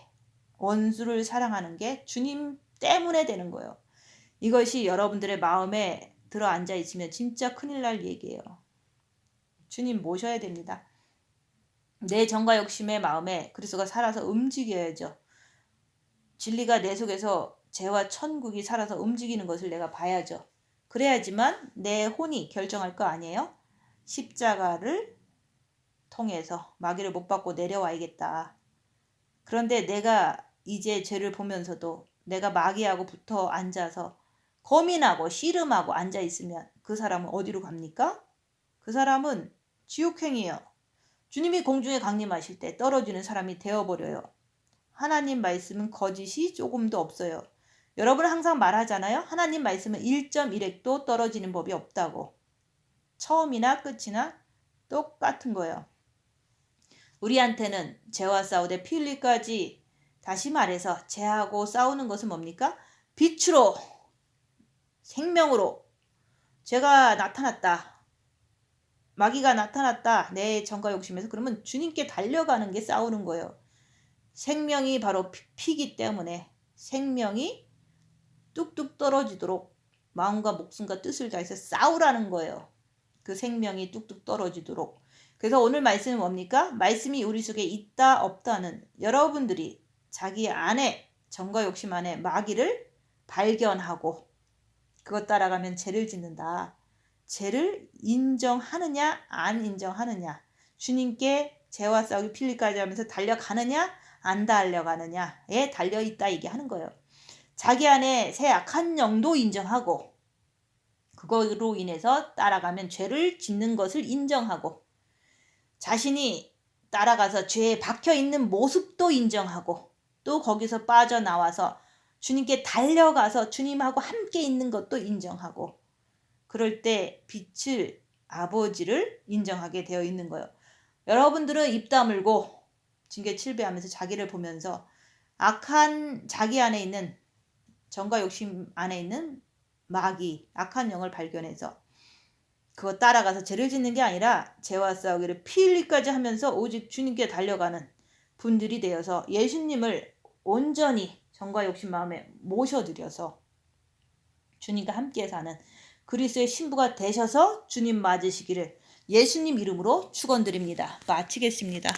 원수를 사랑하는 게 주님 때문에 되는 거예요. 이것이 여러분들의 마음에 들어 앉아 있으면 진짜 큰일 날 얘기예요. 주님 모셔야 됩니다. 내 정과 욕심의 마음에 그리스도가 살아서 움직여야죠. 진리가 내 속에서 죄와 천국이 살아서 움직이는 것을 내가 봐야죠. 그래야지만 내 혼이 결정할 거 아니에요? 십자가를 통해서 마귀를 못 받고 내려와야겠다. 그런데 내가 이제 죄를 보면서도 내가 마귀하고 붙어 앉아서 고민하고 씨름하고 앉아 있으면 그 사람은 어디로 갑니까? 그 사람은 지옥행이에요. 주님이 공중에 강림하실 때 떨어지는 사람이 되어버려요. 하나님 말씀은 거짓이 조금도 없어요. 여러분 항상 말하잖아요. 하나님 말씀은 1.1핵도 떨어지는 법이 없다고. 처음이나 끝이나 똑같은 거예요. 우리한테는 죄와 싸우되 피 흘리기까지 다시 말해서 죄하고 싸우는 것은 뭡니까? 빛으로, 생명으로 죄가 나타났다. 마귀가 나타났다. 내 정과 욕심에서. 그러면 주님께 달려가는 게 싸우는 거예요. 생명이 바로 피기 때문에 생명이 뚝뚝 떨어지도록 마음과 목숨과 뜻을 다해서 싸우라는 거예요. 그 생명이 뚝뚝 떨어지도록. 그래서 오늘 말씀은 뭡니까? 말씀이 우리 속에 있다 없다는 여러분들이 자기 안에 정과 욕심 안에 마귀를 발견하고 그것 따라가면 죄를 짓는다. 죄를 인정하느냐 안 인정하느냐. 주님께 죄와 싸우기 필리까지 하면서 달려가느냐 안 달려가느냐에 달려있다 이게 하는 거예요. 자기 안에 새 악한 영도 인정하고 그거로 인해서 따라가면 죄를 짓는 것을 인정하고 자신이 따라가서 죄에 박혀있는 모습도 인정하고 또 거기서 빠져나와서 주님께 달려가서 주님하고 함께 있는 것도 인정하고 그럴 때 빛을 아버지를 인정하게 되어 있는 거예요. 여러분들은 입 다물고 징계 칠배하면서 자기를 보면서 악한 자기 안에 있는 정과 욕심 안에 있는 마귀, 악한 영을 발견해서 그거 따라가서 죄를 짓는 게 아니라 죄와 싸우기를 피 흘리까지 하면서 오직 주님께 달려가는 분들이 되어서 예수님을 온전히 정과 욕심 마음에 모셔드려서 주님과 함께 사는 그리스도의 신부가 되셔서 주님 맞으시기를 예수님 이름으로 축원드립니다. 마치겠습니다.